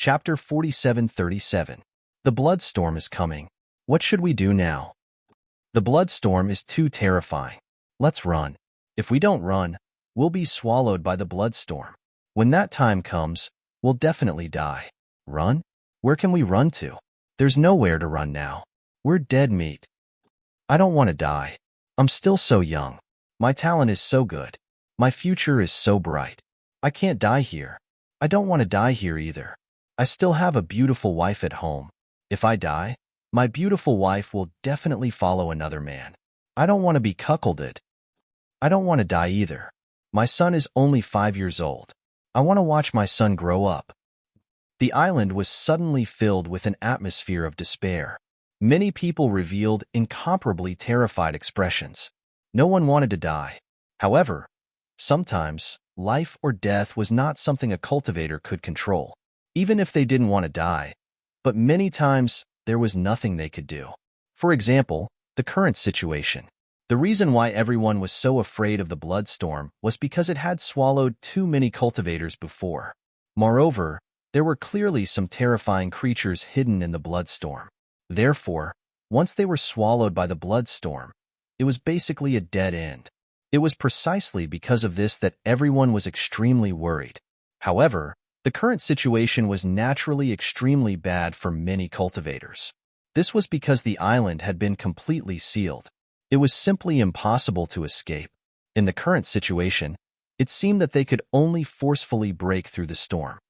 Chapter 4737. The Bloodstorm is coming. What should we do now? The Bloodstorm is too terrifying. Let's run. If we don't run, we'll be swallowed by the Bloodstorm. When that time comes, we'll definitely die. Run? Where can we run to? There's nowhere to run now. We're dead meat. I don't want to die. I'm still so young. My talent is so good. My future is so bright. I can't die here. I don't want to die here either. I still have a beautiful wife at home. If I die, my beautiful wife will definitely follow another man. I don't want to be cuckolded. I don't want to die either. My son is only 5 years old. I want to watch my son grow up. The island was suddenly filled with an atmosphere of despair. Many people revealed incomparably terrified expressions. No one wanted to die. However, sometimes, life or death was not something a cultivator could control, even if they didn't want to die. But many times, there was nothing they could do. For example, the current situation. The reason why everyone was so afraid of the Bloodstorm was because it had swallowed too many cultivators before. Moreover, there were clearly some terrifying creatures hidden in the Bloodstorm. Therefore, once they were swallowed by the Bloodstorm, it was basically a dead end. It was precisely because of this that everyone was extremely worried. However, the current situation was naturally extremely bad for many cultivators. This was because the island had been completely sealed. It was simply impossible to escape. In the current situation, it seemed that they could only forcefully break through the storm.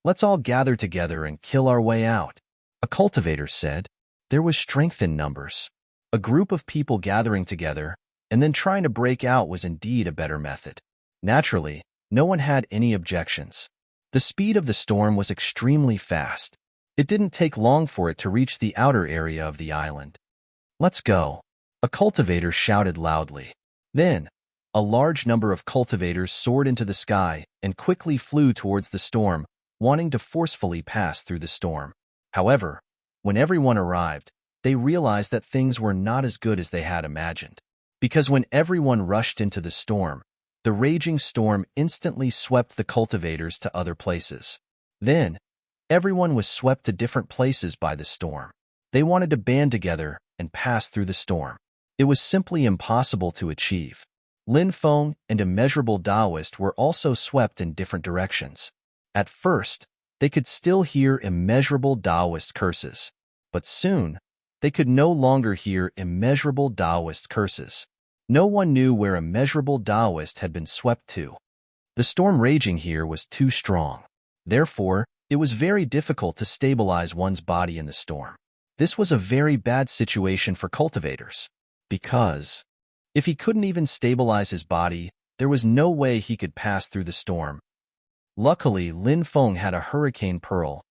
Let's all gather together and kill our way out, a cultivator said. There was strength in numbers. A group of people gathering together and then trying to break out was indeed a better method. Naturally, no one had any objections. The speed of the storm was extremely fast. It didn't take long for it to reach the outer area of the island. Let's go, a cultivator shouted loudly. Then, a large number of cultivators soared into the sky and quickly flew towards the storm, wanting to forcefully pass through the storm. However, when everyone arrived, they realized that things were not as good as they had imagined. Because when everyone rushed into the storm, the raging storm instantly swept the cultivators to other places. Then, everyone was swept to different places by the storm. They wanted to band together and pass through the storm. It was simply impossible to achieve. Lin Feng and immeasurable Taoist were also swept in different directions. At first, they could still hear immeasurable Taoist curses, but soon, they could no longer hear immeasurable Taoist curses. No one knew where immeasurable Taoist had been swept to. The storm raging here was too strong. Therefore, it was very difficult to stabilize one's body in the storm. This was a very bad situation for cultivators, because if he couldn't even stabilize his body, there was no way he could pass through the storm. Luckily, Lin Feng had a hurricane pearl.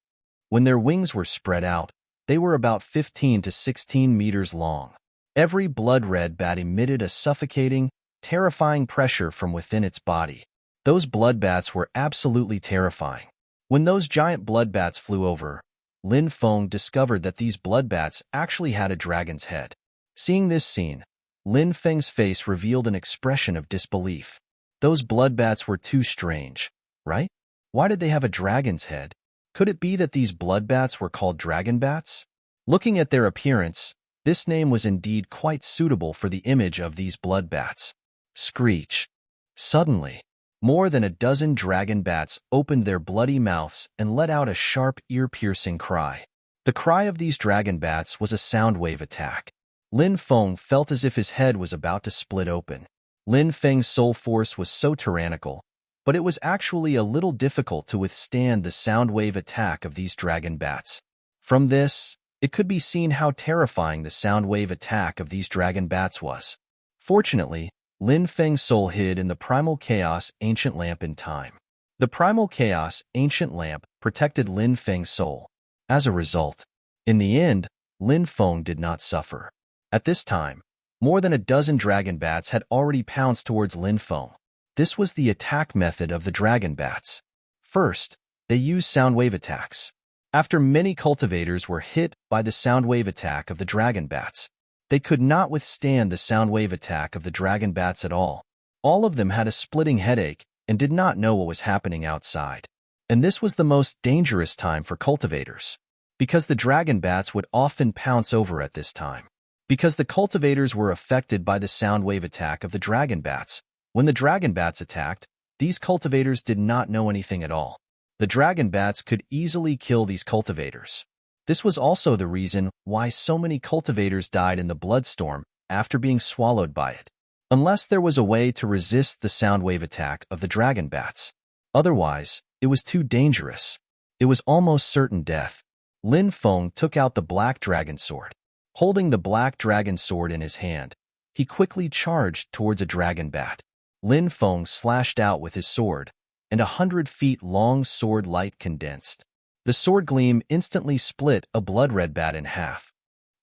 When their wings were spread out, they were about 15 to 16 meters long. Every blood-red bat emitted a suffocating, terrifying pressure from within its body. Those blood bats were absolutely terrifying. When those giant blood bats flew over, Lin Feng discovered that these blood bats actually had a dragon's head. Seeing this scene, Lin Feng's face revealed an expression of disbelief. Those blood bats were too strange, right? Why did they have a dragon's head? Could it be that these blood bats were called dragon bats? Looking at their appearance, this name was indeed quite suitable for the image of these blood bats. Screech. Suddenly, more than a dozen dragon bats opened their bloody mouths and let out a sharp, ear-piercing cry. The cry of these dragon bats was a sound wave attack. Lin Feng felt as if his head was about to split open. Lin Feng's soul force was so tyrannical, but it was actually a little difficult to withstand the sound wave attack of these dragon bats. From this, it could be seen how terrifying the sound wave attack of these dragon bats was. Fortunately, Lin Feng's soul hid in the Primal Chaos Ancient Lamp in time. The Primal Chaos Ancient Lamp protected Lin Feng's soul. As a result, in the end, Lin Feng did not suffer. At this time, more than a dozen dragon bats had already pounced towards Lin Feng. This was the attack method of the dragon bats. First, they used sound wave attacks. After many cultivators were hit by the sound wave attack of the dragon bats, they could not withstand the sound wave attack of the dragon bats at all. All of them had a splitting headache and did not know what was happening outside. And this was the most dangerous time for cultivators, because the dragon bats would often pounce over at this time. Because the cultivators were affected by the sound wave attack of the dragon bats. When the dragon bats attacked, these cultivators did not know anything at all. The dragon bats could easily kill these cultivators. This was also the reason why so many cultivators died in the bloodstorm after being swallowed by it. Unless there was a way to resist the sound wave attack of the dragon bats. Otherwise, it was too dangerous. It was almost certain death. Lin Feng took out the black dragon sword. Holding the black dragon sword in his hand, he quickly charged towards a dragon bat. Lin Feng slashed out with his sword, and 100 feet long sword light condensed. The sword gleam instantly split a blood-red bat in half.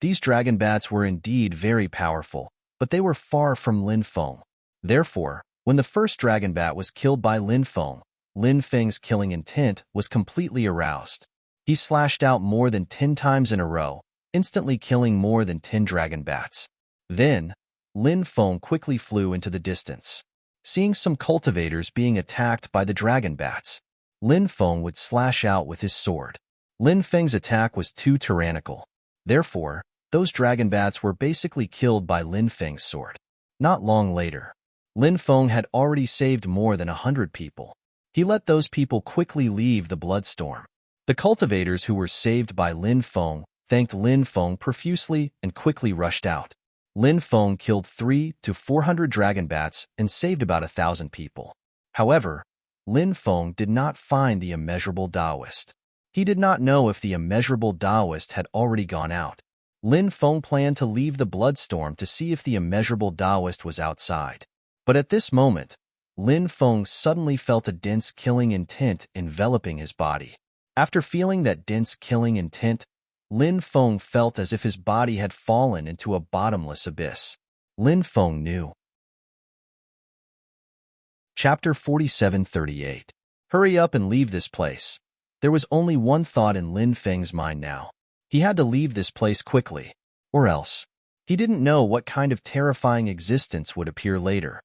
These dragon bats were indeed very powerful, but they were far from Lin Feng. Therefore, when the first dragon bat was killed by Lin Feng, Lin Feng's killing intent was completely aroused. He slashed out more than 10 times in a row, instantly killing more than 10 dragon bats. Then, Lin Feng quickly flew into the distance. Seeing some cultivators being attacked by the dragon bats, Lin Feng would slash out with his sword. Lin Feng's attack was too tyrannical. Therefore, those dragon bats were basically killed by Lin Feng's sword. Not long later, Lin Feng had already saved more than 100 people. He let those people quickly leave the bloodstorm. The cultivators who were saved by Lin Feng thanked Lin Feng profusely and quickly rushed out. Lin Feng killed 300 to 400 dragon bats and saved about 1,000 people. However, Lin Feng did not find the immeasurable Taoist. He did not know if the immeasurable Taoist had already gone out. Lin Feng planned to leave the bloodstorm to see if the immeasurable Taoist was outside. But at this moment, Lin Feng suddenly felt a dense killing intent enveloping his body. After feeling that dense killing intent, Lin Feng felt as if his body had fallen into a bottomless abyss. Lin Feng knew. Chapter 47:38. Hurry up and leave this place. There was only one thought in Lin Feng's mind now. He had to leave this place quickly, or else. He didn't know what kind of terrifying existence would appear later.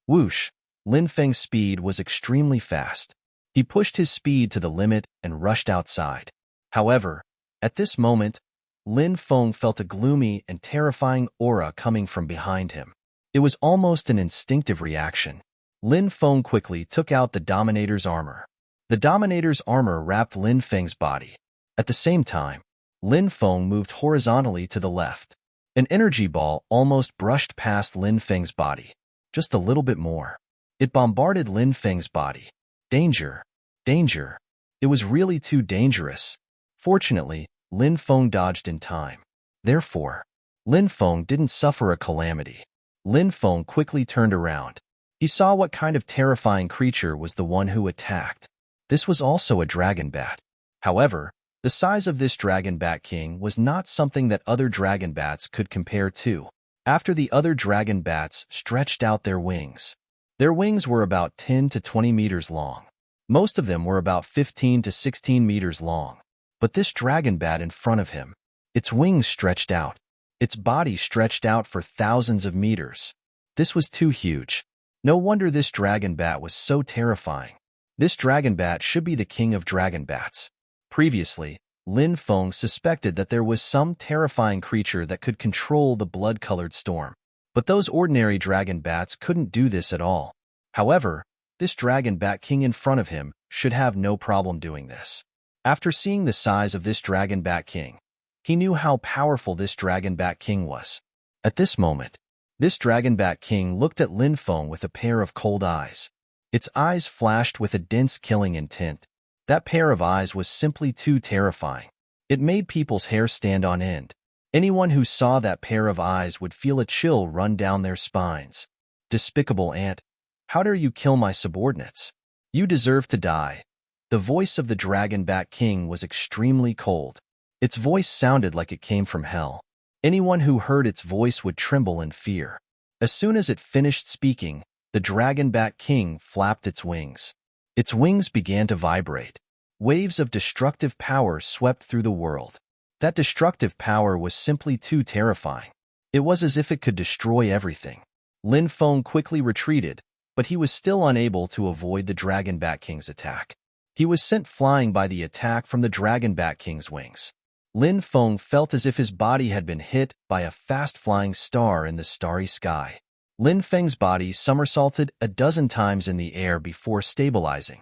Whoosh! Lin Feng's speed was extremely fast. He pushed his speed to the limit and rushed outside. However, at this moment, Lin Feng felt a gloomy and terrifying aura coming from behind him. It was almost an instinctive reaction. Lin Feng quickly took out the Dominator's armor. The Dominator's armor wrapped Lin Feng's body. At the same time, Lin Feng moved horizontally to the left. An energy ball almost brushed past Lin Feng's body. Just a little bit more. It bombarded Lin Feng's body. Danger! Danger! It was really too dangerous. Fortunately, Lin Feng dodged in time. Therefore, Lin Feng didn't suffer a calamity. Lin Feng quickly turned around. He saw what kind of terrifying creature was the one who attacked. This was also a dragon bat. However, the size of this dragon bat king was not something that other dragon bats could compare to. After the other dragon bats stretched out their wings. Their wings were about 10 to 20 meters long. Most of them were about 15 to 16 meters long. But this dragon bat in front of him, its wings stretched out. Its body stretched out for thousands of meters. This was too huge. No wonder this dragon bat was so terrifying. This dragon bat should be the king of dragon bats. Previously, Lin Feng suspected that there was some terrifying creature that could control the blood-colored storm. But those ordinary dragon bats couldn't do this at all. However, this dragon bat king in front of him should have no problem doing this. After seeing the size of this dragon bat king, he knew how powerful this dragon bat king was. At this moment, this dragon bat king looked at Lin Feng with a pair of cold eyes. Its eyes flashed with a dense killing intent. That pair of eyes was simply too terrifying. It made people's hair stand on end. Anyone who saw that pair of eyes would feel a chill run down their spines. Despicable ant! How dare you kill my subordinates? You deserve to die. The voice of the dragon bat king was extremely cold. Its voice sounded like it came from hell. Anyone who heard its voice would tremble in fear. As soon as it finished speaking, the dragon bat king flapped its wings. Its wings began to vibrate. Waves of destructive power swept through the world. That destructive power was simply too terrifying. It was as if it could destroy everything. Lin Feng quickly retreated, but he was still unable to avoid the dragon bat king's attack. He was sent flying by the attack from the Dragon Bat King's wings. Lin Feng felt as if his body had been hit by a fast-flying star in the starry sky. Lin Feng's body somersaulted a dozen times in the air before stabilizing.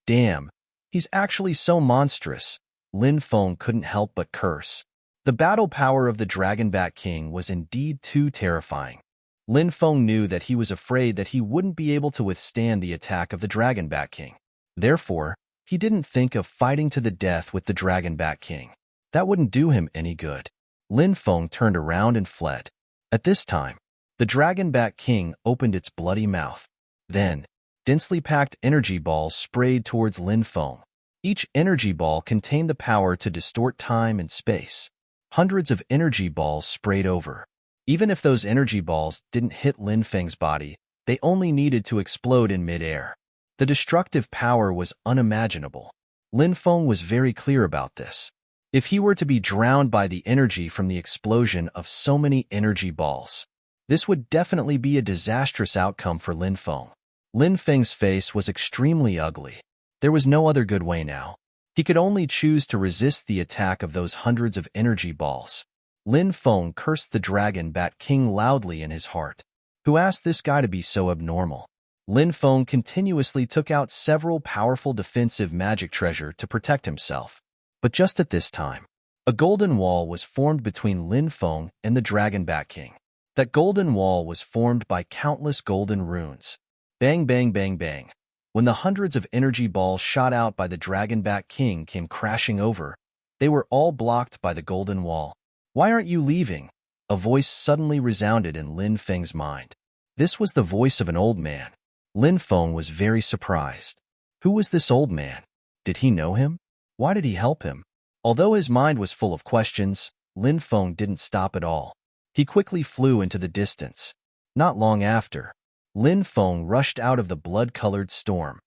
Damn, he's actually so monstrous, Lin Feng couldn't help but curse. The battle power of the Dragon Bat King was indeed too terrifying. Lin Feng knew that he was afraid that he wouldn't be able to withstand the attack of the Dragon Bat King. Therefore, he didn't think of fighting to the death with the Dragon Bat King. That wouldn't do him any good. Lin Feng turned around and fled. At this time, the Dragon Bat King opened its bloody mouth. Then, densely packed energy balls sprayed towards Lin Feng. Each energy ball contained the power to distort time and space. Hundreds of energy balls sprayed over. Even if those energy balls didn't hit Lin Feng's body, they only needed to explode in midair. The destructive power was unimaginable. Lin Feng was very clear about this. If he were to be drowned by the energy from the explosion of so many energy balls, this would definitely be a disastrous outcome for Lin Feng. Lin Feng's face was extremely ugly. There was no other good way now. He could only choose to resist the attack of those hundreds of energy balls. Lin Feng cursed the Dragon Bat King loudly in his heart. Who asked this guy to be so abnormal? Lin Feng continuously took out several powerful defensive magic treasure to protect himself. But just at this time, a golden wall was formed between Lin Feng and the Dragon Bat King. That golden wall was formed by countless golden runes. Bang, bang, bang, bang. When the hundreds of energy balls shot out by the Dragon Bat King came crashing over, they were all blocked by the golden wall. Why aren't you leaving? A voice suddenly resounded in Lin Feng's mind. This was the voice of an old man. Lin Feng was very surprised. Who was this old man? Did he know him? Why did he help him? Although his mind was full of questions, Lin Feng didn't stop at all. He quickly flew into the distance. Not long after, Lin Feng rushed out of the blood-colored storm.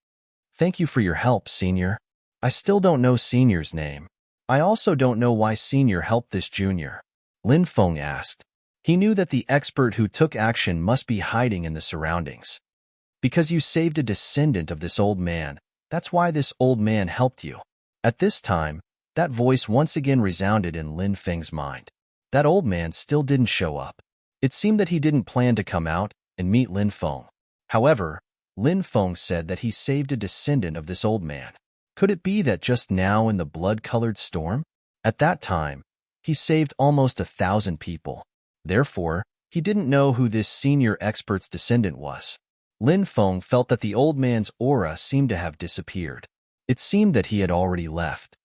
Thank you for your help, Senior. I still don't know Senior's name. I also don't know why Senior helped this Junior. Lin Feng asked. He knew that the expert who took action must be hiding in the surroundings. Because you saved a descendant of this old man, that's why this old man helped you. At this time, that voice once again resounded in Lin Feng's mind. That old man still didn't show up. It seemed that he didn't plan to come out and meet Lin Feng. However, Lin Feng said that he saved a descendant of this old man. Could it be that just now in the blood-colored storm? At that time, he saved almost 1,000 people. Therefore, he didn't know who this senior expert's descendant was. Lin Feng felt that the old man's aura seemed to have disappeared. It seemed that he had already left.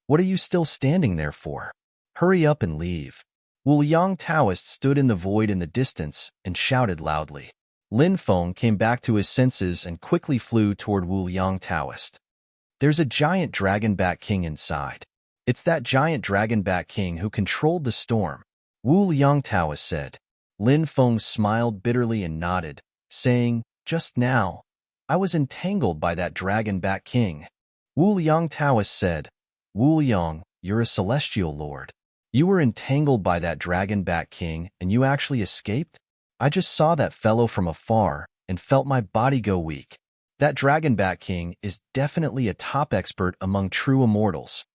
What are you still standing there for? Hurry up and leave. Wu Yang Taoist stood in the void in the distance and shouted loudly. Lin Feng came back to his senses and quickly flew toward Wu Yang Taoist. There's a giant Dragon Bat King inside. It's that giant Dragon Bat King who controlled the storm, Wu Yang Taoist said. Lin Feng smiled bitterly and nodded, saying, just now, I was entangled by that Dragon Bat King. Wu Yang Taoist said, Wu Yang, you're a celestial lord. You were entangled by that Dragon Bat King and you actually escaped? I just saw that fellow from afar and felt my body go weak. That Dragon Bat King is definitely a top expert among true immortals.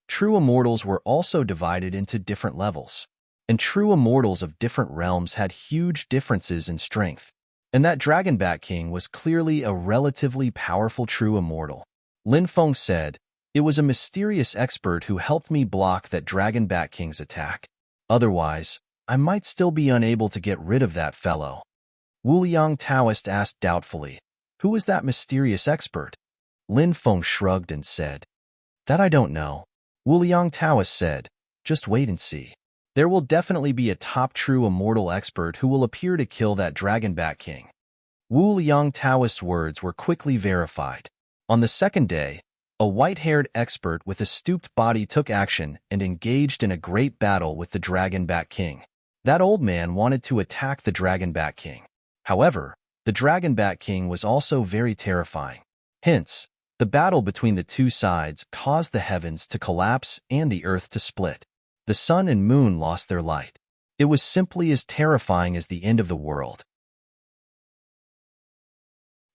True immortals were also divided into different levels, and true immortals of different realms had huge differences in strength. And that Dragon Bat King was clearly a relatively powerful true immortal. Lin Feng said, it was a mysterious expert who helped me block that Dragon Bat King's attack. Otherwise, I might still be unable to get rid of that fellow. Wu Yang Taoist asked doubtfully, who was that mysterious expert? Lin Feng shrugged and said, that I don't know. Wu Yang Taoist said, just wait and see. There will definitely be a top true immortal expert who will appear to kill that Dragon Bat King. Wu Yang Taoist's words were quickly verified. On the second day, a white-haired expert with a stooped body took action and engaged in a great battle with the Dragon Bat King. That old man wanted to attack the Dragon Bat King. However, the Dragon Bat King was also very terrifying. Hence, the battle between the two sides caused the heavens to collapse and the earth to split. The sun and moon lost their light. It was simply as terrifying as the end of the world.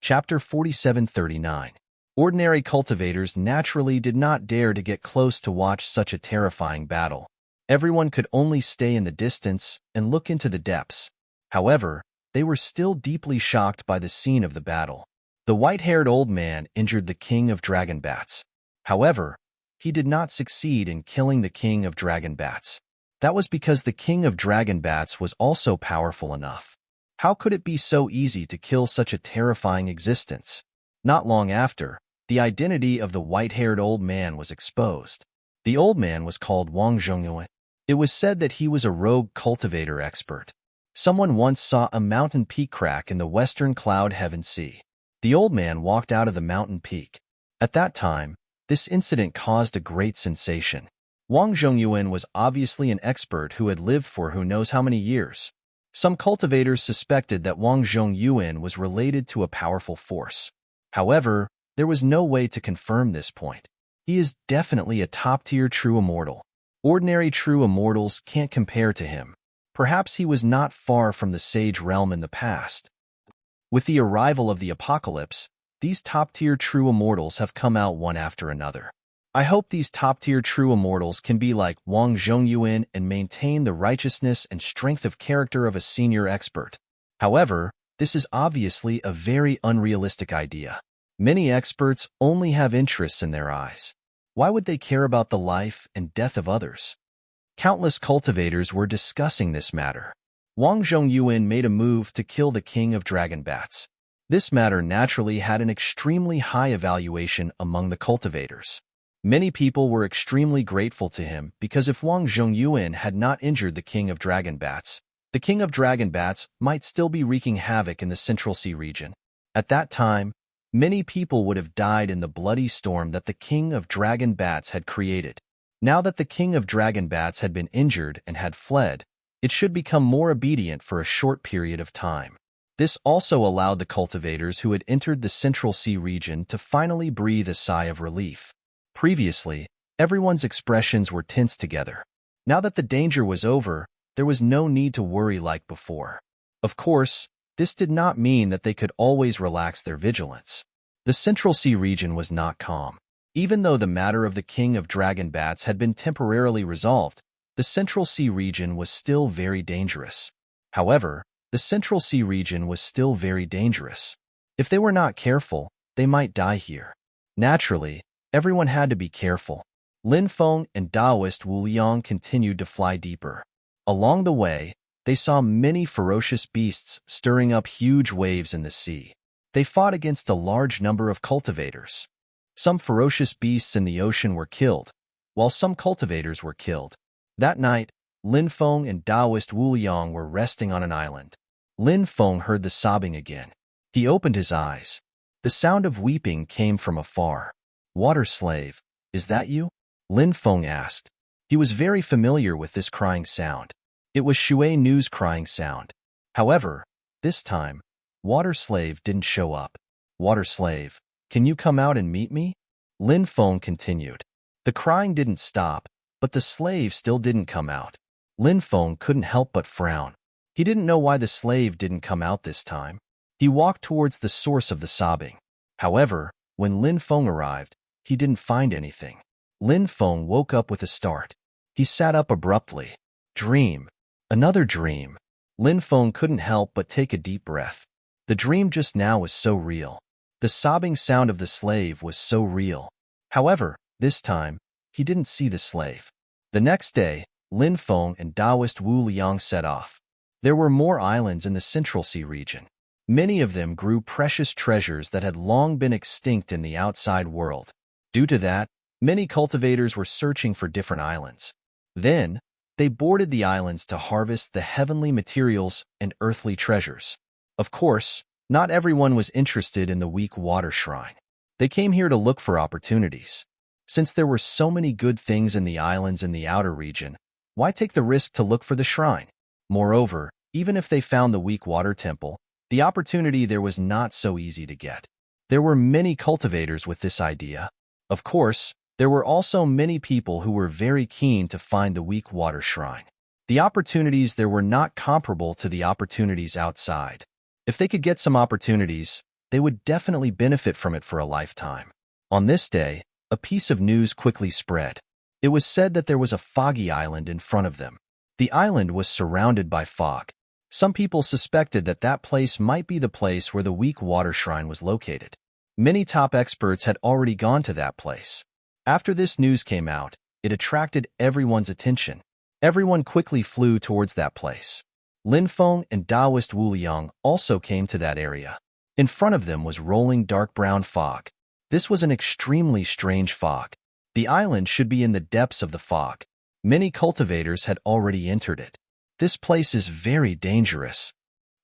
Chapter 4739. Ordinary cultivators naturally did not dare to get close to watch such a terrifying battle. Everyone could only stay in the distance and look into the depths. However, they were still deeply shocked by the scene of the battle. The white-haired old man injured the king of dragon bats. However, he did not succeed in killing the king of dragon bats. That was because the king of dragon bats was also powerful enough. How could it be so easy to kill such a terrifying existence? Not long after, the identity of the white-haired old man was exposed. The old man was called Wang Zhongyuan. It was said that he was a rogue cultivator expert. Someone once saw a mountain peak crack in the western cloud heaven sea. The old man walked out of the mountain peak. At that time, this incident caused a great sensation. Wang Zhongyuan was obviously an expert who had lived for who knows how many years. Some cultivators suspected that Wang Zhongyuan was related to a powerful force. However, there was no way to confirm this point. He is definitely a top-tier true immortal. Ordinary true immortals can't compare to him. Perhaps he was not far from the sage realm in the past. With the arrival of the apocalypse, these top-tier true immortals have come out one after another. I hope these top-tier true immortals can be like Wang Zhongyuan and maintain the righteousness and strength of character of a senior expert. However, this is obviously a very unrealistic idea. Many experts only have interests in their eyes. Why would they care about the life and death of others? Countless cultivators were discussing this matter. Wang Zhongyuan made a move to kill the king of dragon bats. This matter naturally had an extremely high evaluation among the cultivators. Many people were extremely grateful to him because if Wang Zhongyuan had not injured the king of dragon bats, the king of dragon bats might still be wreaking havoc in the Central Sea region. At that time, many people would have died in the bloody storm that the king of dragon bats had created. Now that the king of dragon bats had been injured and had fled, it should become more obedient for a short period of time. This also allowed the cultivators who had entered the Central Sea region to finally breathe a sigh of relief. Previously, everyone's expressions were tense together. Now that the danger was over, there was no need to worry like before. Of course, this did not mean that they could always relax their vigilance. The Central Sea region was not calm. Even though the matter of the king of dragon bats had been temporarily resolved, the Central Sea region was still very dangerous. However, the Central Sea region was still very dangerous. If they were not careful, they might die here. Naturally, everyone had to be careful. Lin Feng and Taoist Wu Liang continued to fly deeper. Along the way, they saw many ferocious beasts stirring up huge waves in the sea. They fought against a large number of cultivators. Some ferocious beasts in the ocean were killed, while some cultivators were killed. That night, Lin Feng and Taoist Wu Liang were resting on an island. Lin Feng heard the sobbing again. He opened his eyes. The sound of weeping came from afar. "Water slave, is that you?" Lin Feng asked. He was very familiar with this crying sound. It was Shui Nu's crying sound. However, this time, Water Slave didn't show up. "Water Slave, can you come out and meet me?" Lin Feng continued. The crying didn't stop, but the slave still didn't come out. Lin Feng couldn't help but frown. He didn't know why the slave didn't come out this time. He walked towards the source of the sobbing. However, when Lin Feng arrived, he didn't find anything. Lin Feng woke up with a start. He sat up abruptly. Dream. Another dream. Lin Feng couldn't help but take a deep breath. The dream just now was so real. The sobbing sound of the slave was so real. However, this time, he didn't see the slave. The next day, Lin Feng and Taoist Wu Liang set off. There were more islands in the Central Sea region. Many of them grew precious treasures that had long been extinct in the outside world. Due to that, many cultivators were searching for different islands. Then, they boarded the islands to harvest the heavenly materials and earthly treasures. Of course, not everyone was interested in the weak water shrine. They came here to look for opportunities. Since there were so many good things in the islands in the outer region, why take the risk to look for the shrine? Moreover, even if they found the weak water temple, the opportunity there was not so easy to get. There were many cultivators with this idea. Of course, there were also many people who were very keen to find the weak water shrine. The opportunities there were not comparable to the opportunities outside. If they could get some opportunities, they would definitely benefit from it for a lifetime. On this day, a piece of news quickly spread. It was said that there was a foggy island in front of them. The island was surrounded by fog. Some people suspected that that place might be the place where the weak water shrine was located. Many top experts had already gone to that place. After this news came out, it attracted everyone's attention. Everyone quickly flew towards that place. Lin Feng and Taoist Wu Liang also came to that area. In front of them was rolling dark brown fog. This was an extremely strange fog. The island should be in the depths of the fog. Many cultivators had already entered it. This place is very dangerous,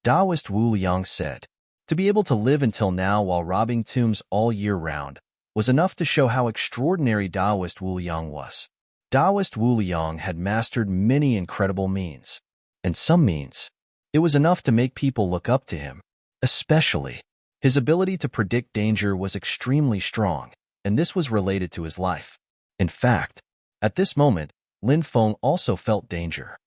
Taoist Wu Liang said. To be able to live until now while robbing tombs all year round was enough to show how extraordinary Taoist Wu Liang was. Taoist Wu Liang had mastered many incredible means, and some means. It was enough to make people look up to him. Especially, his ability to predict danger was extremely strong, and this was related to his life. In fact, at this moment, Lin Feng also felt danger.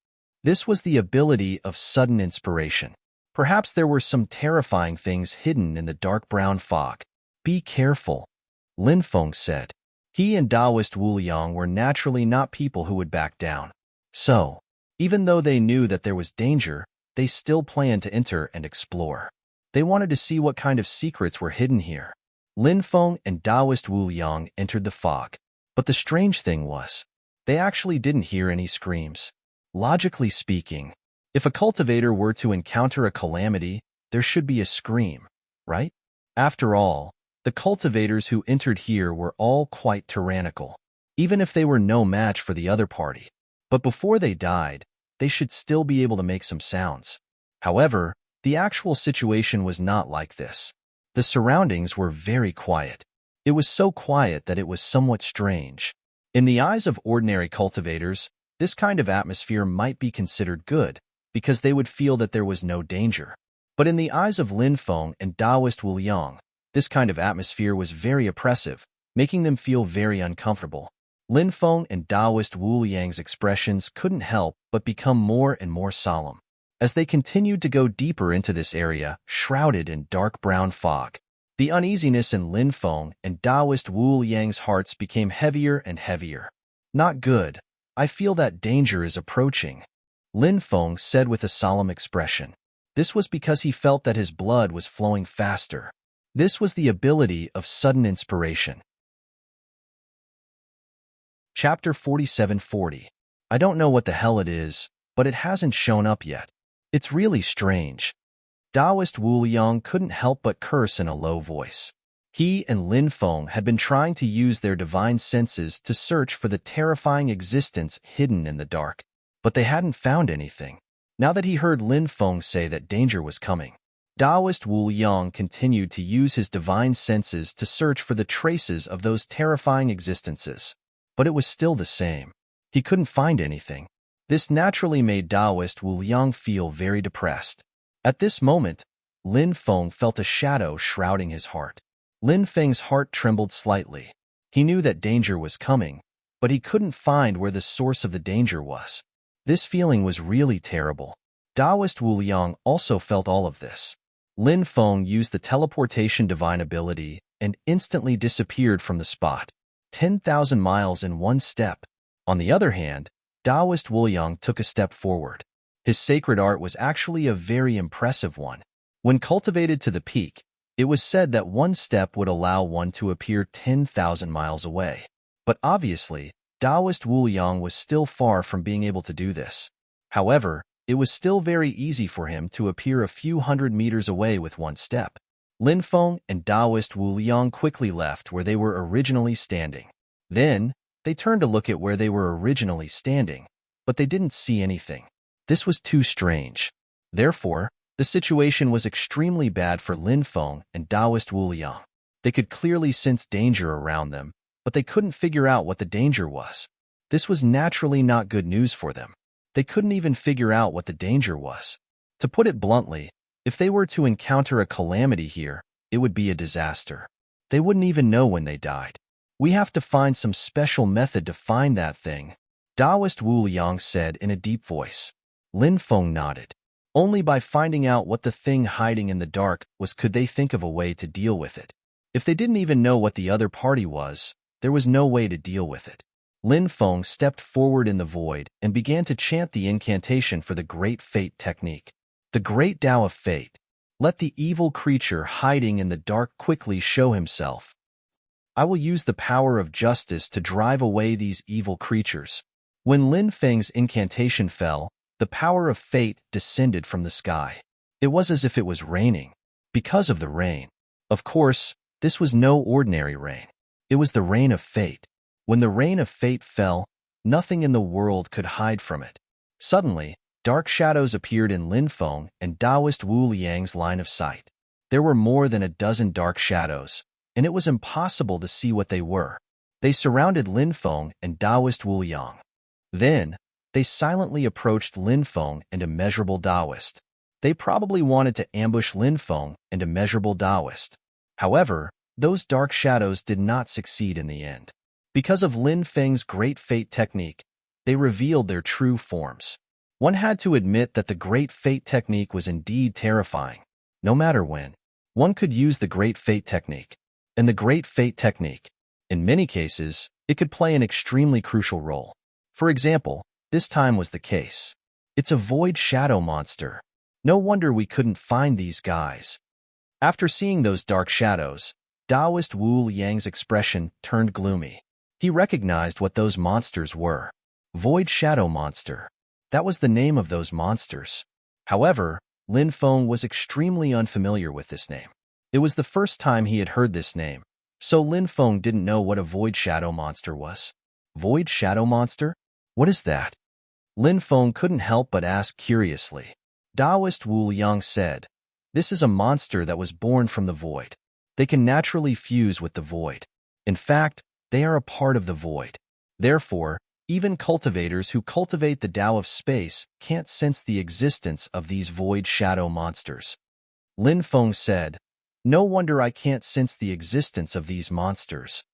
This was the ability of sudden inspiration. Perhaps there were some terrifying things hidden in the dark brown fog. Be careful, Lin Feng said. He and Taoist Wu Liang were naturally not people who would back down. So, even though they knew that there was danger, they still planned to enter and explore. They wanted to see what kind of secrets were hidden here. Lin Feng and Taoist Wu Liang entered the fog. But the strange thing was, they actually didn't hear any screams. Logically speaking, if a cultivator were to encounter a calamity, there should be a scream, right? After all, the cultivators who entered here were all quite tyrannical, even if they were no match for the other party. But before they died, they should still be able to make some sounds. However, the actual situation was not like this. The surroundings were very quiet. It was so quiet that it was somewhat strange. In the eyes of ordinary cultivators, this kind of atmosphere might be considered good, because they would feel that there was no danger. But in the eyes of Lin Feng and Taoist Wu Liang, this kind of atmosphere was very oppressive, making them feel very uncomfortable. Lin Feng and Taoist Wu Liang's expressions couldn't help but become more and more solemn. As they continued to go deeper into this area, shrouded in dark brown fog, the uneasiness in Lin Feng and Taoist Wu Liang's hearts became heavier and heavier. Not good. I feel that danger is approaching, Lin Feng said with a solemn expression. This was because he felt that his blood was flowing faster. This was the ability of sudden inspiration. Chapter 4740. I don't know what the hell it is, but it hasn't shown up yet. It's really strange. Taoist Wu Liang couldn't help but curse in a low voice. He and Lin Feng had been trying to use their divine senses to search for the terrifying existence hidden in the dark, but they hadn't found anything. Now that he heard Lin Feng say that danger was coming, Taoist Wu Liang continued to use his divine senses to search for the traces of those terrifying existences. But it was still the same. He couldn't find anything. This naturally made Taoist Wu Liang feel very depressed. At this moment, Lin Feng felt a shadow shrouding his heart. Lin Feng's heart trembled slightly. He knew that danger was coming, but he couldn't find where the source of the danger was. This feeling was really terrible. Taoist Wu Liang also felt all of this. Lin Feng used the teleportation divine ability and instantly disappeared from the spot. 10,000 miles in one step. On the other hand, Taoist Wu Liang took a step forward. His sacred art was actually a very impressive one. When cultivated to the peak, it was said that one step would allow one to appear 10,000 miles away. But obviously, Taoist Wu Liang was still far from being able to do this. However, it was still very easy for him to appear a few hundred meters away with one step. Lin Feng and Taoist Wu Liang quickly left where they were originally standing. Then, they turned to look at where they were originally standing, but they didn't see anything. This was too strange. Therefore, the situation was extremely bad for Lin Feng and Taoist Wu Liang. They could clearly sense danger around them, but they couldn't figure out what the danger was. This was naturally not good news for them. They couldn't even figure out what the danger was. To put it bluntly, if they were to encounter a calamity here, it would be a disaster. They wouldn't even know when they died. We have to find some special method to find that thing, Taoist Wu Liang said in a deep voice. Lin Feng nodded. Only by finding out what the thing hiding in the dark was could they think of a way to deal with it. If they didn't even know what the other party was, there was no way to deal with it. Lin Feng stepped forward in the void and began to chant the incantation for the Great Fate technique. The Great Tao of Fate. Let the evil creature hiding in the dark quickly show himself. I will use the power of justice to drive away these evil creatures. When Lin Feng's incantation fell, the power of fate descended from the sky. It was as if it was raining. Because of the rain. Of course, this was no ordinary rain. It was the rain of fate. When the rain of fate fell, nothing in the world could hide from it. Suddenly, dark shadows appeared in Lin Feng and Taoist Wu Liang's line of sight. There were more than a dozen dark shadows, and it was impossible to see what they were. They surrounded Lin Feng and Taoist Wu Liang. Then, they silently approached Lin Feng and immeasurable Taoist. They probably wanted to ambush Lin Feng and immeasurable Taoist. However, those dark shadows did not succeed in the end. Because of Lin Feng's Great Fate technique, they revealed their true forms. One had to admit that the Great Fate technique was indeed terrifying. No matter when, one could use the Great Fate technique. And the Great Fate technique, in many cases, it could play an extremely crucial role. For example, this time was the case. It's a void shadow monster. No wonder we couldn't find these guys. After seeing those dark shadows, Taoist Wu Liang's expression turned gloomy. He recognized what those monsters were. Void shadow monster. That was the name of those monsters. However, Lin Feng was extremely unfamiliar with this name. It was the first time he had heard this name, so Lin Feng didn't know what a void shadow monster was. Void shadow monster? What is that? Lin Feng couldn't help but ask curiously. Taoist Wu Liang said, "This is a monster that was born from the void. They can naturally fuse with the void. In fact, they are a part of the void. Therefore, even cultivators who cultivate the Tao of space can't sense the existence of these void shadow monsters." Lin Feng said, "No wonder I can't sense the existence of these monsters."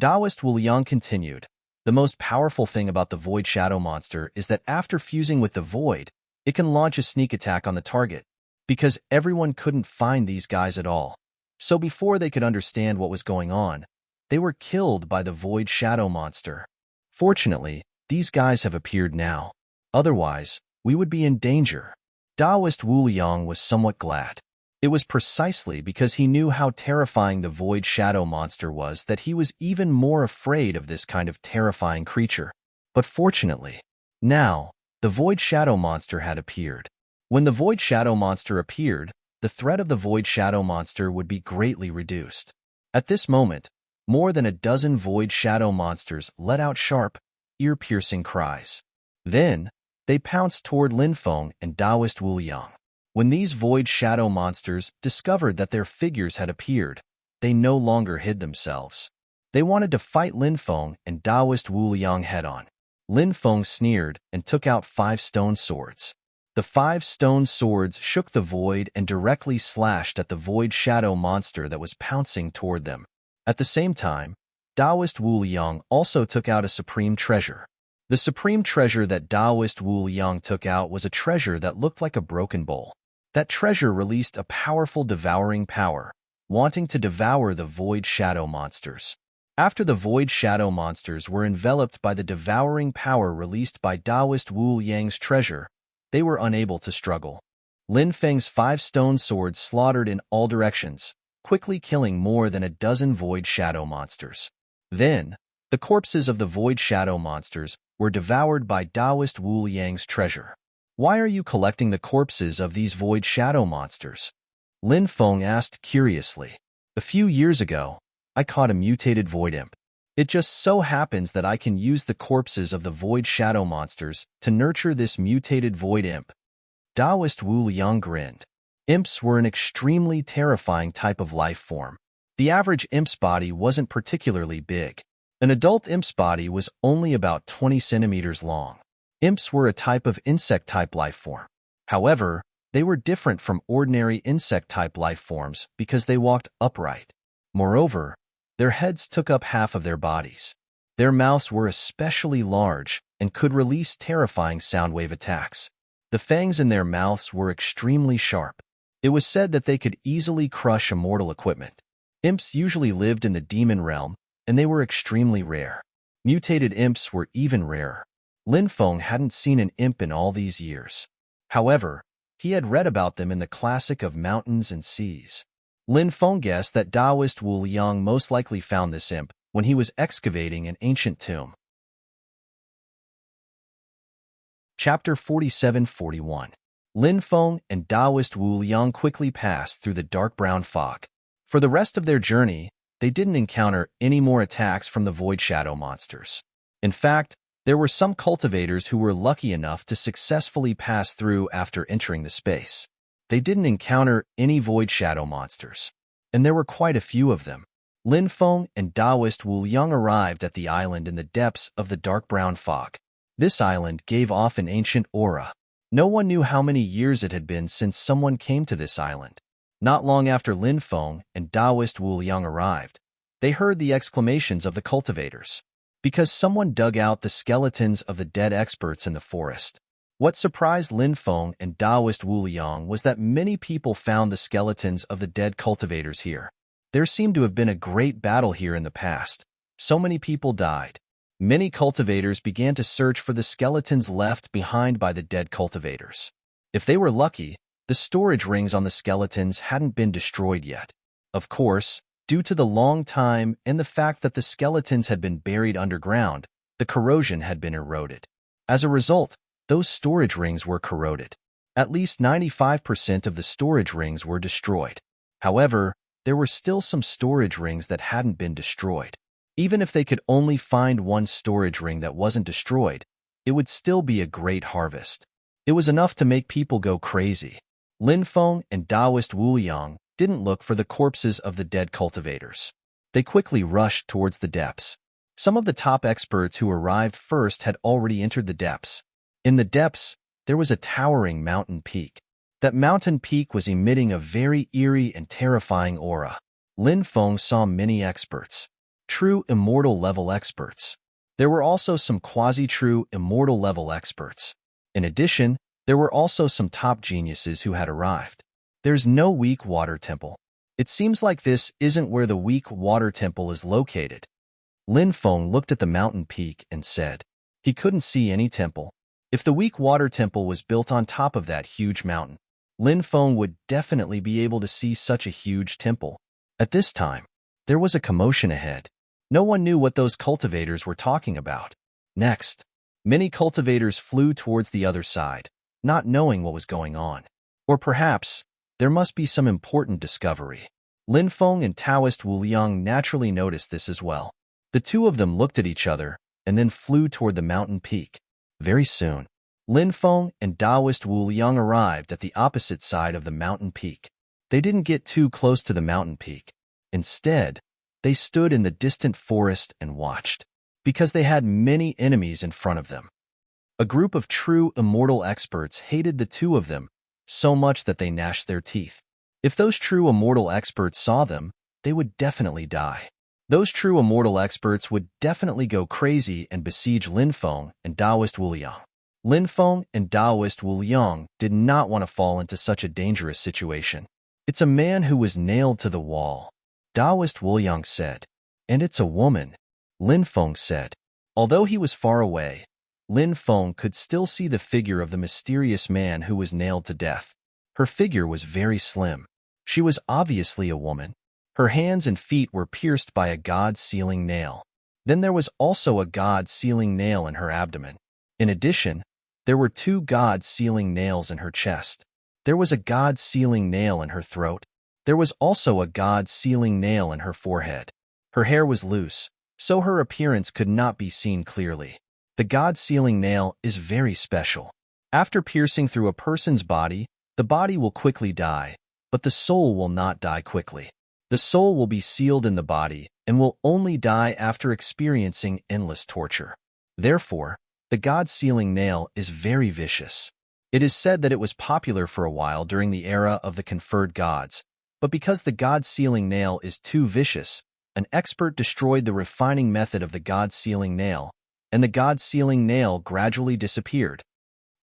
Taoist Wu Liang continued, "The most powerful thing about the void shadow monster is that after fusing with the void, it can launch a sneak attack on the target, because everyone couldn't find these guys at all. So before they could understand what was going on, they were killed by the void shadow monster. Fortunately, these guys have appeared now. Otherwise, we would be in danger." Taoist Wu Liang was somewhat glad. It was precisely because he knew how terrifying the void shadow monster was that he was even more afraid of this kind of terrifying creature. But fortunately, now, the void shadow monster had appeared. When the void shadow monster appeared, the threat of the void shadow monster would be greatly reduced. At this moment, more than a dozen void shadow monsters let out sharp, ear-piercing cries. Then, they pounced toward Lin Feng and Taoist Wu Liang. When these void shadow monsters discovered that their figures had appeared, they no longer hid themselves. They wanted to fight Lin Feng and Taoist Wu Liang head-on. Lin Feng sneered and took out 5 stone swords. The 5 stone swords shook the void and directly slashed at the void shadow monster that was pouncing toward them. At the same time, Taoist Wu Liang also took out a supreme treasure. The supreme treasure that Taoist Wu Liang took out was a treasure that looked like a broken bowl. That treasure released a powerful devouring power, wanting to devour the void shadow monsters. After the void shadow monsters were enveloped by the devouring power released by Taoist Wu Liang's treasure, they were unable to struggle. Lin Feng's 5 stone swords slaughtered in all directions, quickly killing more than a dozen void shadow monsters. Then, the corpses of the void shadow monsters were devoured by Taoist Wu Liang's treasure. "Why are you collecting the corpses of these void shadow monsters?" Lin Feng asked curiously. "A few years ago, I caught a mutated void imp. It just so happens that I can use the corpses of the void shadow monsters to nurture this mutated void imp." Taoist Wu Liang grinned. Imps were an extremely terrifying type of life form. The average imp's body wasn't particularly big. An adult imp's body was only about 20 centimeters long. Imps were a type of insect-type life form. However, they were different from ordinary insect-type life forms because they walked upright. Moreover, their heads took up half of their bodies. Their mouths were especially large and could release terrifying sound wave attacks. The fangs in their mouths were extremely sharp. It was said that they could easily crush immortal equipment. Imps usually lived in the demon realm, and they were extremely rare. Mutated imps were even rarer. Lin Feng hadn't seen an imp in all these years. However, he had read about them in the classic of mountains and seas. Lin Feng guessed that Taoist Wu Liang most likely found this imp when he was excavating an ancient tomb. Chapter 47-41. Lin Feng and Taoist Wu Liang quickly passed through the dark brown fog. For the rest of their journey, they didn't encounter any more attacks from the void shadow monsters. In fact, there were some cultivators who were lucky enough to successfully pass through after entering the space. They didn't encounter any void shadow monsters, and there were quite a few of them. Lin Feng and Taoist Wu Liang arrived at the island in the depths of the dark brown fog. This island gave off an ancient aura. No one knew how many years it had been since someone came to this island. Not long after Lin Feng and Taoist Wu Liang arrived, they heard the exclamations of the cultivators, because someone dug out the skeletons of the dead experts in the forest. What surprised Lin Feng and Taoist Wu Liang was that many people found the skeletons of the dead cultivators here. There seemed to have been a great battle here in the past. So many people died. Many cultivators began to search for the skeletons left behind by the dead cultivators. If they were lucky, the storage rings on the skeletons hadn't been destroyed yet. Of course, due to the long time and the fact that the skeletons had been buried underground, the corrosion had been eroded. As a result, those storage rings were corroded. At least 95% of the storage rings were destroyed. However, there were still some storage rings that hadn't been destroyed. Even if they could only find one storage ring that wasn't destroyed, it would still be a great harvest. It was enough to make people go crazy. Lin Feng and Taoist Wu Liang didn't look for the corpses of the dead cultivators. They quickly rushed towards the depths. Some of the top experts who arrived first had already entered the depths. In the depths, there was a towering mountain peak. That mountain peak was emitting a very eerie and terrifying aura. Lin Feng saw many experts. True immortal level experts. There were also some quasi-true immortal level experts. In addition, there were also some top geniuses who had arrived. There's no weak water temple. It seems like this isn't where the weak water temple is located. Lin Feng looked at the mountain peak and said, he couldn't see any temple. If the weak water temple was built on top of that huge mountain, Lin Feng would definitely be able to see such a huge temple. At this time, there was a commotion ahead. No one knew what those cultivators were talking about. Next, many cultivators flew towards the other side, not knowing what was going on. Or perhaps, there must be some important discovery. Lin Feng and Taoist Wu Liang naturally noticed this as well. The two of them looked at each other and then flew toward the mountain peak. Very soon, Lin Feng and Taoist Wu Liang arrived at the opposite side of the mountain peak. They didn't get too close to the mountain peak. Instead, they stood in the distant forest and watched, because they had many enemies in front of them. A group of true immortal experts hated the two of them so much that they gnashed their teeth. If those true immortal experts saw them, they would definitely die. Those true immortal experts would definitely go crazy and besiege Lin Feng and Taoist Wu Liang. Lin Feng and Taoist Wu Liang did not want to fall into such a dangerous situation. It's a man who was nailed to the wall, Taoist Wu Liang said. And it's a woman, Lin Feng said. Although he was far away, Lin Feng could still see the figure of the mysterious man who was nailed to death. Her figure was very slim. She was obviously a woman. Her hands and feet were pierced by a god-sealing nail. Then there was also a god-sealing nail in her abdomen. In addition, there were two god-sealing nails in her chest. There was a god-sealing nail in her throat. There was also a god-sealing nail in her forehead. Her hair was loose, so her appearance could not be seen clearly. The god-sealing nail is very special. After piercing through a person's body, the body will quickly die, but the soul will not die quickly. The soul will be sealed in the body and will only die after experiencing endless torture. Therefore, the god-sealing nail is very vicious. It is said that it was popular for a while during the era of the conferred gods, but because the god-sealing nail is too vicious, an expert destroyed the refining method of the god-sealing nail, and the god-sealing nail gradually disappeared.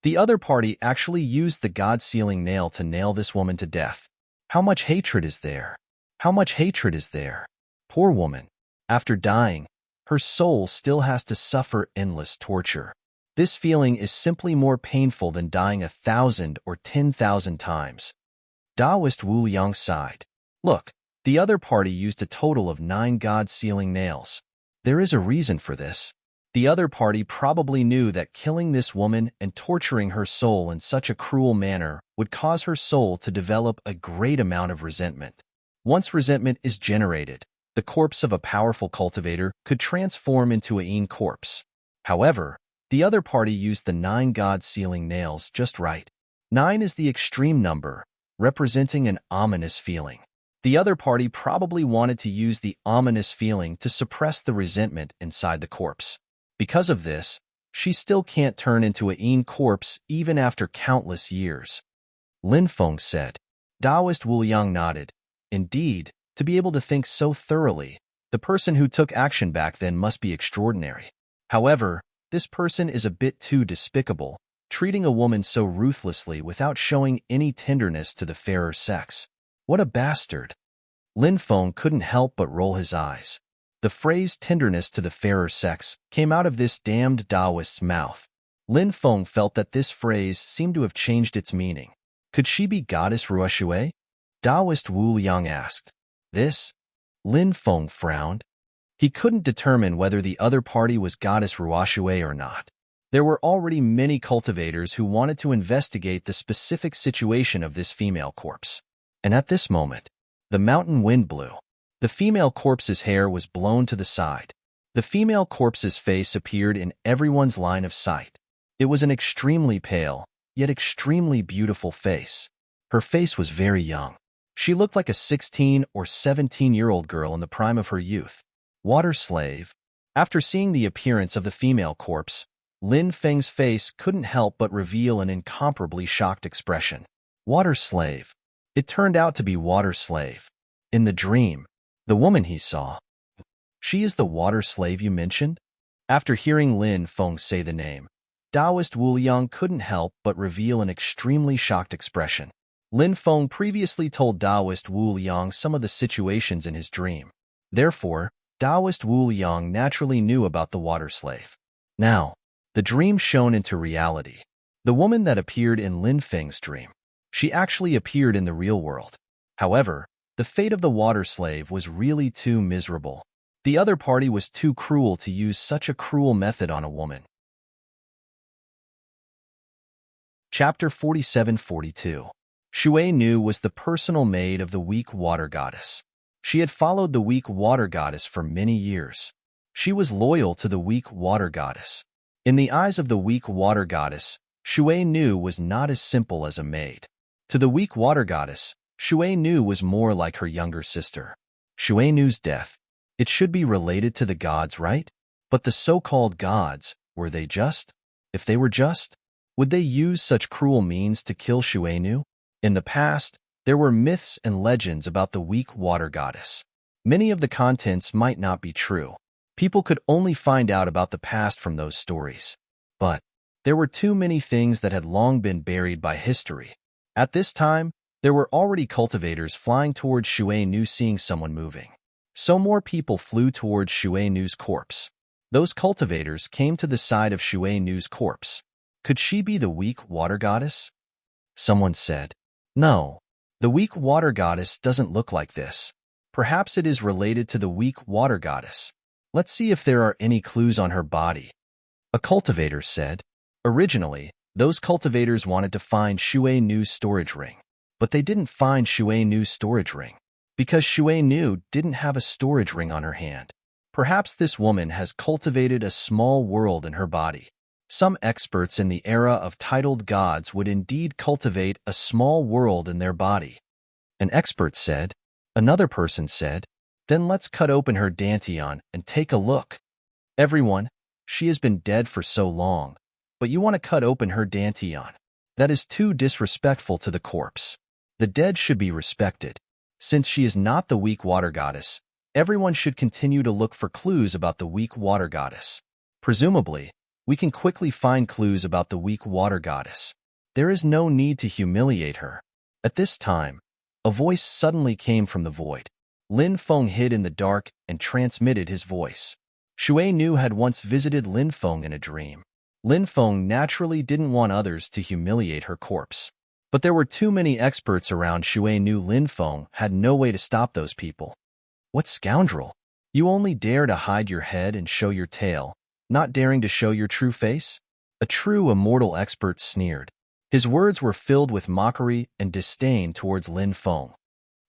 The other party actually used the god-sealing nail to nail this woman to death. How much hatred is there? How much hatred is there? Poor woman. After dying, her soul still has to suffer endless torture. This feeling is simply more painful than dying 1,000 or 10,000 times. Taoist Wu Liang sighed. Look, the other party used a total of 9 god-sealing nails. There is a reason for this. The other party probably knew that killing this woman and torturing her soul in such a cruel manner would cause her soul to develop a great amount of resentment. Once resentment is generated, the corpse of a powerful cultivator could transform into a Yin corpse. However, the other party used the 9 god-sealing nails just right. 9 is the extreme number, representing an ominous feeling. The other party probably wanted to use the ominous feeling to suppress the resentment inside the corpse. Because of this, she still can't turn into a Yin corpse even after countless years. Lin Feng said. Taoist Wu Liang nodded. Indeed, to be able to think so thoroughly, the person who took action back then must be extraordinary. However, this person is a bit too despicable, treating a woman so ruthlessly without showing any tenderness to the fairer sex. What a bastard! Lin Feng couldn't help but roll his eyes. The phrase tenderness to the fairer sex came out of this damned Taoist's mouth. Lin Feng felt that this phrase seemed to have changed its meaning. Could she be Goddess Ruoxue? Taoist Wu Liang asked. This? Lin Feng frowned. He couldn't determine whether the other party was Goddess Ruoxue or not. There were already many cultivators who wanted to investigate the specific situation of this female corpse. And at this moment, the mountain wind blew. The female corpse's hair was blown to the side. The female corpse's face appeared in everyone's line of sight. It was an extremely pale, yet extremely beautiful face. Her face was very young. She looked like a 16 or 17-year-old girl in the prime of her youth. Water slave. After seeing the appearance of the female corpse, Lin Feng's face couldn't help but reveal an incomparably shocked expression. Water slave. It turned out to be water slave. In the dream, the woman he saw. She is the water slave you mentioned? After hearing Lin Feng say the name, Taoist Wu Liang couldn't help but reveal an extremely shocked expression. Lin Feng previously told Taoist Wu Liang some of the situations in his dream. Therefore, Taoist Wu Liang naturally knew about the water slave. Now, the dream shone into reality. The woman that appeared in Lin Feng's dream. She actually appeared in the real world. However, the fate of the water slave was really too miserable. The other party was too cruel to use such a cruel method on a woman. Chapter 47-42. Shui Nu was the personal maid of the weak water goddess. She had followed the weak water goddess for many years. She was loyal to the weak water goddess. In the eyes of the weak water goddess, Shui Nu was not as simple as a maid. To the weak water goddess, Shui Nu was more like her younger sister. Shui Nu's death. It should be related to the gods, right? But the so-called gods, were they just? If they were just, would they use such cruel means to kill Shui Nu? In the past, there were myths and legends about the weak water goddess. Many of the contents might not be true. People could only find out about the past from those stories. But there were too many things that had long been buried by history. At this time, there were already cultivators flying towards Shui Nu seeing someone moving. So more people flew towards Shui Nu's corpse. Those cultivators came to the side of Shui Nu's corpse. Could she be the weak water goddess? Someone said. No, the weak water goddess doesn't look like this. Perhaps it is related to the weak water goddess. Let's see if there are any clues on her body. A cultivator said. Originally, those cultivators wanted to find Shui Nu's storage ring. But they didn't find Shui Nu's storage ring, because Shui Nu didn't have a storage ring on her hand. Perhaps this woman has cultivated a small world in her body. Some experts in the era of titled gods would indeed cultivate a small world in their body. An expert said. Another person said, then let's cut open her dantian and take a look. Everyone, she has been dead for so long, but you want to cut open her dantian. That is too disrespectful to the corpse. The dead should be respected. Since she is not the weak water goddess, everyone should continue to look for clues about the weak water goddess. Presumably, we can quickly find clues about the weak water goddess. There is no need to humiliate her. At this time, a voice suddenly came from the void. Lin Feng hid in the dark and transmitted his voice. Shui Nu had once visited Lin Feng in a dream. Lin Feng naturally didn't want others to humiliate her corpse. But there were too many experts around. Shui Nu Lin Feng had no way to stop those people. What scoundrel! You only dare to hide your head and show your tail, not daring to show your true face? A true immortal expert sneered. His words were filled with mockery and disdain towards Lin Feng.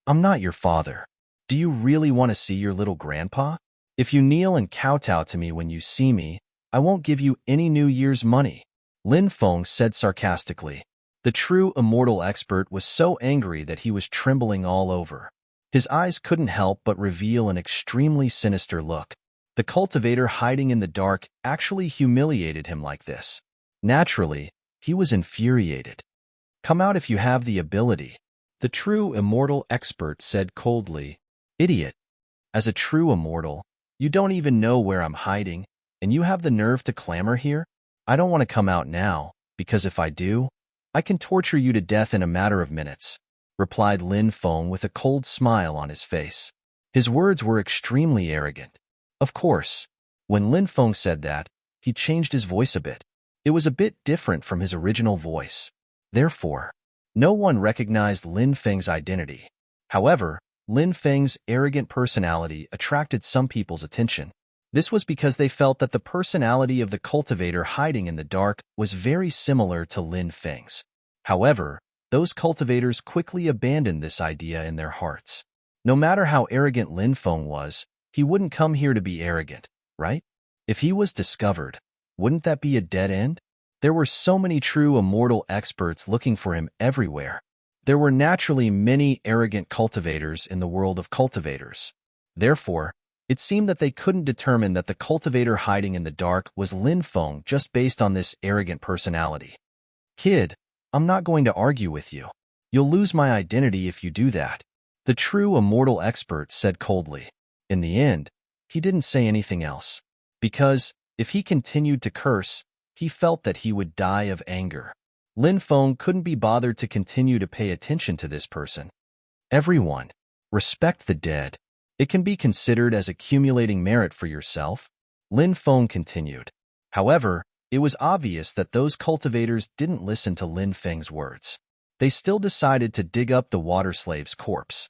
I'm not your father. Do you really want to see your little grandpa? If you kneel and kowtow to me when you see me, I won't give you any New Year's money, Lin Feng said sarcastically. The true immortal expert was so angry that he was trembling all over. His eyes couldn't help but reveal an extremely sinister look. The cultivator hiding in the dark actually humiliated him like this. Naturally, he was infuriated. Come out if you have the ability, the true immortal expert said coldly. Idiot. As a true immortal, you don't even know where I'm hiding, and you have the nerve to clamor here? I don't want to come out now, because if I do, I can torture you to death in a matter of minutes, replied Lin Feng with a cold smile on his face. His words were extremely arrogant. Of course, when Lin Feng said that, he changed his voice a bit. It was a bit different from his original voice. Therefore, no one recognized Lin Feng's identity. However, Lin Feng's arrogant personality attracted some people's attention. This was because they felt that the personality of the cultivator hiding in the dark was very similar to Lin Feng's. However, those cultivators quickly abandoned this idea in their hearts. No matter how arrogant Lin Feng was, he wouldn't come here to be arrogant, right? If he was discovered, wouldn't that be a dead end? There were so many true immortal experts looking for him everywhere. There were naturally many arrogant cultivators in the world of cultivators. Therefore, it seemed that they couldn't determine that the cultivator hiding in the dark was Lin Feng just based on this arrogant personality. Kid, I'm not going to argue with you. You'll lose my identity if you do that, the true immortal expert said coldly. In the end, he didn't say anything else, because, if he continued to curse, he felt that he would die of anger. Lin Feng couldn't be bothered to continue to pay attention to this person. Everyone, respect the dead. It can be considered as accumulating merit for yourself, Lin Feng continued. However, it was obvious that those cultivators didn't listen to Lin Feng's words. They still decided to dig up the water slave's corpse.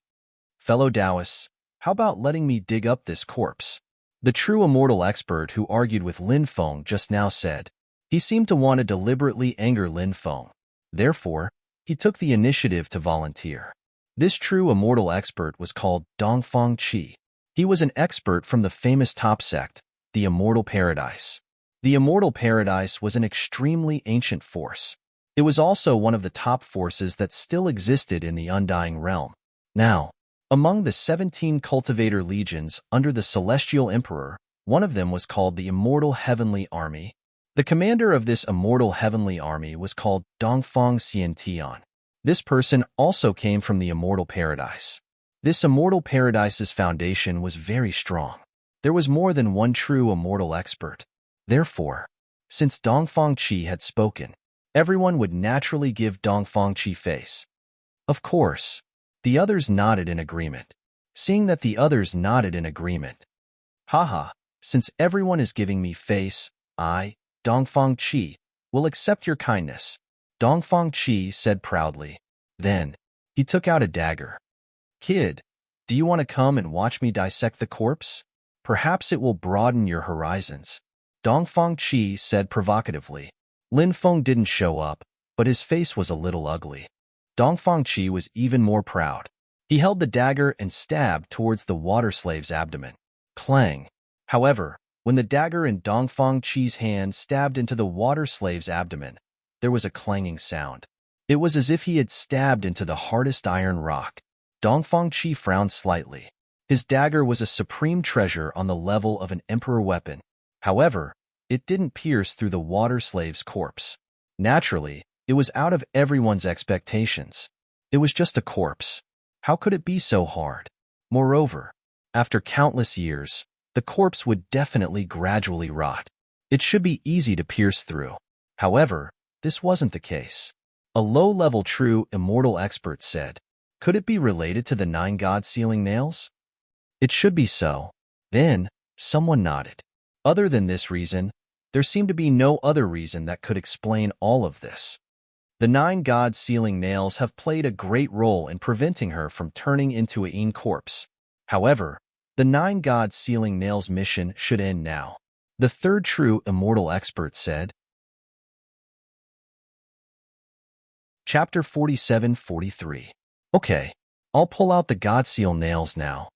Fellow Taoists, how about letting me dig up this corpse? The true immortal expert who argued with Lin Feng just now said. He seemed to want to deliberately anger Lin Feng. Therefore, he took the initiative to volunteer. This true immortal expert was called Dongfang Qi. He was an expert from the famous top sect, the Immortal Paradise. The Immortal Paradise was an extremely ancient force. It was also one of the top forces that still existed in the Undying Realm. Now, among the 17 cultivator legions under the Celestial Emperor, one of them was called the Immortal Heavenly Army. The commander of this Immortal Heavenly Army was called Dongfang Xiantian. This person also came from the Immortal Paradise. This Immortal Paradise's foundation was very strong. There was more than one true immortal expert. Therefore, since Dongfang Qi had spoken, everyone would naturally give Dongfang Qi face. Of course, the others nodded in agreement. Seeing that the others nodded in agreement, haha, since everyone is giving me face, I, Dongfang Qi, will accept your kindness, Dongfang Qi said proudly. Then, he took out a dagger. Kid, do you want to come and watch me dissect the corpse? Perhaps it will broaden your horizons, Dongfang Qi said provocatively. Lin Feng didn't show up, but his face was a little ugly. Dongfang Qi was even more proud. He held the dagger and stabbed towards the water slave's abdomen. Clang. However, when the dagger in Dongfang Qi's hand stabbed into the water slave's abdomen, there was a clanging sound. It was as if he had stabbed into the hardest iron rock. Dongfang Qi frowned slightly. His dagger was a supreme treasure on the level of an emperor weapon. However, it didn't pierce through the water slave's corpse. Naturally, it was out of everyone's expectations. It was just a corpse. How could it be so hard? Moreover, after countless years, the corpse would definitely gradually rot. It should be easy to pierce through. However, this wasn't the case. A low-level true immortal expert said, could it be related to the 9 god sealing nails? It should be so. Then, someone nodded. Other than this reason, there seemed to be no other reason that could explain all of this. The 9 god sealing nails have played a great role in preventing her from turning into a corpse. However, the 9 god sealing nails mission should end now. The third true immortal expert said. Chapter 47-43. Okay, I'll pull out the god seal nails now.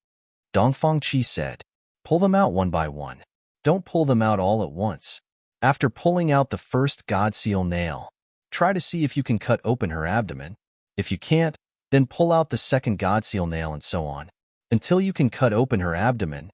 Dongfang Qi said. Pull them out one by one. Don't pull them out all at once. After pulling out the first god seal nail, try to see if you can cut open her abdomen. If you can't, then pull out the second god seal nail and so on, until you can cut open her abdomen.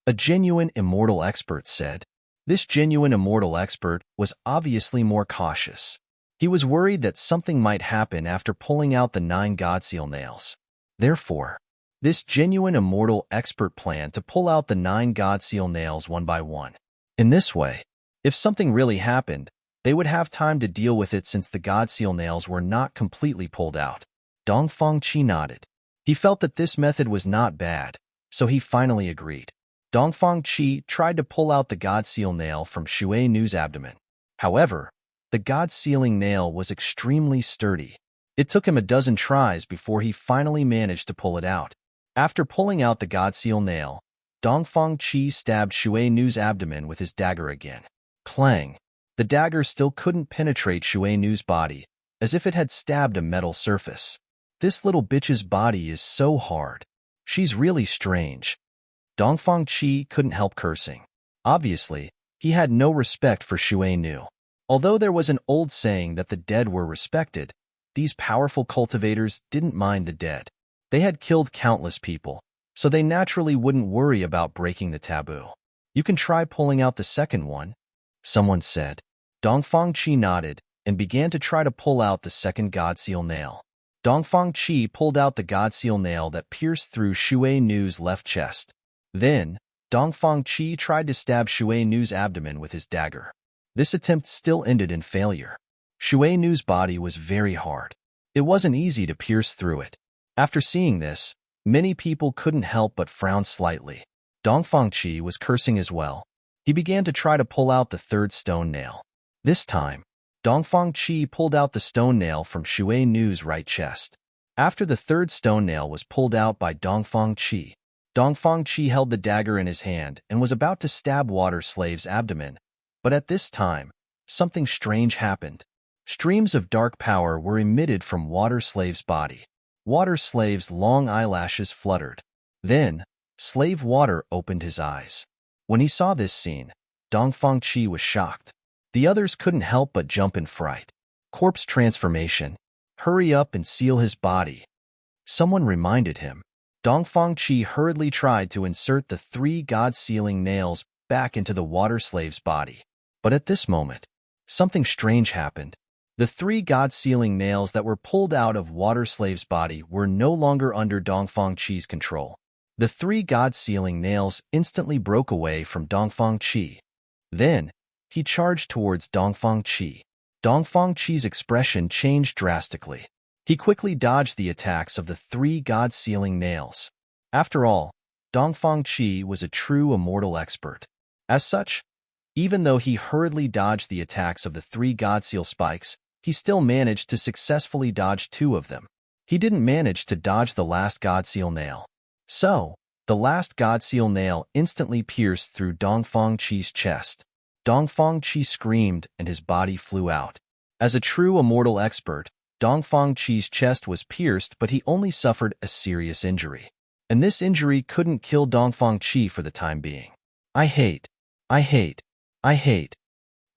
A genuine immortal expert said. This genuine immortal expert was obviously more cautious. He was worried that something might happen after pulling out the 9 god seal nails. Therefore, this genuine immortal expert planned to pull out the 9 god seal nails one by one. In this way, if something really happened, they would have time to deal with it since the god seal nails were not completely pulled out. Dongfang Qi nodded. He felt that this method was not bad, so he finally agreed. Dongfang Qi tried to pull out the god seal nail from Shui Nu's abdomen. However, the god sealing nail was extremely sturdy. It took him a dozen tries before he finally managed to pull it out. After pulling out the god seal nail, Dongfang Qi stabbed Shui Nu's abdomen with his dagger again. Clang! The dagger still couldn't penetrate Shui Nu's body, as if it had stabbed a metal surface. This little bitch's body is so hard. She's really strange. Dongfang Qi couldn't help cursing. Obviously, he had no respect for Shui Nu. Although there was an old saying that the dead were respected, these powerful cultivators didn't mind the dead. They had killed countless people, so they naturally wouldn't worry about breaking the taboo. You can try pulling out the second one, someone said. Dongfang Qi nodded and began to try to pull out the second god seal nail. Dongfang Qi pulled out the god seal nail that pierced through Shui Nu's left chest. Then, Dongfang Qi tried to stab Shui Nu's abdomen with his dagger. This attempt still ended in failure. Shui Nu's body was very hard. It wasn't easy to pierce through it. After seeing this, many people couldn't help but frown slightly. Dongfang Qi was cursing as well. He began to try to pull out the third stone nail. This time, Dongfang Qi pulled out the stone nail from Shui Nu's right chest. After the third stone nail was pulled out by Dongfang Qi held the dagger in his hand and was about to stab Water Slave's abdomen. But at this time, something strange happened. Streams of dark power were emitted from Water Slave's body. Water Slave's long eyelashes fluttered. Then, Slave Water opened his eyes. When he saw this scene, Dongfang Qi was shocked. The others couldn't help but jump in fright. Corpse transformation. Hurry up and seal his body. Someone reminded him. Dongfang Qi hurriedly tried to insert the 3 god sealing nails back into the Water Slave's body. But at this moment, something strange happened. The 3 god sealing nails that were pulled out of Water Slave's body were no longer under Dongfang Qi's control. The 3 god sealing nails instantly broke away from Dongfang Qi. Then, he charged towards Dongfang Qi. Dongfang Qi's expression changed drastically. He quickly dodged the attacks of the 3 god sealing nails. After all, Dongfang Qi was a true immortal expert. As such, even though he hurriedly dodged the attacks of the 3 god seal spikes, he still managed to successfully dodge 2 of them. He didn't manage to dodge the last god seal nail. So, the last god seal nail instantly pierced through Dongfang Qi's chest. Dongfang Qi screamed and his body flew out. As a true immortal expert, Dongfang Qi's chest was pierced, but he only suffered a serious injury. And this injury couldn't kill Dongfang Qi for the time being. I hate.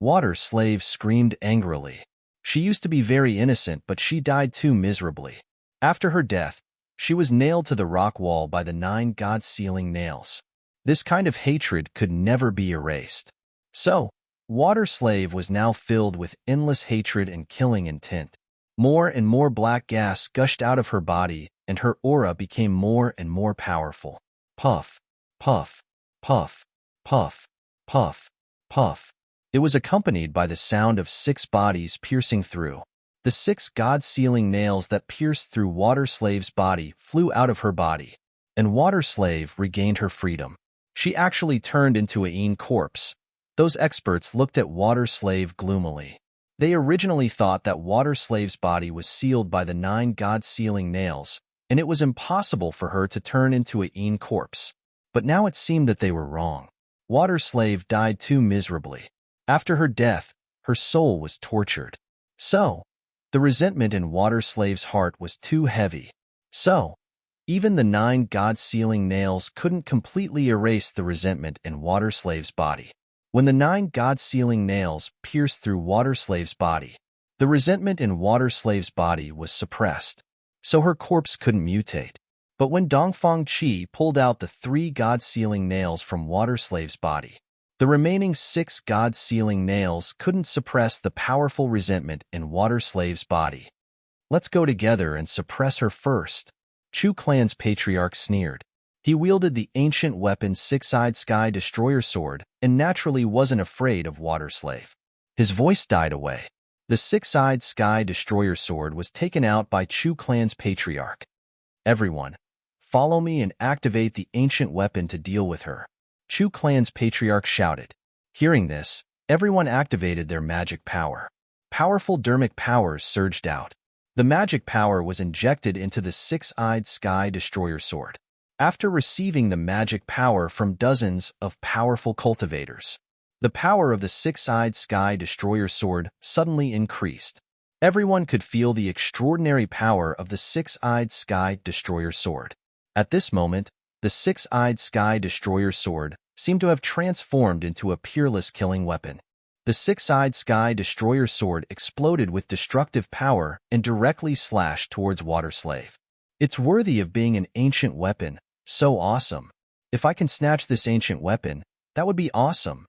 Water Slave screamed angrily. She used to be very innocent, but she died too miserably. After her death, she was nailed to the rock wall by the 9 god sealing nails. This kind of hatred could never be erased. So, Water Slave was now filled with endless hatred and killing intent. More and more black gas gushed out of her body, and her aura became more and more powerful. Puff, puff, puff, puff, puff, puff. It was accompanied by the sound of 6 bodies piercing through. The 6 god sealing nails that pierced through Water Slave's body flew out of her body. and Water Slave regained her freedom. She actually turned into a corpse. Those experts looked at Water Slave gloomily. They originally thought that Water Slave's body was sealed by the 9 God-sealing nails, and it was impossible for her to turn into a corpse. But now it seemed that they were wrong. Water Slave died too miserably. After her death, her soul was tortured. So, the resentment in Water Slave's heart was too heavy. So, even the 9 God-sealing nails couldn't completely erase the resentment in Water Slave's body. When the 9 God-sealing nails pierced through Water Slave's body, the resentment in Water Slave's body was suppressed, so her corpse couldn't mutate. But when Dongfang Qi pulled out the 3 God-sealing nails from Water Slave's body, the remaining 6 God-sealing nails couldn't suppress the powerful resentment in Water Slave's body. "Let's go together and suppress her first," Chu Clan's patriarch sneered. He wielded the ancient weapon Six-Eyed Sky Destroyer Sword and naturally wasn't afraid of Water Slave. His voice died away. The Six-Eyed Sky Destroyer Sword was taken out by Chu Clan's patriarch. "Everyone, follow me and activate the ancient weapon to deal with her," Chu Clan's patriarch shouted. Hearing this, everyone activated their magic power. Powerful dermic powers surged out. The magic power was injected into the Six-Eyed Sky Destroyer Sword. After receiving the magic power from dozens of powerful cultivators, the power of the Six-Eyed Sky Destroyer Sword suddenly increased. Everyone could feel the extraordinary power of the Six-Eyed Sky Destroyer Sword. At this moment, the Six-Eyed Sky Destroyer Sword seemed to have transformed into a peerless killing weapon. The Six-Eyed Sky Destroyer Sword exploded with destructive power and directly slashed towards Water Slave. "It's worthy of being an ancient weapon. So awesome. If I can snatch this ancient weapon, that would be awesome."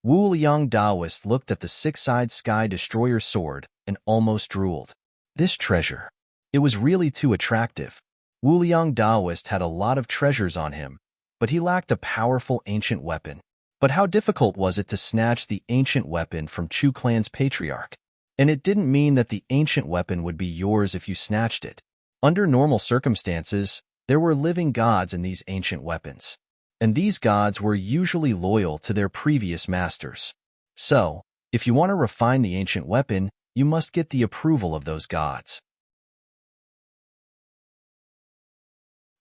Wu Liang Daoist looked at the Six-Eyed Sky Destroyer Sword and almost drooled. This treasure. It was really too attractive. Wu Liang Daoist had a lot of treasures on him, but he lacked a powerful ancient weapon. But how difficult was it to snatch the ancient weapon from Chu Clan's patriarch? And it didn't mean that the ancient weapon would be yours if you snatched it. Under normal circumstances, there were living gods in these ancient weapons, and these gods were usually loyal to their previous masters. So, if you want to refine the ancient weapon, you must get the approval of those gods.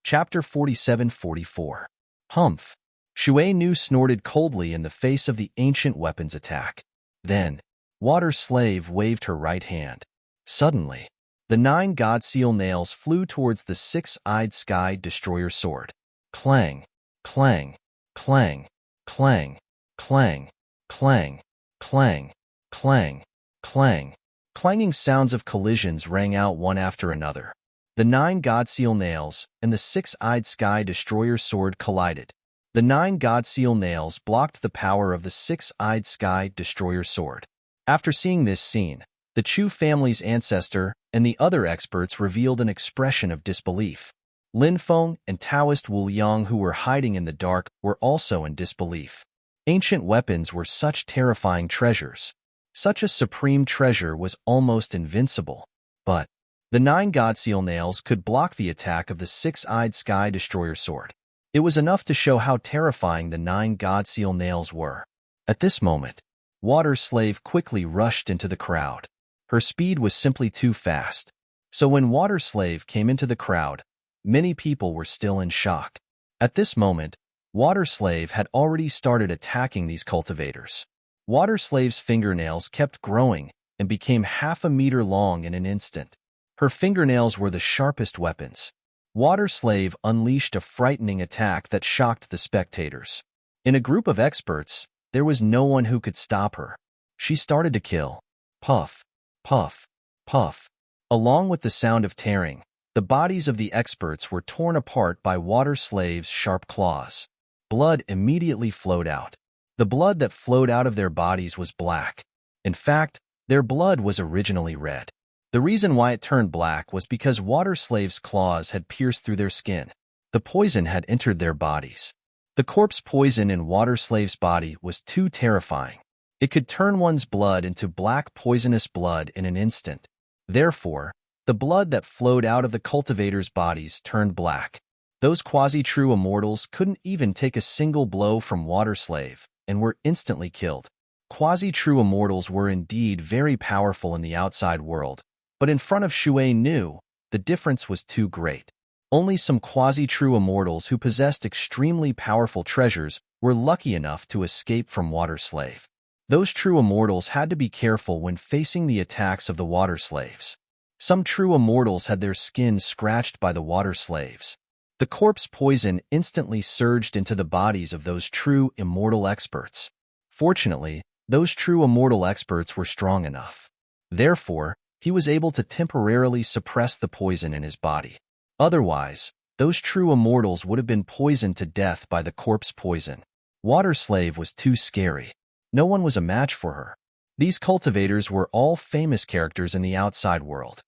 Chapter 47-44. Humph. Shui Nu snorted coldly in the face of the ancient weapon's attack. Then, Water Slave waved her right hand. Suddenly, the 9 God Seal nails flew towards the Six-Eyed Sky Destroyer Sword. Clang, clang, clang, clang, clang, clang, clang, clang, clang. Clanging sounds of collisions rang out one after another. The 9 God Seal nails and the Six-Eyed Sky Destroyer Sword collided. The 9 God Seal nails blocked the power of the Six-Eyed Sky Destroyer Sword. After seeing this scene, the Chu family's ancestor and the other experts revealed an expression of disbelief. Lin Feng and Taoist Wu Liang, who were hiding in the dark, were also in disbelief. Ancient weapons were such terrifying treasures. Such a supreme treasure was almost invincible. But the 9 God Seal nails could block the attack of the Six-Eyed Sky Destroyer Sword. It was enough to show how terrifying the 9 God Seal nails were. At this moment, Water Slave quickly rushed into the crowd. Her speed was simply too fast. So when Water Slave came into the crowd, many people were still in shock. At this moment, Water Slave had already started attacking these cultivators. Water Slave's fingernails kept growing and became half a meter long in an instant. Her fingernails were the sharpest weapons. Water Slave unleashed a frightening attack that shocked the spectators. In a group of experts, there was no one who could stop her. She started to kill. Puff, puff, puff. Along with the sound of tearing, the bodies of the experts were torn apart by Water Slave's sharp claws. Blood immediately flowed out. The blood that flowed out of their bodies was black. In fact, their blood was originally red. The reason why it turned black was because Water Slave's claws had pierced through their skin. The poison had entered their bodies. The corpse poison in Water Slave's body was too terrifying. It could turn one's blood into black poisonous blood in an instant. Therefore, the blood that flowed out of the cultivators' bodies turned black. Those quasi-true immortals couldn't even take a single blow from Water Slave and were instantly killed. Quasi-true immortals were indeed very powerful in the outside world, but in front of Shui Nu, the difference was too great. Only some quasi-true immortals who possessed extremely powerful treasures were lucky enough to escape from Water Slave. Those true immortals had to be careful when facing the attacks of the Water Slaves. Some true immortals had their skin scratched by the Water Slaves. The corpse poison instantly surged into the bodies of those true immortal experts. Fortunately, those true immortal experts were strong enough. Therefore, he was able to temporarily suppress the poison in his body. Otherwise, those true immortals would have been poisoned to death by the corpse poison. Water Slave was too scary. No one was a match for her. These cultivators were all famous characters in the outside world.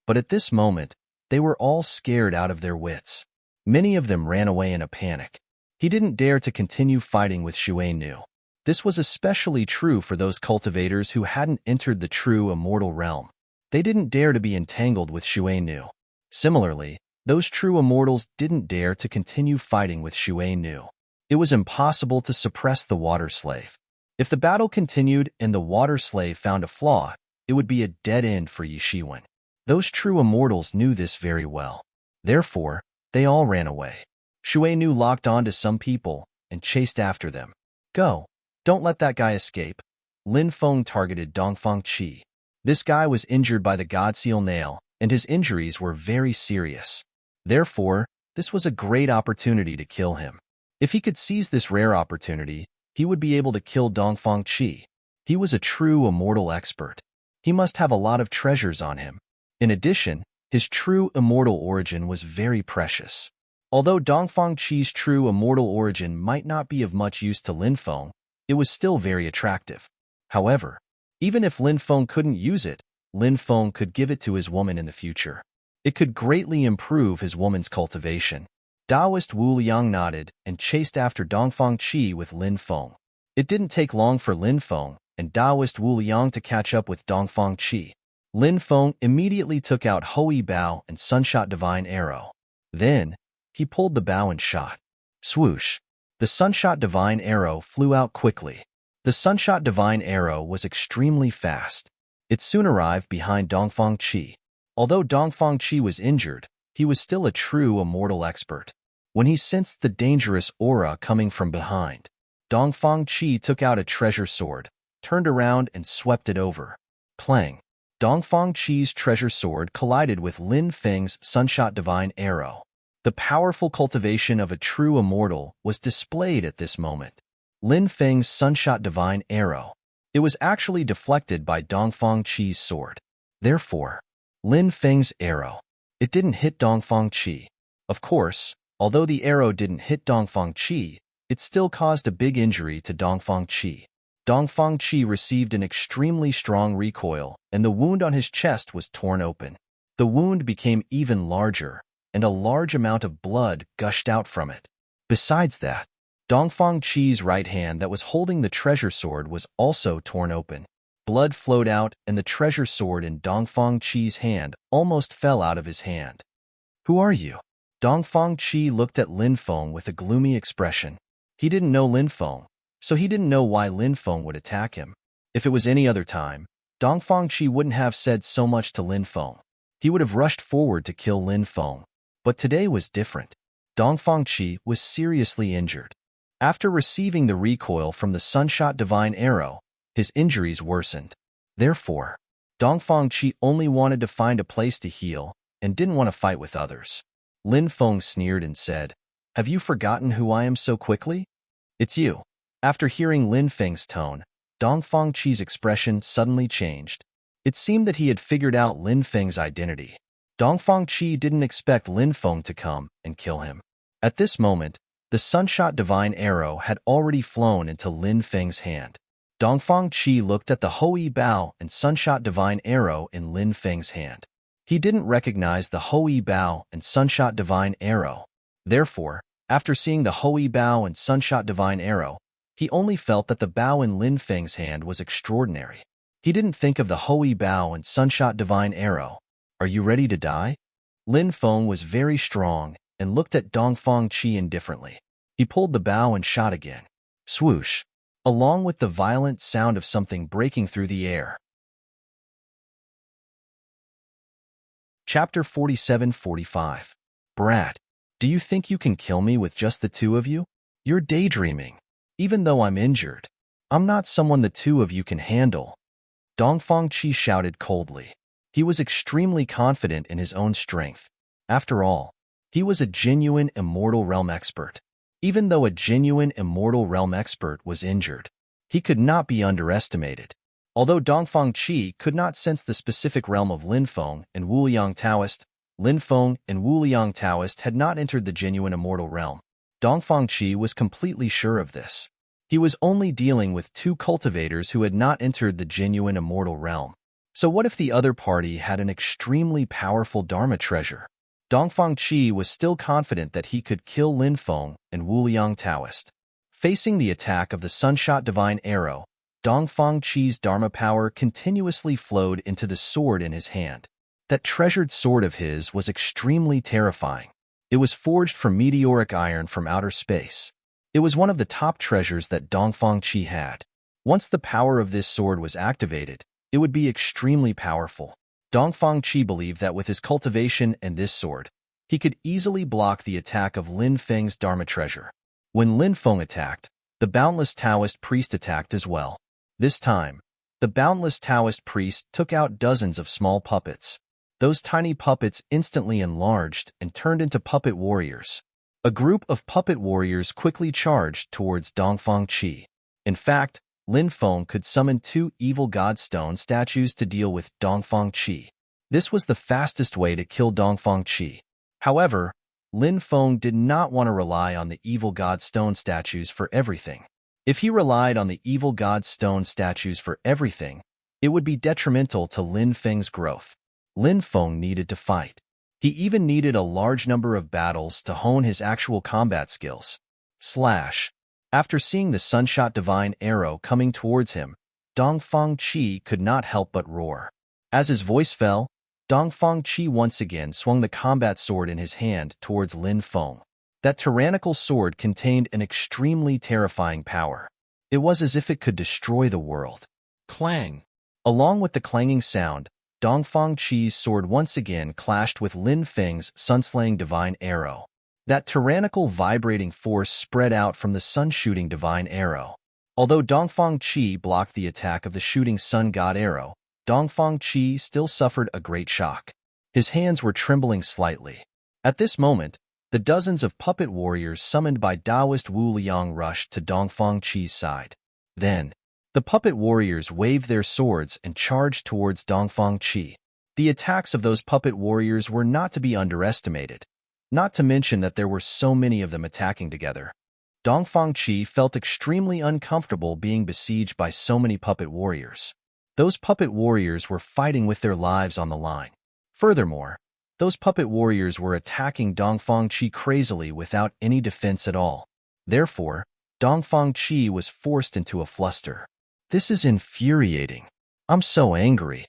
But at this moment, they were all scared out of their wits. Many of them ran away in a panic. He didn't dare to continue fighting with Shui Nu. This was especially true for those cultivators who hadn't entered the true immortal realm. They didn't dare to be entangled with Shui Nu. Similarly, those true immortals didn't dare to continue fighting with Shui Nu. It was impossible to suppress the Water Slave. If the battle continued and the Water Slave found a flaw, it would be a dead end for Yi Shiwen. Those true immortals knew this very well. Therefore, they all ran away. Shui Nu locked on to some people and chased after them. Go! Don't let that guy escape. Lin Feng targeted Dongfang Qi. This guy was injured by the God Seal nail, and his injuries were very serious. Therefore, this was a great opportunity to kill him. If he could seize this rare opportunity, he would be able to kill Dongfang Qi. He was a true immortal expert. He must have a lot of treasures on him. In addition, his true immortal origin was very precious. Although Dongfang Qi's true immortal origin might not be of much use to Lin Feng, it was still very attractive. However, even if Lin Feng couldn't use it, Lin Feng could give it to his woman in the future. It could greatly improve his woman's cultivation. Taoist Wu Liang nodded and chased after Dongfang Qi with Lin Feng. It didn't take long for Lin Feng and Taoist Wu Liang to catch up with Dongfang Qi. Lin Feng immediately took out Hui Bao and Sunshot Divine Arrow. Then, he pulled the bow and shot. Swoosh! The Sunshot Divine Arrow flew out quickly. The Sunshot Divine Arrow was extremely fast. It soon arrived behind Dongfang Qi. Although Dongfang Qi was injured, he was still a true immortal expert. When he sensed the dangerous aura coming from behind, Dongfang Qi took out a treasure sword, turned around and swept it over. Clang! Dongfang Qi's treasure sword collided with Lin Feng's Sunshot Divine Arrow. The powerful cultivation of a true immortal was displayed at this moment. Lin Feng's Sunshot Divine Arrow. It was actually deflected by Dongfang Qi's sword. Therefore, Lin Feng's arrow. It didn't hit Dongfang Qi. Of course, although the arrow didn't hit Dongfang Qi, it still caused a big injury to Dongfang Qi. Dongfang Qi received an extremely strong recoil, and the wound on his chest was torn open. The wound became even larger, and a large amount of blood gushed out from it. Besides that, Dongfang Qi's right hand that was holding the treasure sword was also torn open. Blood flowed out, and the treasure sword in Dongfang Qi's hand almost fell out of his hand. Who are you? Dongfang Qi looked at Lin Feng with a gloomy expression. He didn't know Lin Feng, so he didn't know why Lin Feng would attack him. If it was any other time, Dongfang Qi wouldn't have said so much to Lin Feng. He would have rushed forward to kill Lin Feng. But today was different. Dongfang Qi was seriously injured. After receiving the recoil from the Sunshot Divine Arrow, his injuries worsened. Therefore, Dongfang Qi only wanted to find a place to heal and didn't want to fight with others. Lin Feng sneered and said, "Have you forgotten who I am so quickly?" "It's you." After hearing Lin Feng's tone, Dongfang Qi's expression suddenly changed. It seemed that he had figured out Lin Feng's identity. Dongfang Qi didn't expect Lin Feng to come and kill him. At this moment, the Sunshot Divine Arrow had already flown into Lin Feng's hand. Dongfang Qi looked at the Hui Bao and Sunshot Divine Arrow in Lin Feng's hand. He didn't recognize the Hui Bao and Sunshot Divine Arrow. Therefore, after seeing the Hui Bao and Sunshot Divine Arrow, he only felt that the Bao in Lin Feng's hand was extraordinary. He didn't think of the Hui Bao and Sunshot Divine Arrow. "Are you ready to die?" Lin Feng was very strong, and looked at Dongfang Qi indifferently. He pulled the bow and shot again. Swoosh! Along with the violent sound of something breaking through the air. Chapter 47-45. Brat, do you think you can kill me with just the two of you? You're daydreaming. Even though I'm injured, I'm not someone the two of you can handle. Dongfang Qi shouted coldly. He was extremely confident in his own strength. After all, he was a genuine immortal realm expert. Even though a genuine immortal realm expert was injured, he could not be underestimated. Although Dongfang Qi could not sense the specific realm of Linfeng and Wuliang Taoist, Linfeng and Wuliang Taoist had not entered the genuine immortal realm. Dongfang Qi was completely sure of this. He was only dealing with two cultivators who had not entered the genuine immortal realm. So what if the other party had an extremely powerful Dharma treasure? Dongfang Qi was still confident that he could kill Linfeng and Wuliang Taoist. Facing the attack of the Sunshot Divine Arrow, Dongfang Qi's Dharma power continuously flowed into the sword in his hand. That treasured sword of his was extremely terrifying. It was forged from meteoric iron from outer space. It was one of the top treasures that Dongfang Qi had. Once the power of this sword was activated, it would be extremely powerful. Dongfang Qi believed that with his cultivation and this sword, he could easily block the attack of Lin Feng's Dharma treasure. When Lin Feng attacked, the boundless Taoist priest attacked as well. This time, the boundless Taoist priest took out dozens of small puppets. Those tiny puppets instantly enlarged and turned into puppet warriors. A group of puppet warriors quickly charged towards Dongfang Qi. In fact, Lin Feng could summon two evil godstone statues to deal with Dongfang Qi. This was the fastest way to kill Dongfang Qi. However, Lin Feng did not want to rely on the evil godstone statues for everything. If he relied on the evil godstone statues for everything, it would be detrimental to Lin Feng's growth. Lin Feng needed to fight. He even needed a large number of battles to hone his actual combat skills. After seeing the Sunshot Divine Arrow coming towards him, Dongfang Qi could not help but roar. As his voice fell, Dongfang Qi once again swung the combat sword in his hand towards Lin Feng. That tyrannical sword contained an extremely terrifying power. It was as if it could destroy the world. Clang! Along with the clanging sound, Dongfang Qi's sword once again clashed with Lin Feng's Sunslaying Divine Arrow. That tyrannical vibrating force spread out from the sun-shooting divine arrow. Although Dongfang Qi blocked the attack of the shooting sun god arrow, Dongfang Qi still suffered a great shock. His hands were trembling slightly. At this moment, the dozens of puppet warriors summoned by Taoist Wu Liang rushed to Dongfang Qi's side. Then, the puppet warriors waved their swords and charged towards Dongfang Qi. The attacks of those puppet warriors were not to be underestimated. Not to mention that there were so many of them attacking together. Dongfang Qi felt extremely uncomfortable being besieged by so many puppet warriors. Those puppet warriors were fighting with their lives on the line. Furthermore, those puppet warriors were attacking Dongfang Qi crazily without any defense at all. Therefore, Dongfang Qi was forced into a fluster. This is infuriating. I'm so angry.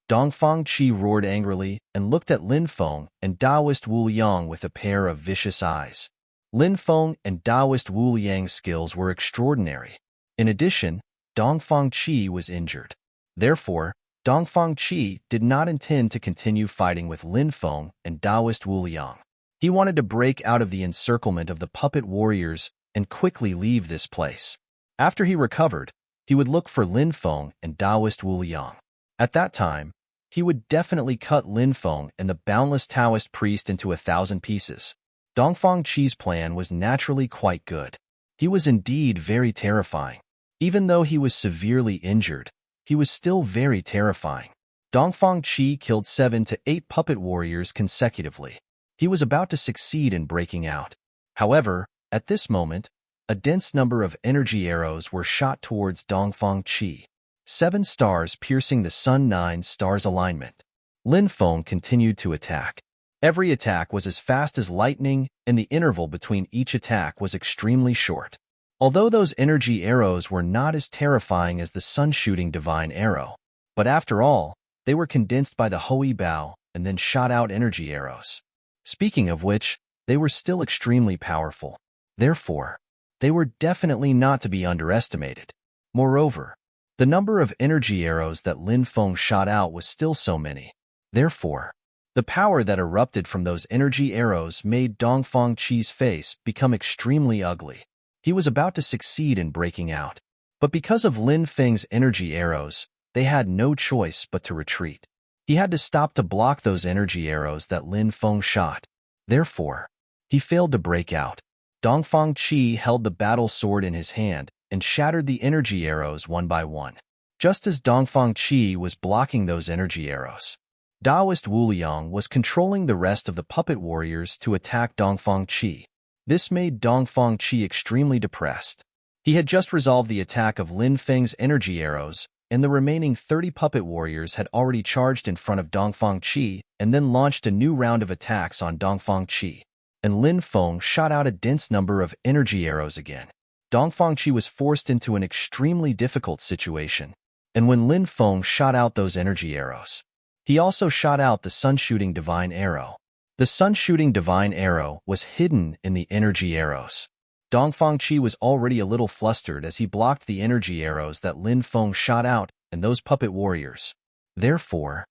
Dongfang Qi roared angrily and looked at Lin Feng and Taoist Wu Liang with a pair of vicious eyes. Lin Feng and Taoist Wu Liang's skills were extraordinary. In addition, Dongfang Qi was injured. Therefore, Dongfang Qi did not intend to continue fighting with Lin Feng and Taoist Wu Liang. He wanted to break out of the encirclement of the puppet warriors and quickly leave this place. After he recovered, he would look for Lin Feng and Taoist Wu Liang. At that time, he would definitely cut Lin Feng and the boundless Taoist priest into 1,000 pieces. Dongfang Qi's plan was naturally quite good. He was indeed very terrifying. Even though he was severely injured, he was still very terrifying. Dongfang Qi killed 7 to 8 puppet warriors consecutively. He was about to succeed in breaking out. However, at this moment, a dense number of energy arrows were shot towards Dongfang Qi. 7 stars piercing the sun 9 stars alignment. Lin Feng continued to attack. Every attack was as fast as lightning, and the interval between each attack was extremely short. Although those energy arrows were not as terrifying as the sun-shooting divine arrow, but after all, they were condensed by the Hui Bao and then shot out energy arrows. Speaking of which, they were still extremely powerful. Therefore, they were definitely not to be underestimated. Moreover, the number of energy arrows that Lin Feng shot out was still so many. Therefore, the power that erupted from those energy arrows made Dongfang Qi's face become extremely ugly. He was about to succeed in breaking out. But because of Lin Feng's energy arrows, they had no choice but to retreat. He had to stop to block those energy arrows that Lin Feng shot. Therefore, he failed to break out. Dongfang Qi held the battle sword in his hand and shattered the energy arrows one by one. Just as Dongfang Qi was blocking those energy arrows, Taoist Wu Liang was controlling the rest of the puppet warriors to attack Dongfang Qi. This made Dongfang Qi extremely depressed. He had just resolved the attack of Lin Feng's energy arrows, and the remaining 30 puppet warriors had already charged in front of Dongfang Qi and then launched a new round of attacks on Dongfang Qi. And Lin Feng shot out a dense number of energy arrows again. Dongfang Qi was forced into an extremely difficult situation. And when Lin Feng shot out those energy arrows, he also shot out the sun-shooting divine arrow. The sun-shooting divine arrow was hidden in the energy arrows. Dongfang Qi was already a little flustered as he blocked the energy arrows that Lin Feng shot out and those puppet warriors. Therefore,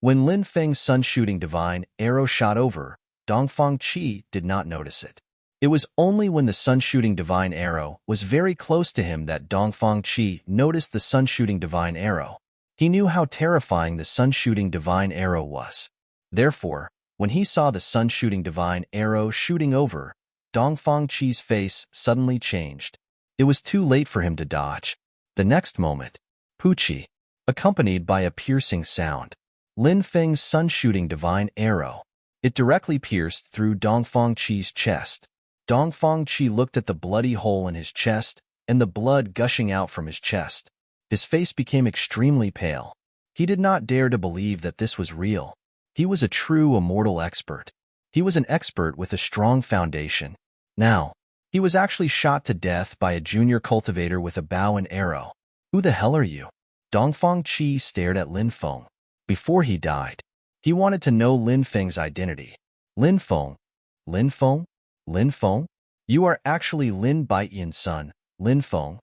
when Lin Feng's sun-shooting divine arrow shot over, Dongfang Qi did not notice it. It was only when the sun-shooting divine arrow was very close to him that Dongfang Qi noticed the sun-shooting divine arrow. He knew how terrifying the sun-shooting divine arrow was. Therefore, when he saw the sun-shooting divine arrow shooting over, Dongfang Qi's face suddenly changed. It was too late for him to dodge. The next moment, Puqi, accompanied by a piercing sound, Lin Feng's sun-shooting divine arrow. It directly pierced through Dongfang Qi's chest. Dongfang Qi looked at the bloody hole in his chest and the blood gushing out from his chest. His face became extremely pale. He did not dare to believe that this was real. He was a true immortal expert. He was an expert with a strong foundation. Now, he was actually shot to death by a junior cultivator with a bow and arrow. Who the hell are you? Dongfang Qi stared at Lin Feng. Before he died, he wanted to know Lin Feng's identity. Lin Feng? Lin Feng? Lin Feng? You are actually Lin Baiyan's son, Lin Feng.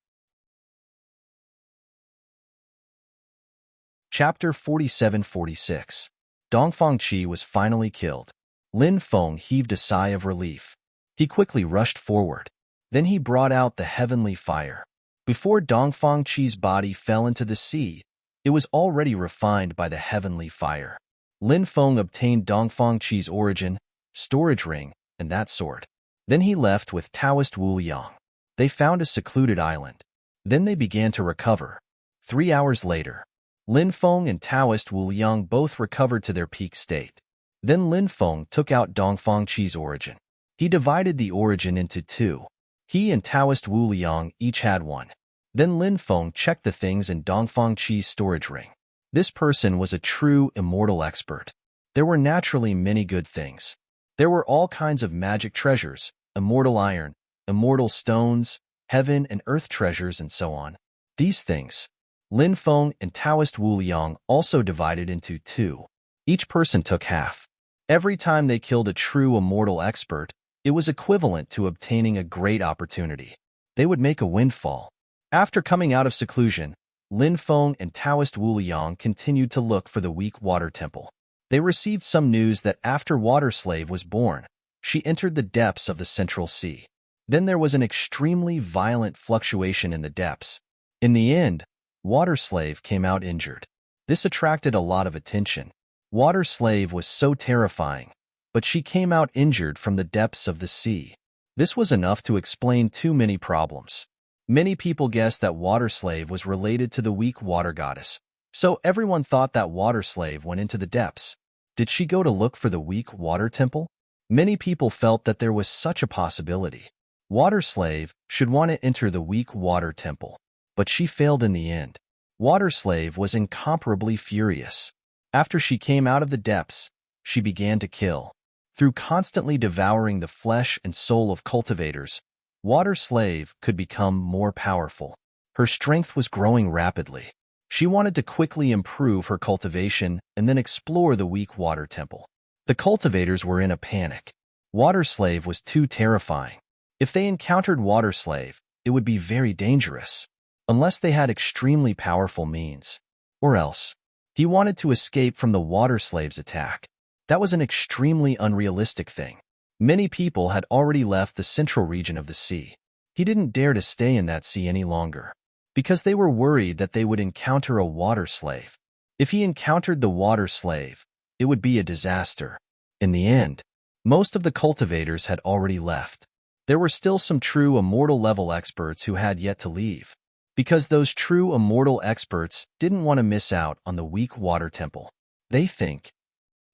Chapter 47-46. Dongfang Qi was finally killed. Lin Feng heaved a sigh of relief. He quickly rushed forward. Then he brought out the heavenly fire. Before Dongfang Qi's body fell into the sea, it was already refined by the heavenly fire. Lin Feng obtained Dongfang Qi's origin, storage ring, and that sword. Then he left with Taoist Wu Liang. They found a secluded island. Then they began to recover. 3 hours later, Lin Feng and Taoist Wu Liang both recovered to their peak state. Then Lin Feng took out Dongfang Qi's origin. He divided the origin into two. He and Taoist Wu Liang each had one. Then Lin Feng checked the things in Dongfang Qi's storage ring. This person was a true immortal expert. There were naturally many good things. There were all kinds of magic treasures, immortal iron, immortal stones, heaven and earth treasures, and so on. These things, Lin Feng and Taoist Wu Liang also divided into two. Each person took half. Every time they killed a true immortal expert, it was equivalent to obtaining a great opportunity. They would make a windfall. After coming out of seclusion, Lin Feng and Taoist Wu Liang continued to look for the weak water temple. They received some news that after Water Slave was born, she entered the depths of the Central Sea. Then there was an extremely violent fluctuation in the depths. In the end, Water Slave came out injured. This attracted a lot of attention. Water Slave was so terrifying, but she came out injured from the depths of the sea. This was enough to explain too many problems. Many people guessed that Water Slave was related to the weak water goddess, so everyone thought that Water Slave went into the depths. Did she go to look for the weak water temple? Many people felt that there was such a possibility. Water Slave should want to enter the weak water temple, but she failed in the end. Water Slave was incomparably furious. After she came out of the depths, she began to kill. Through constantly devouring the flesh and soul of cultivators, Water Slave could become more powerful. Her strength was growing rapidly. She wanted to quickly improve her cultivation and then explore the weak water temple. The cultivators were in a panic. Water Slave was too terrifying. If they encountered Water Slave, it would be very dangerous, unless they had extremely powerful means. Or else, he wanted to escape from the Water Slave's attack. That was an extremely unrealistic thing. Many people had already left the central region of the sea. He didn't dare to stay in that sea any longer, because they were worried that they would encounter a Water Slave. If he encountered the Water Slave, it would be a disaster. In the end, most of the cultivators had already left. There were still some true immortal level experts who had yet to leave, because those true immortal experts didn't want to miss out on the weak water temple. They think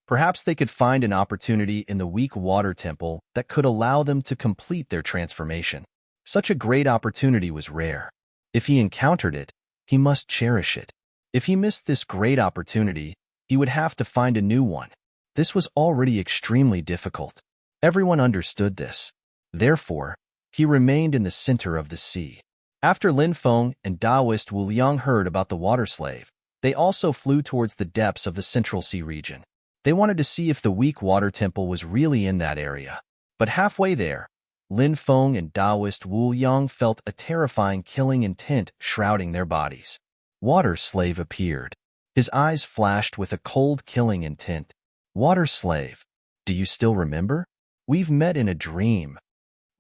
perhaps they could find an opportunity in the weak water temple that could allow them to complete their transformation. Such a great opportunity was rare. If he encountered it, he must cherish it. If he missed this great opportunity, he would have to find a new one. This was already extremely difficult. Everyone understood this. Therefore, he remained in the center of the sea. After Lin Feng and Taoist Wu Liang heard about the Water Slave, they also flew towards the depths of the Central Sea region. They wanted to see if the weak water temple was really in that area. But halfway there, Lin Feng and Taoist Wu Liang felt a terrifying killing intent shrouding their bodies. Water Slave appeared. His eyes flashed with a cold killing intent. Water Slave, do you still remember? We've met in a dream.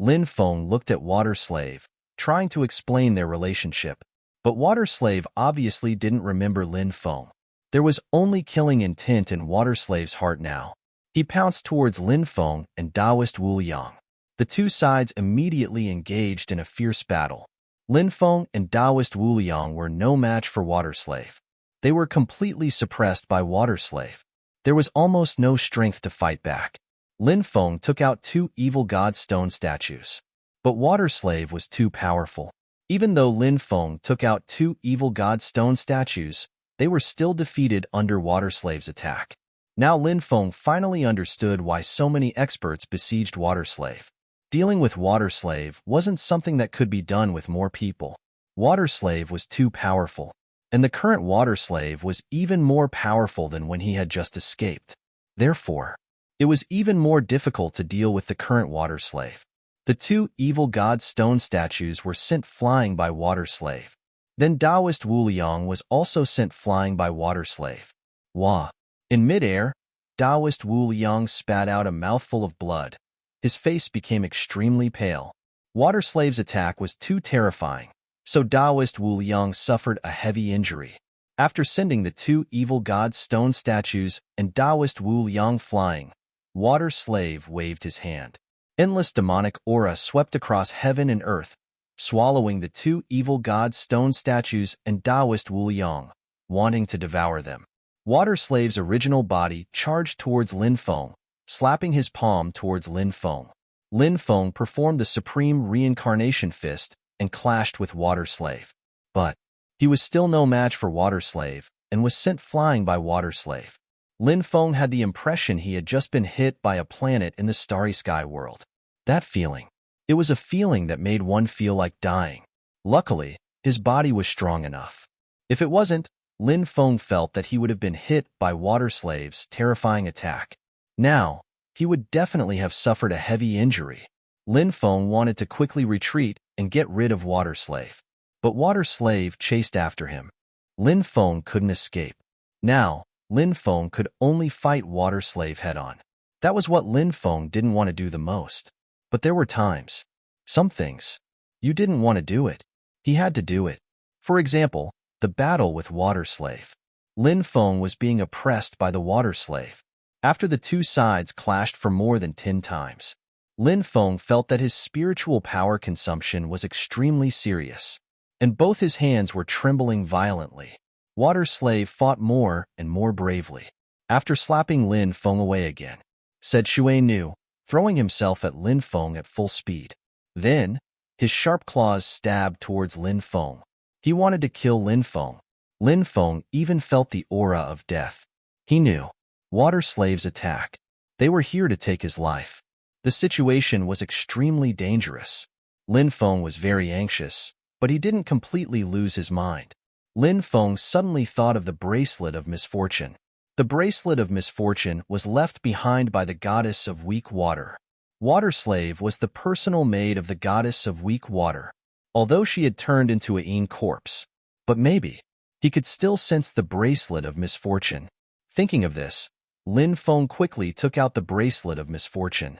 Lin Feng looked at Water Slave, trying to explain their relationship. But Water Slave obviously didn't remember Lin Feng. There was only killing intent in Water Slave's heart now. He pounced towards Lin Feng and Taoist Wu Liang. The two sides immediately engaged in a fierce battle. Lin Feng and Taoist Wu Liang were no match for Water Slave. They were completely suppressed by Water Slave. There was almost no strength to fight back. Lin Feng took out 2 evil god stone statues. But Water Slave was too powerful. Even though Lin Feng took out 2 evil god stone statues, they were still defeated under Water Slave's attack. Now Lin Feng finally understood why so many experts besieged Water Slave. Dealing with Water Slave wasn't something that could be done with more people. Water Slave was too powerful, and the current Water Slave was even more powerful than when he had just escaped. Therefore, it was even more difficult to deal with the current Water Slave. The 2 evil god stone statues were sent flying by Water Slave. Then Taoist Wu Liang was also sent flying by Water Slave. Wah! In midair, Taoist Wu Liang spat out a mouthful of blood. His face became extremely pale. Water Slave's attack was too terrifying, so Taoist Wu Liang suffered a heavy injury. After sending the 2 evil god stone statues and Taoist Wu Liang flying, Water Slave waved his hand. Endless demonic aura swept across heaven and earth, swallowing the 2 evil god stone statues and Taoist Wu Liang, wanting to devour them. Water Slave's original body charged towards Lin Feng, slapping his palm towards Lin Feng. Lin Feng performed the Supreme Reincarnation Fist and clashed with Water Slave. But he was still no match for Water Slave and was sent flying by Water Slave. Lin Feng had the impression he had just been hit by a planet in the starry sky world. That feeling. It was a feeling that made one feel like dying. Luckily, his body was strong enough. If it wasn't, Lin Feng felt that he would have been hit by Water Slave's terrifying attack. Now, he would definitely have suffered a heavy injury. Lin Feng wanted to quickly retreat and get rid of Water Slave. But Water Slave chased after him. Lin Feng couldn't escape. Now, Lin Feng could only fight Water Slave head-on. That was what Lin Feng didn't want to do the most. But there were times. Some things. You didn't want to do it. He had to do it. For example, the battle with Water Slave. Lin Feng was being oppressed by the Water Slave. After the two sides clashed for more than 10 times, Lin Feng felt that his spiritual power consumption was extremely serious, and both his hands were trembling violently. Water Slave fought more and more bravely. After slapping Lin Feng away again, said Xue Nu, throwing himself at Lin Feng at full speed. Then, his sharp claws stabbed towards Lin Feng. He wanted to kill Lin Feng. Lin Feng even felt the aura of death. He knew. Water Slave's attack. They were here to take his life. The situation was extremely dangerous. Lin Feng was very anxious, but he didn't completely lose his mind. Lin Feng suddenly thought of the Bracelet of Misfortune. The Bracelet of Misfortune was left behind by the goddess of weak water. Water Slave was the personal maid of the goddess of weak water, although she had turned into a corpse. But maybe he could still sense the bracelet of misfortune. Thinking of this, Lin Feng quickly took out the bracelet of misfortune.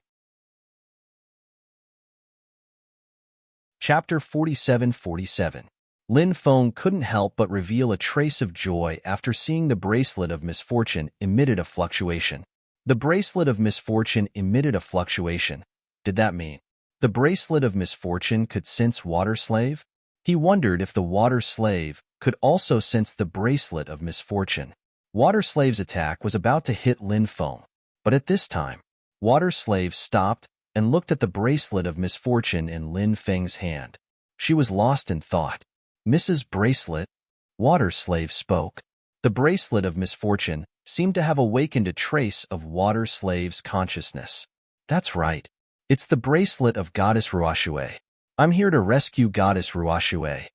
Chapter 47:47. Lin Feng couldn't help but reveal a trace of joy after seeing the bracelet of misfortune emitted a fluctuation. The bracelet of misfortune emitted a fluctuation. Did that mean the bracelet of misfortune could sense Water Slave? He wondered if the Water Slave could also sense the bracelet of misfortune. Water Slave's attack was about to hit Lin Feng, but at this time, Water Slave stopped and looked at the bracelet of misfortune in Lin Feng's hand. She was lost in thought. Mrs. Bracelet, Water Slave spoke. The bracelet of misfortune seemed to have awakened a trace of Water Slave's consciousness. That's right. It's the bracelet of Goddess Ruoxue. I'm here to rescue Goddess Ruoxue,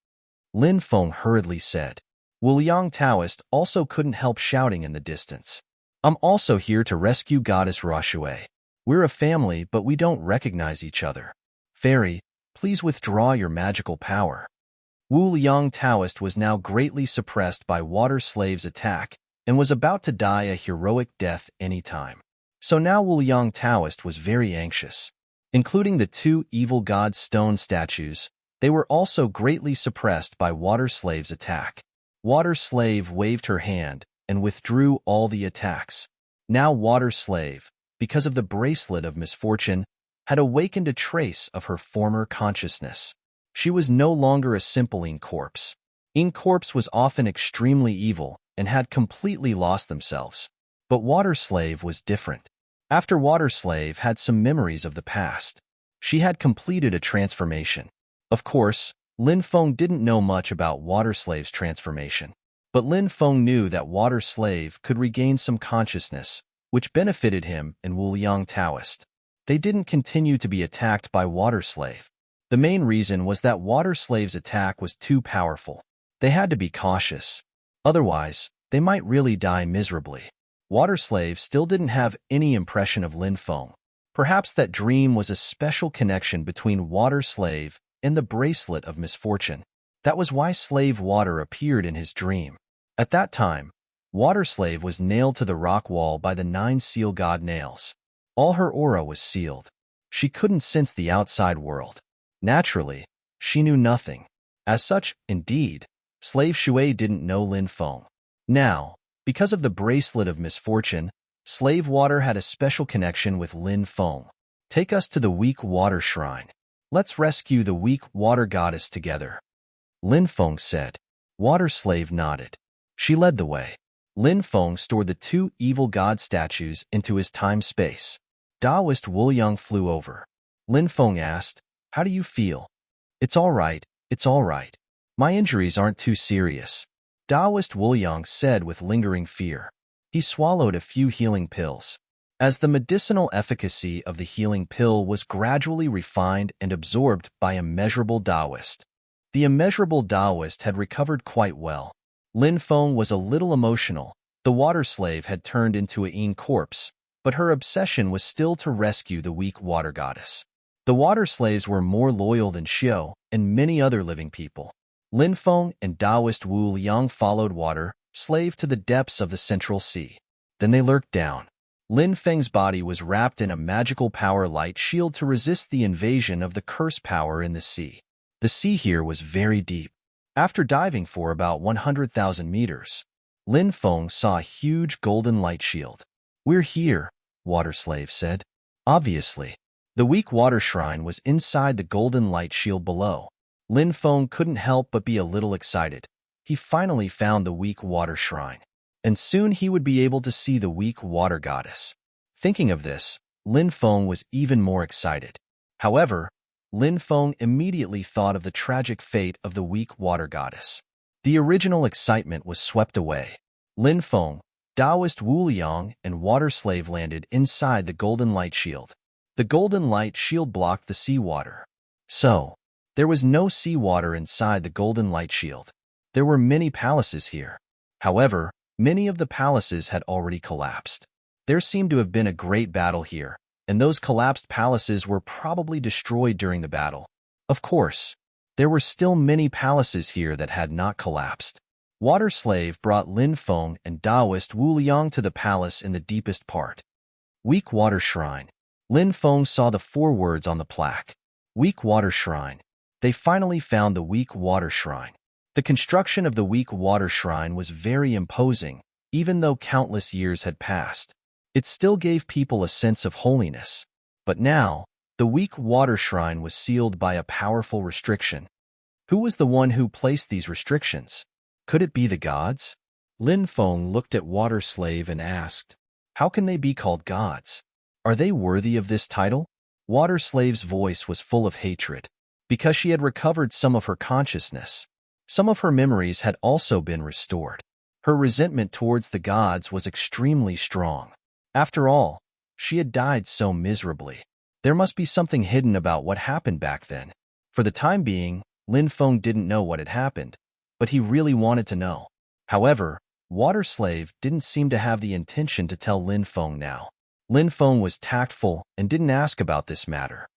Lin Feng hurriedly said. Wu Liang Taoist also couldn't help shouting in the distance. I'm also here to rescue Goddess Ruoxue. We're a family, but we don't recognize each other. Fairy, please withdraw your magical power. Wu Liang Taoist was now greatly suppressed by Water Slave's attack and was about to die a heroic death any time. So now Wu Liang Taoist was very anxious. Including the two evil god stone statues, they were also greatly suppressed by Water Slave's attack. Water Slave waved her hand and withdrew all the attacks. Now Water Slave, because of the bracelet of misfortune, had awakened a trace of her former consciousness. She was no longer a simple corpse. Corpse was often extremely evil and had completely lost themselves. But Water Slave was different. After Water Slave had some memories of the past, she had completed a transformation. Of course, Lin Feng didn't know much about Water Slave's transformation, but Lin Feng knew that Water Slave could regain some consciousness, which benefited him and Wu Liang Taoist. They didn't continue to be attacked by Water Slave. The main reason was that Water Slave's attack was too powerful. They had to be cautious. Otherwise, they might really die miserably. Water Slave still didn't have any impression of Lin Feng. Perhaps that dream was a special connection between Water Slave and the bracelet of misfortune. That was why Slave Water appeared in his dream. At that time, Water Slave was nailed to the rock wall by the 9 seal god nails. All her aura was sealed. She couldn't sense the outside world. Naturally, she knew nothing. As such, indeed, Slave Shui didn't know Lin Feng. Now, because of the bracelet of misfortune, Slave Water had a special connection with Lin Feng. Take us to the weak water shrine. Let's rescue the weak water goddess together, Lin Feng said. Water Slave nodded. She led the way. Lin Feng stored the 2 evil god statues into his time-space. Taoist Wu Liang flew over. Lin Feng asked, "How do you feel?" It's all right. My injuries aren't too serious," Taoist Wu Liang said with lingering fear. He swallowed a few healing pills. As the medicinal efficacy of the healing pill was gradually refined and absorbed by immeasurable Taoist, the immeasurable Taoist had recovered quite well. Lin Feng was a little emotional. The Water Slave had turned into a corpse, but her obsession was still to rescue the weak water goddess. The Water Slaves were more loyal than Xiao and many other living people. Lin Feng and Taoist Wu Liang followed Water Slave to the depths of the Central Sea. Then they lurked down. Lin Feng's body was wrapped in a magical power light shield to resist the invasion of the curse power in the sea. The sea here was very deep. After diving for about 100,000 meters, Lin Feng saw a huge golden light shield. "We're here," Water Slave said. Obviously, the weak water shrine was inside the golden light shield below. Lin Feng couldn't help but be a little excited. He finally found the weak water shrine, and soon he would be able to see the weak water goddess. Thinking of this, Lin Feng was even more excited. However, Lin Feng immediately thought of the tragic fate of the weak water goddess. The original excitement was swept away. Lin Feng, Taoist Wu Liang, and Water Slave landed inside the golden light shield. The golden light shield blocked the seawater. So, there was no seawater inside the golden light shield. There were many palaces here. However, many of the palaces had already collapsed. There seemed to have been a great battle here, and those collapsed palaces were probably destroyed during the battle. Of course, there were still many palaces here that had not collapsed. Water Slave brought Lin Feng and Taoist Wu Liang to the palace in the deepest part. Weak Water Shrine. Lin Feng saw the 4 words on the plaque. Weak Water Shrine. They finally found the Weak Water Shrine. The construction of the Weak Water Shrine was very imposing, even though countless years had passed. It still gave people a sense of holiness. But now, the Weak Water Shrine was sealed by a powerful restriction. Who was the one who placed these restrictions? Could it be the gods? Lin Feng looked at Water Slave and asked, "How can they be called gods? Are they worthy of this title?" Water Slave's voice was full of hatred. Because she had recovered some of her consciousness, some of her memories had also been restored. Her resentment towards the gods was extremely strong. After all, she had died so miserably. There must be something hidden about what happened back then. For the time being, Lin Feng didn't know what had happened, but he really wanted to know. However, Water Slave didn't seem to have the intention to tell Lin Feng now. Lin Feng was tactful and didn't ask about this matter.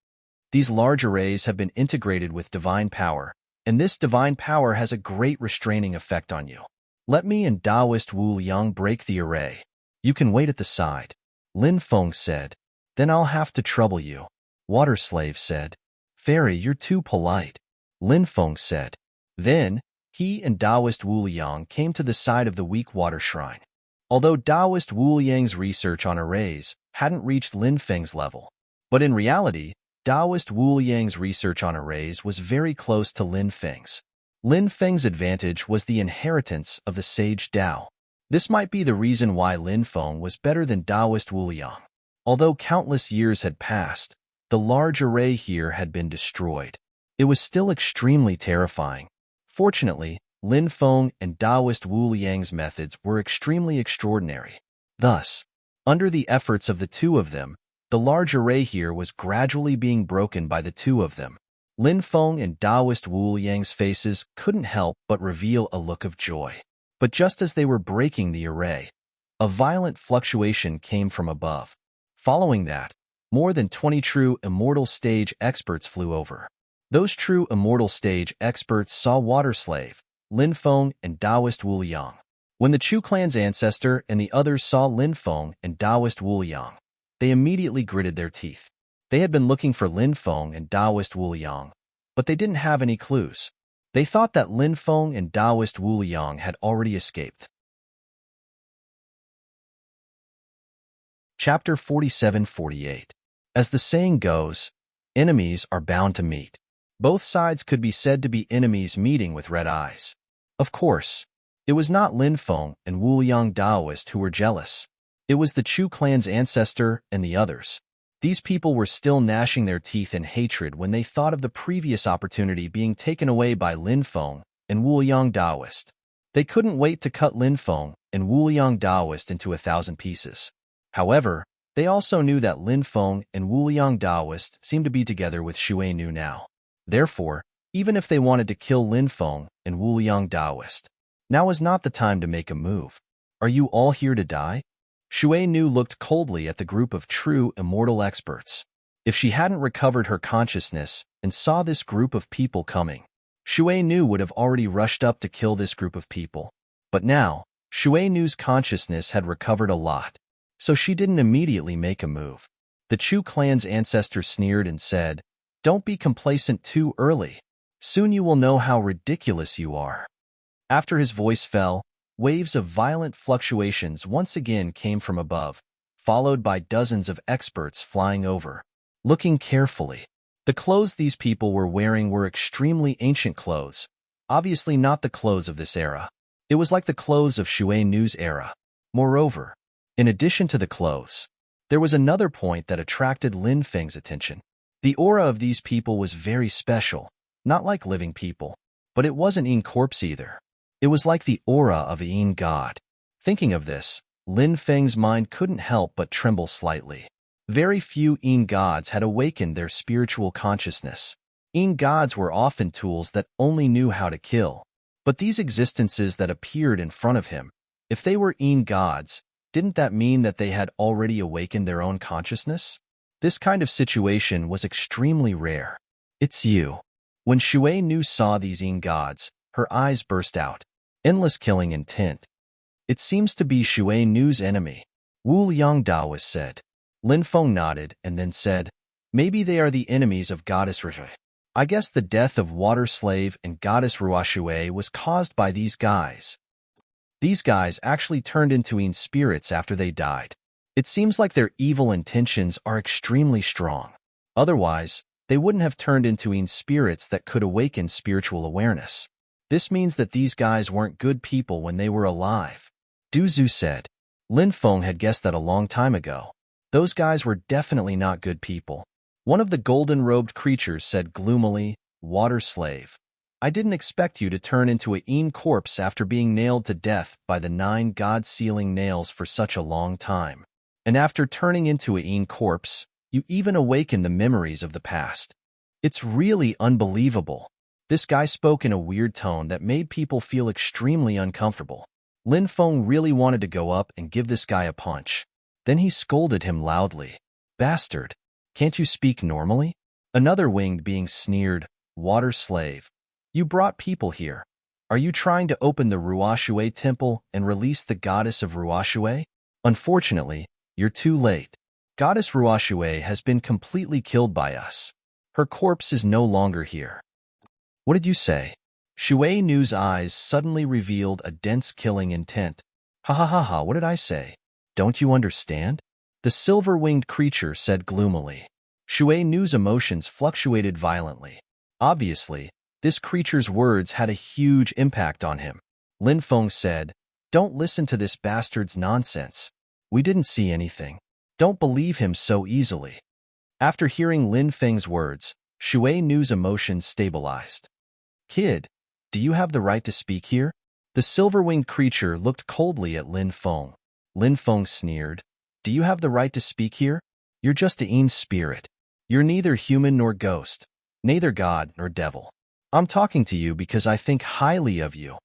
These large arrays have been integrated with divine power, and this divine power has a great restraining effect on you. Let me and Taoist Wu Liang break the array. You can wait at the side. Lin Feng said. Then I'll have to trouble you. Water Slave said. Fairy, you're too polite. Lin Feng said. Then, he and Taoist Wu Liang came to the side of the Weak Water Shrine. Although Taoist Wu Liang's research on arrays hadn't reached Lin Feng's level, but in reality, Taoist Wu Liang's research on arrays was very close to Lin Feng's. Lin Feng's advantage was the inheritance of the Sage Tao. This might be the reason why Lin Feng was better than Taoist Wu Liang. Although countless years had passed, the large array here had been destroyed. It was still extremely terrifying. Fortunately, Lin Feng and Taoist Wu Liang's methods were extremely extraordinary. Thus, under the efforts of the two of them, the large array here was gradually being broken by the two of them. Lin Feng and Taoist Wu Liang's faces couldn't help but reveal a look of joy. But just as they were breaking the array, a violent fluctuation came from above. Following that, more than 20 true immortal stage experts flew over. Those true immortal stage experts saw Water Slave, Lin Feng, and Taoist Wu Liang. When the Chu clan's ancestor and the others saw Lin Feng and Taoist Wu Liang, they immediately gritted their teeth. They had been looking for Lin Feng and Taoist Wu Liang, but they didn't have any clues. They thought that Lin Feng and Taoist Wu Liang had already escaped. Chapter 47-48. As the saying goes, enemies are bound to meet. Both sides could be said to be enemies meeting with red eyes. Of course, it was not Lin Feng and Wu Liang Taoist who were jealous. It was the Chu clan's ancestor and the others. These people were still gnashing their teeth in hatred when they thought of the previous opportunity being taken away by Lin Feng and Wu Liang Taoist. They couldn't wait to cut Lin Feng and Wu Liang Taoist into 1,000 pieces. However, they also knew that Lin Feng and Wu Liang Taoist seemed to be together with Xue Nu now. Therefore, even if they wanted to kill Lin Feng and Wu Liang Taoist, now is not the time to make a move. Are you all here to die? Xue Nu looked coldly at the group of true immortal experts. If she hadn't recovered her consciousness and saw this group of people coming, Xue Nu would have already rushed up to kill this group of people. But now, Xue Nu's consciousness had recovered a lot, so she didn't immediately make a move. The Chu clan's ancestor sneered and said, "Don't be complacent too early. Soon you will know how ridiculous you are." After his voice fell, waves of violent fluctuations once again came from above, followed by dozens of experts flying over. Looking carefully, the clothes these people were wearing were extremely ancient clothes, obviously not the clothes of this era. It was like the clothes of Xue Nu's era. Moreover, in addition to the clothes, there was another point that attracted Lin Feng's attention. The aura of these people was very special, not like living people, but it wasn't Yin corpse either. It was like the aura of a Yin god. Thinking of this, Lin Feng's mind couldn't help but tremble slightly. Very few Yin gods had awakened their spiritual consciousness. Yin gods were often tools that only knew how to kill. But these existences that appeared in front of him, if they were Yin gods, didn't that mean that they had already awakened their own consciousness? This kind of situation was extremely rare. It's you. When Shui Nu saw these Yin gods, her eyes burst out. Endless killing intent. It seems to be Shui Nu's enemy. Wu Liangda was said. Lin Feng nodded and then said, maybe they are the enemies of Goddess Rushui. I guess the death of Water Slave and Goddess Ruashui was caused by these guys. These guys actually turned into Yin spirits after they died. It seems like their evil intentions are extremely strong. Otherwise, they wouldn't have turned into Yin spirits that could awaken spiritual awareness. This means that these guys weren't good people when they were alive. Du Zhu said. Lin Feng had guessed that a long time ago. Those guys were definitely not good people. One of the golden-robed creatures said gloomily, Water Slave. I didn't expect you to turn into a Yin corpse after being nailed to death by the 9 god-sealing nails for such a long time. And after turning into a Yin corpse, you even awaken the memories of the past. It's really unbelievable. This guy spoke in a weird tone that made people feel extremely uncomfortable. Lin Feng really wanted to go up and give this guy a punch. Then he scolded him loudly. Bastard, can't you speak normally? Another winged being sneered, Water Slave. You brought people here. Are you trying to open the Ruashui temple and release the goddess of Ruashui? Unfortunately, you're too late. Goddess Ruashui has been completely killed by us. Her corpse is no longer here. What did you say? Shui Nu's eyes suddenly revealed a dense killing intent. Ha ha ha ha, what did I say? Don't you understand? The silver-winged creature said gloomily. Shui Nu's emotions fluctuated violently. Obviously, this creature's words had a huge impact on him. Lin Feng said, don't listen to this bastard's nonsense. We didn't see anything. Don't believe him so easily. After hearing Lin Feng's words, Shui Nu's emotions stabilized. Kid, do you have the right to speak here? The silver-winged creature looked coldly at Lin Feng. Lin Feng sneered. Do you have the right to speak here? You're just a Yin spirit. You're neither human nor ghost, neither god nor devil. I'm talking to you because I think highly of you.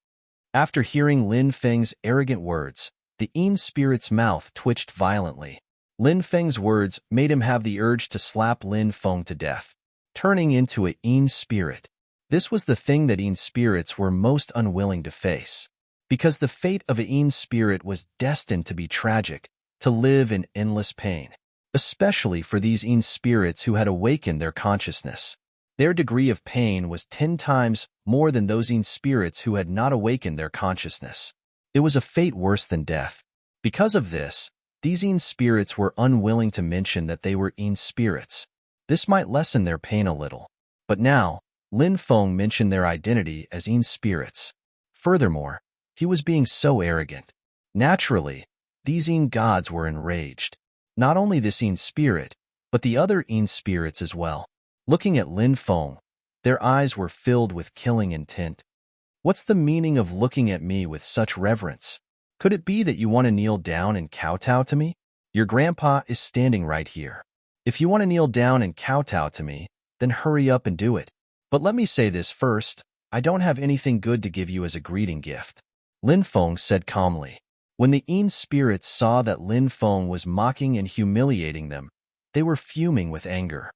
After hearing Lin Feng's arrogant words, the Yin spirit's mouth twitched violently. Lin Feng's words made him have the urge to slap Lin Feng to death, turning into a Yin spirit. This was the thing that Yin spirits were most unwilling to face, because the fate of a Yin spirit was destined to be tragic, to live in endless pain, especially for these Yin spirits who had awakened their consciousness. Their degree of pain was 10 times more than those Yin spirits who had not awakened their consciousness. It was a fate worse than death. Because of this, these Yin spirits were unwilling to mention that they were Yin spirits. This might lessen their pain a little. But now, Lin Feng mentioned their identity as Yin spirits. Furthermore, he was being so arrogant. Naturally, these Yin gods were enraged. Not only this Yin spirit, but the other Yin spirits as well. Looking at Lin Feng, their eyes were filled with killing intent. What's the meaning of looking at me with such reverence? Could it be that you want to kneel down and kowtow to me? Your grandpa is standing right here. If you want to kneel down and kowtow to me, then hurry up and do it. But let me say this first, I don't have anything good to give you as a greeting gift. Lin Feng said calmly. When the Yin spirits saw that Lin Feng was mocking and humiliating them, they were fuming with anger.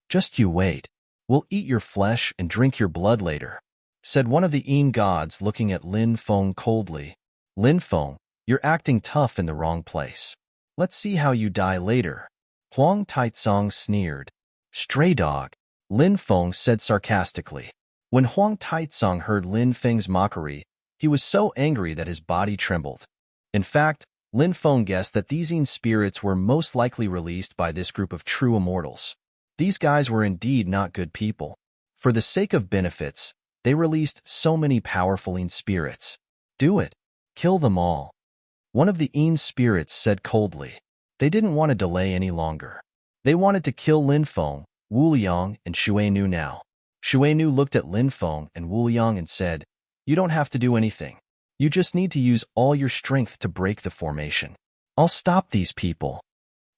Just you wait. We'll eat your flesh and drink your blood later, said one of the Yin gods looking at Lin Feng coldly. Lin Feng, you're acting tough in the wrong place. Let's see how you die later. Huang Taizong sneered. Stray dog, Lin Feng said sarcastically. When Huang Taizong heard Lin Feng's mockery, he was so angry that his body trembled. In fact, Lin Feng guessed that these Yin spirits were most likely released by this group of true immortals. These guys were indeed not good people. For the sake of benefits, they released so many powerful Yin spirits. Do it. Kill them all. One of the Yin spirits said coldly. They didn't want to delay any longer. They wanted to kill Lin Feng, Wu Liang, and Shui Nu now. Shui Nu looked at Lin Feng and Wu Liang and said, you don't have to do anything. You just need to use all your strength to break the formation. I'll stop these people.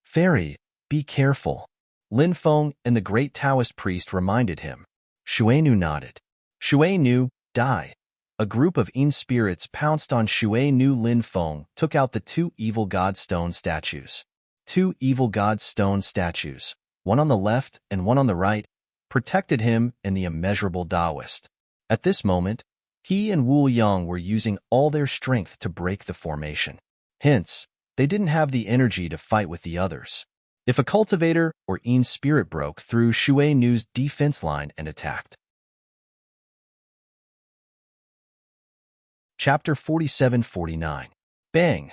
Fairy, be careful. Lin Feng and the great Taoist priest reminded him. Shui Nu nodded. Shui Nu, die. A group of Yin spirits pounced on Shui Nu. Lin Feng took out the 2 evil god stone statues. Two evil god stone statues, one on the left and one on the right, protected him and the immeasurable Taoist. At this moment, he and Wu Yang were using all their strength to break the formation. Hence, they didn't have the energy to fight with the others. If a cultivator or Yin spirit broke through Shui Nu's defense line and attacked. Chapter 47-49. Bang!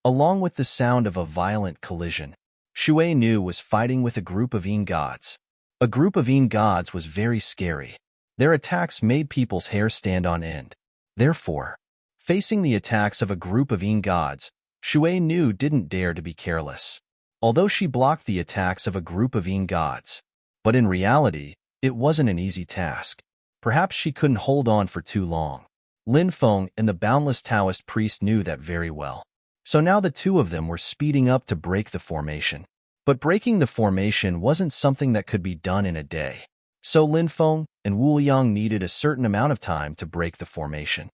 Along with the sound of a violent collision, Shui Nu was fighting with a group of Yin gods. A group of Yin gods was very scary. Their attacks made people's hair stand on end. Therefore, facing the attacks of a group of Yin gods, Shui Nu didn't dare to be careless. Although she blocked the attacks of a group of Yin gods, but in reality, it wasn't an easy task. Perhaps she couldn't hold on for too long. Lin Feng and the boundless Taoist priest knew that very well. So now the two of them were speeding up to break the formation. But breaking the formation wasn't something that could be done in a day. So Lin Feng and Wu Yang needed a certain amount of time to break the formation.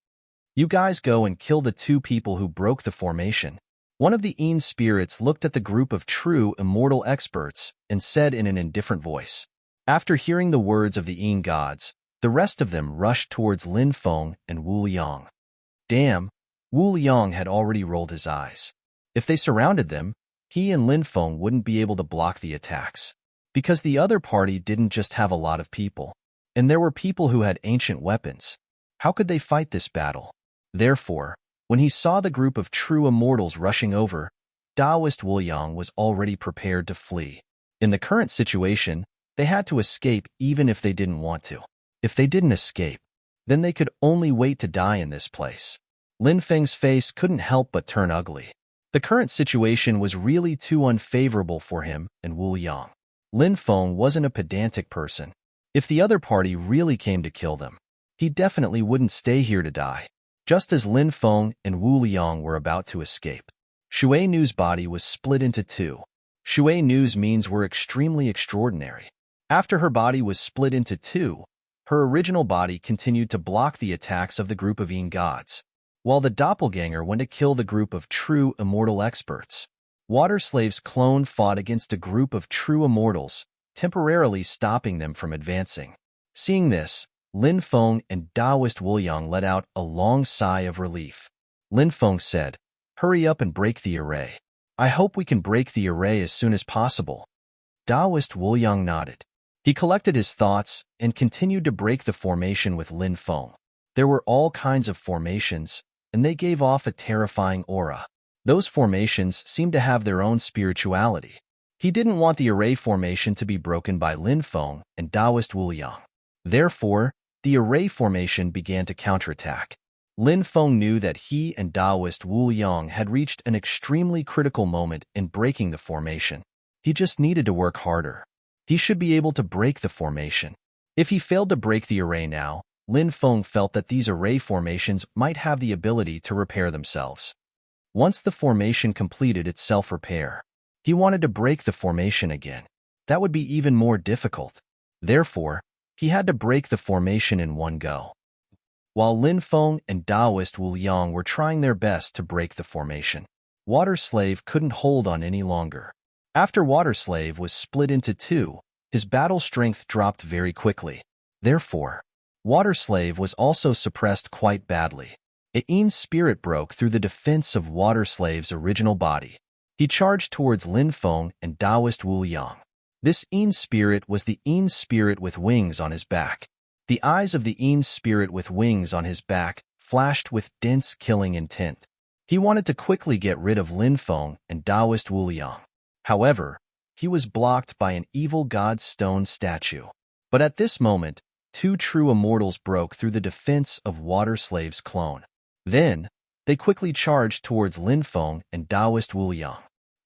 You guys go and kill the two people who broke the formation. One of the Yin spirits looked at the group of true immortal experts and said in an indifferent voice. After hearing the words of the Yin gods, the rest of them rushed towards Lin Feng and Wu Yang. Damn, Wu Yang had already rolled his eyes. If they surrounded them, he and Lin Feng wouldn't be able to block the attacks. Because the other party didn't just have a lot of people, and there were people who had ancient weapons. How could they fight this battle? Therefore, when he saw the group of true immortals rushing over, Taoist Wu Yang was already prepared to flee. In the current situation, they had to escape even if they didn't want to. If they didn't escape, then they could only wait to die in this place. Lin Feng's face couldn't help but turn ugly. The current situation was really too unfavorable for him and Wu Yang. Lin Feng wasn't a pedantic person. If the other party really came to kill them, he definitely wouldn't stay here to die. Just as Lin Feng and Wu Yang were about to escape, Shui Nu's body was split into two. Shui Nu's means were extremely extraordinary. After her body was split into two, her original body continued to block the attacks of the group of Yin gods, while the doppelganger went to kill the group of true immortal experts. Water Slave's clone fought against a group of true immortals, temporarily stopping them from advancing. Seeing this, Lin Feng and Taoist Wu Yang let out a long sigh of relief. Lin Feng said, "Hurry up and break the array. I hope we can break the array as soon as possible." Taoist Wu Yang nodded. He collected his thoughts and continued to break the formation with Lin Feng. There were all kinds of formations, and they gave off a terrifying aura. Those formations seemed to have their own spirituality. He didn't want the array formation to be broken by Lin Feng and Taoist Wu Yang. Therefore, the array formation began to counterattack. Lin Feng knew that he and Taoist Wu Yang had reached an extremely critical moment in breaking the formation. He just needed to work harder. He should be able to break the formation. If he failed to break the array now, Lin Feng felt that these array formations might have the ability to repair themselves. Once the formation completed its self-repair, he wanted to break the formation again. That would be even more difficult. Therefore, he had to break the formation in one go. While Lin Feng and Taoist Wu Yang were trying their best to break the formation, Water Slave couldn't hold on any longer. After Water Slave was split into two, his battle strength dropped very quickly. Therefore, Water Slave was also suppressed quite badly. A Yin spirit broke through the defense of Water Slave's original body. He charged towards Lin Feng and Taoist Wu Yang. This Yin spirit was the Yin spirit with wings on his back. The eyes of the Yin spirit with wings on his back flashed with dense killing intent. He wanted to quickly get rid of Lin Feng and Taoist Wu Yang. However, he was blocked by an evil god stone statue. But at this moment, two true immortals broke through the defense of Water Slave's clone. Then, they quickly charged towards Lin Feng and Taoist Wu Yang.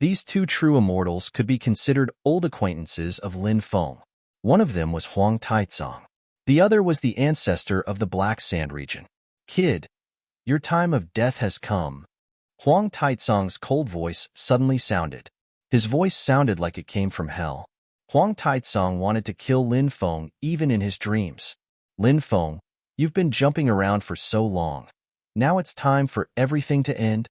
These two true immortals could be considered old acquaintances of Lin Feng. One of them was Huang Taizong. The other was the ancestor of the Black Sand region. "Kid, your time of death has come." Huang Taizong's cold voice suddenly sounded. His voice sounded like it came from hell. Huang Taizong wanted to kill Lin Feng even in his dreams. "Lin Feng, you've been jumping around for so long. Now it's time for everything to end."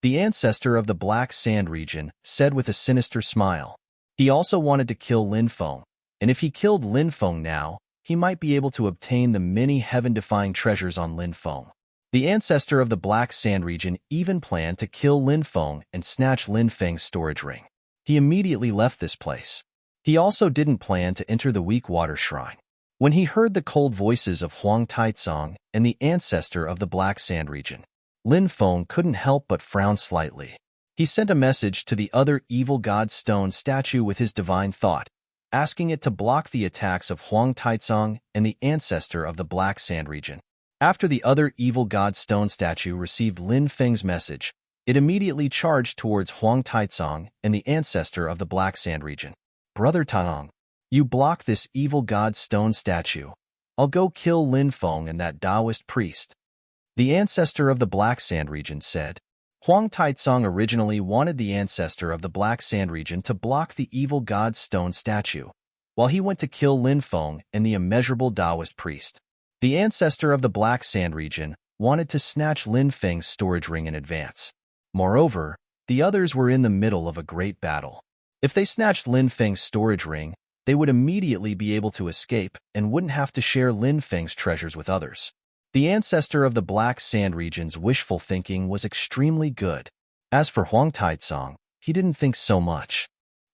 The ancestor of the Black Sand region said with a sinister smile. He also wanted to kill Linfeng, and if he killed Linfeng now, he might be able to obtain the many heaven-defying treasures on Linfeng. The ancestor of the Black Sand region even planned to kill Linfeng and snatch Linfeng's storage ring. He immediately left this place. He also didn't plan to enter the weak water shrine. When he heard the cold voices of Huang Taizong and the ancestor of the Black Sand region, Linfeng couldn't help but frown slightly. He sent a message to the other evil god stone statue with his divine thought, asking it to block the attacks of Huang Taizong and the ancestor of the Black Sand region. After the other evil god stone statue received Lin Feng's message, it immediately charged towards Huang Taizong and the ancestor of the Black Sand region. Brother Taong, you block this evil god stone statue. I'll go kill Linfeng and that Taoist priest. The ancestor of the Black Sand region said. Huang Taizong originally wanted the ancestor of the Black Sand region to block the evil god stone statue, while he went to kill Linfeng and the immeasurable Taoist priest. The ancestor of the Black Sand region wanted to snatch Linfeng's storage ring in advance. Moreover, the others were in the middle of a great battle. If they snatched Linfeng's storage ring, they would immediately be able to escape and wouldn't have to share Linfeng's treasures with others. The ancestor of the Black Sand region's wishful thinking was extremely good. As for Huang Taizong, he didn't think so much.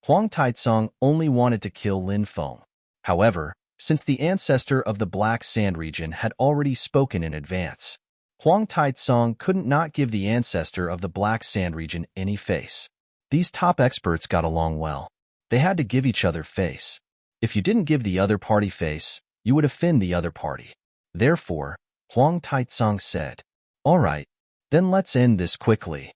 Huang Taizong only wanted to kill Linfeng. However, since the ancestor of the Black Sand region had already spoken in advance, Huang Taizong couldn't not give the ancestor of the Black Sand region any face. These top experts got along well. They had to give each other face. If you didn't give the other party face, you would offend the other party. Therefore, Huang Taizong said, "All right, then let's end this quickly."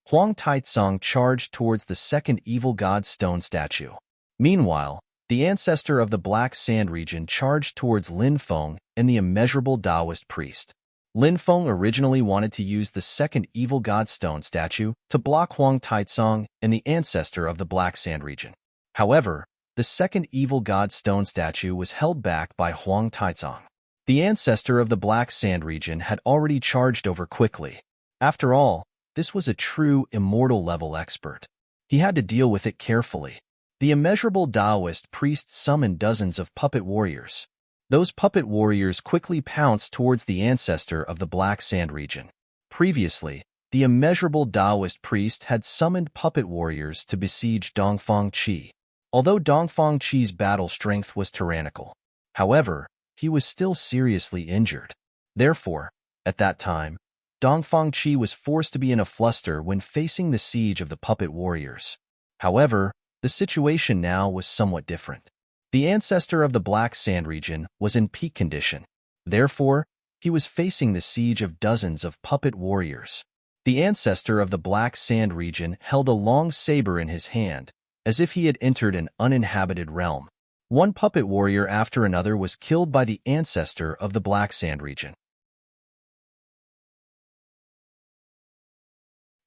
Huang Taizong charged towards the second evil god stone statue. Meanwhile, the ancestor of the Black Sand region charged towards Linfeng and the immeasurable Taoist priest. Linfeng originally wanted to use the second evil god stone statue to block Huang Taizong and the ancestor of the Black Sand region. However, the second evil god stone statue was held back by Huang Taizong. The ancestor of the Black Sand region had already charged over quickly. After all, this was a true immortal level expert. He had to deal with it carefully. The immeasurable Taoist priest summoned dozens of puppet warriors. Those puppet warriors quickly pounced towards the ancestor of the Black Sand region. Previously, the immeasurable Taoist priest had summoned puppet warriors to besiege Dongfang Qi. Although Dongfang Qi's battle strength was tyrannical, however, he was still seriously injured. Therefore, at that time, Dongfang Qi was forced to be in a fluster when facing the siege of the puppet warriors. However, the situation now was somewhat different. The ancestor of the Black Sand region was in peak condition. Therefore, he was facing the siege of dozens of puppet warriors. The ancestor of the Black Sand region held a long saber in his hand, as if he had entered an uninhabited realm. One puppet warrior after another was killed by the ancestor of the Black Sand region.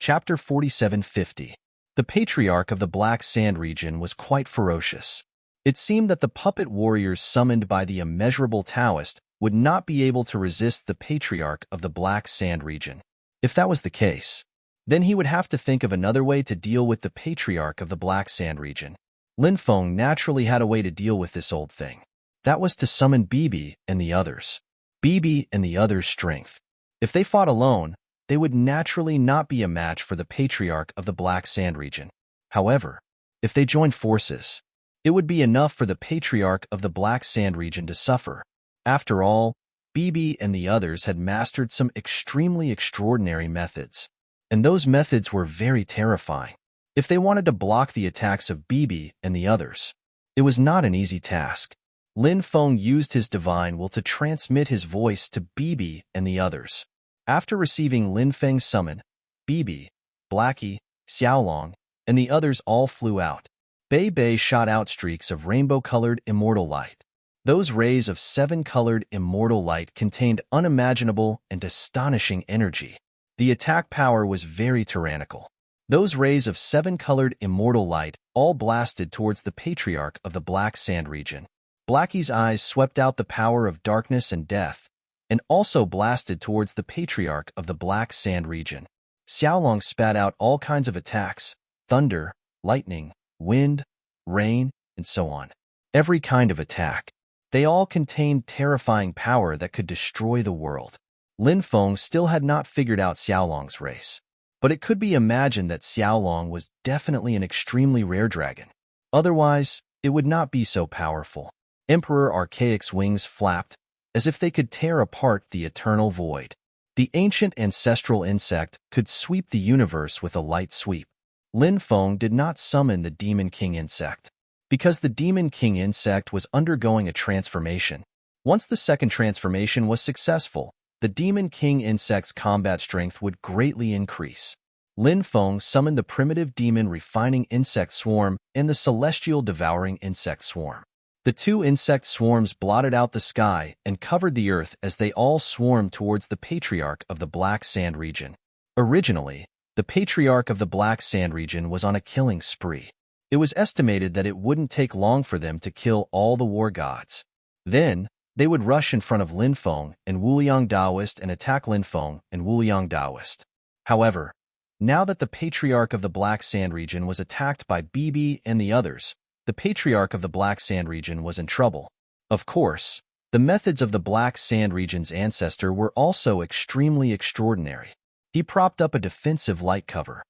Chapter 4750. The patriarch of the Black Sand region was quite ferocious. It seemed that the puppet warriors summoned by the immeasurable Taoist would not be able to resist the patriarch of the Black Sand region. If that was the case, then he would have to think of another way to deal with the patriarch of the Black Sand region. Linfeng naturally had a way to deal with this old thing. That was to summon Bibi and the others. Bibi and the others' strength. If they fought alone, they would naturally not be a match for the patriarch of the Black Sand region. However, if they joined forces, it would be enough for the patriarch of the Black Sand region to suffer. After all, Bibi and the others had mastered some extremely extraordinary methods, and those methods were very terrifying. If they wanted to block the attacks of Bibi and the others, it was not an easy task. Linfeng used his divine will to transmit his voice to Bibi and the others. After receiving Linfeng's summon, Bibi, Blackie, Xiaolong, and the others all flew out. Bei Bei shot out streaks of rainbow-colored immortal light. Those rays of seven-colored immortal light contained unimaginable and astonishing energy. The attack power was very tyrannical. Those rays of seven-colored immortal light all blasted towards the patriarch of the Black Sand region. Blackie's eyes swept out the power of darkness and death, and also blasted towards the patriarch of the Black Sand region. Xiaolong spat out all kinds of attacks: thunder, lightning, wind, rain, and so on. Every kind of attack. They all contained terrifying power that could destroy the world. Lin Feng still had not figured out Xiaolong's race, but it could be imagined that Xiaolong was definitely an extremely rare dragon. Otherwise, it would not be so powerful. Emperor Archaic's wings flapped, as if they could tear apart the eternal void. The ancient ancestral insect could sweep the universe with a light sweep. Lin Feng did not summon the Demon King insect, because the Demon King insect was undergoing a transformation. Once the second transformation was successful, the Demon King insect's combat strength would greatly increase. Lin Feng summoned the primitive demon refining insect swarm and the celestial devouring insect swarm. The two insect swarms blotted out the sky and covered the earth as they all swarmed towards the Patriarch of the Black Sand region. Originally, the Patriarch of the Black Sand region was on a killing spree. It was estimated that it wouldn't take long for them to kill all the war gods. Then, they would rush in front of Lin Feng and Wuliang Daoist and attack Lin Feng and Wuliang Daoist. However, now that the Patriarch of the Black Sand region was attacked by Bibi and the others, the Patriarch of the Black Sand region was in trouble. Of course, the methods of the Black Sand region's ancestor were also extremely extraordinary. He propped up a defensive light cover.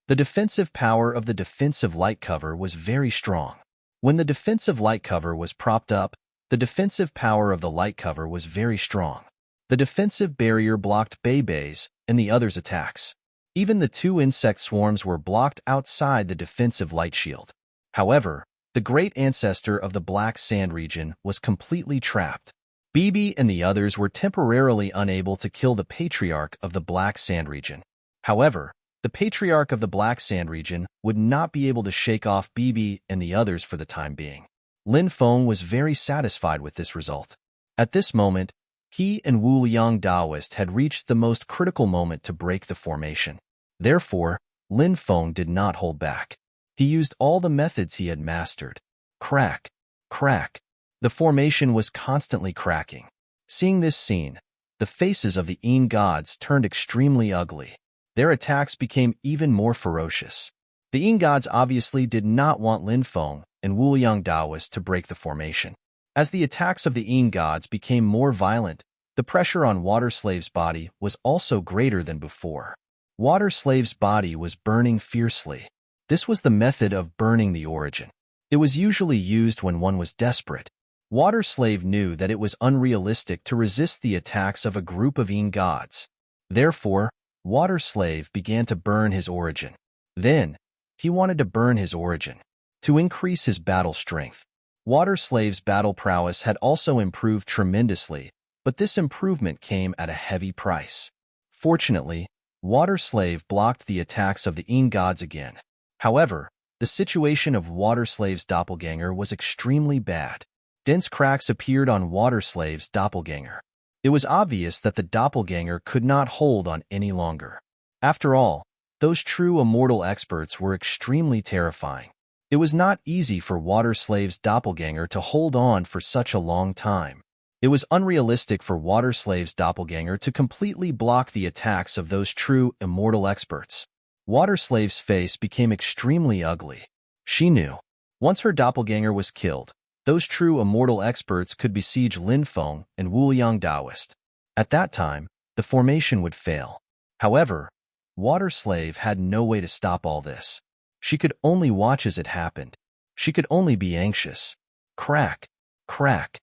The defensive power of the defensive light cover was very strong. When the defensive light cover was propped up, the defensive power of the light cover was very strong. The defensive barrier blocked Bei's and the others' attacks. Even the two insect swarms were blocked outside the defensive light shield. However, the great ancestor of the Black Sand region was completely trapped. Bibi and the others were temporarily unable to kill the Patriarch of the Black Sand region. However, the Patriarch of the Black Sand region would not be able to shake off Bibi and the others for the time being. Lin Feng was very satisfied with this result. At this moment, he and Wu Liang Daoist had reached the most critical moment to break the formation. Therefore, Lin Feng did not hold back. He used all the methods he had mastered. Crack, crack. The formation was constantly cracking. Seeing this scene, the faces of the Yin gods turned extremely ugly. Their attacks became even more ferocious. The Yin gods obviously did not want Lin Feng and Wuliang Daoist to break the formation. As the attacks of the Yin gods became more violent, the pressure on Water Slave's body was also greater than before. Water Slave's body was burning fiercely. This was the method of burning the origin. It was usually used when one was desperate. Water Slave knew that it was unrealistic to resist the attacks of a group of Yin gods. Therefore, Water Slave began to burn his origin. Then, he wanted to burn his origin to increase his battle strength. Water Slave's battle prowess had also improved tremendously, but this improvement came at a heavy price. Fortunately, Water Slave blocked the attacks of the Yin gods again. However, the situation of Water Slave's doppelganger was extremely bad. Dense cracks appeared on Water Slave's doppelganger. It was obvious that the doppelganger could not hold on any longer. After all, those true immortal experts were extremely terrifying. It was not easy for Water Slave's doppelganger to hold on for such a long time. It was unrealistic for Water Slave's doppelganger to completely block the attacks of those true immortal experts. Water Slave's face became extremely ugly. She knew, once her doppelganger was killed, those true immortal experts could besiege Lin Feng and Wuliang Daoist. At that time, the formation would fail. However, Water Slave had no way to stop all this. She could only watch as it happened. She could only be anxious. Crack, crack.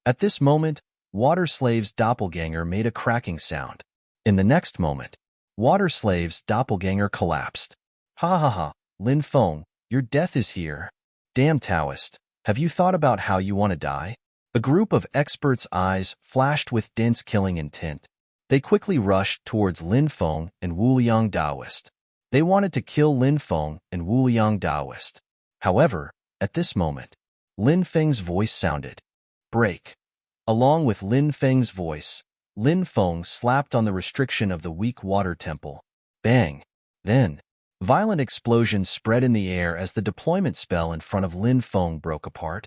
At this moment, Water Slave's doppelganger made a cracking sound. In the next moment, Water Slave's doppelganger collapsed. Ha ha ha, Lin Feng, your death is here. Damn Taoist, have you thought about how you want to die? A group of experts' eyes flashed with dense killing intent. They quickly rushed towards Lin Feng and Wuliang Daoist. They wanted to kill Lin Feng and Wuliang Daoist. However, at this moment, Lin Feng's voice sounded. Break. Along with Lin Feng's voice, Lin Feng slapped on the restriction of the weak water temple. Bang. Then, violent explosions spread in the air as the deployment spell in front of Lin Feng broke apart.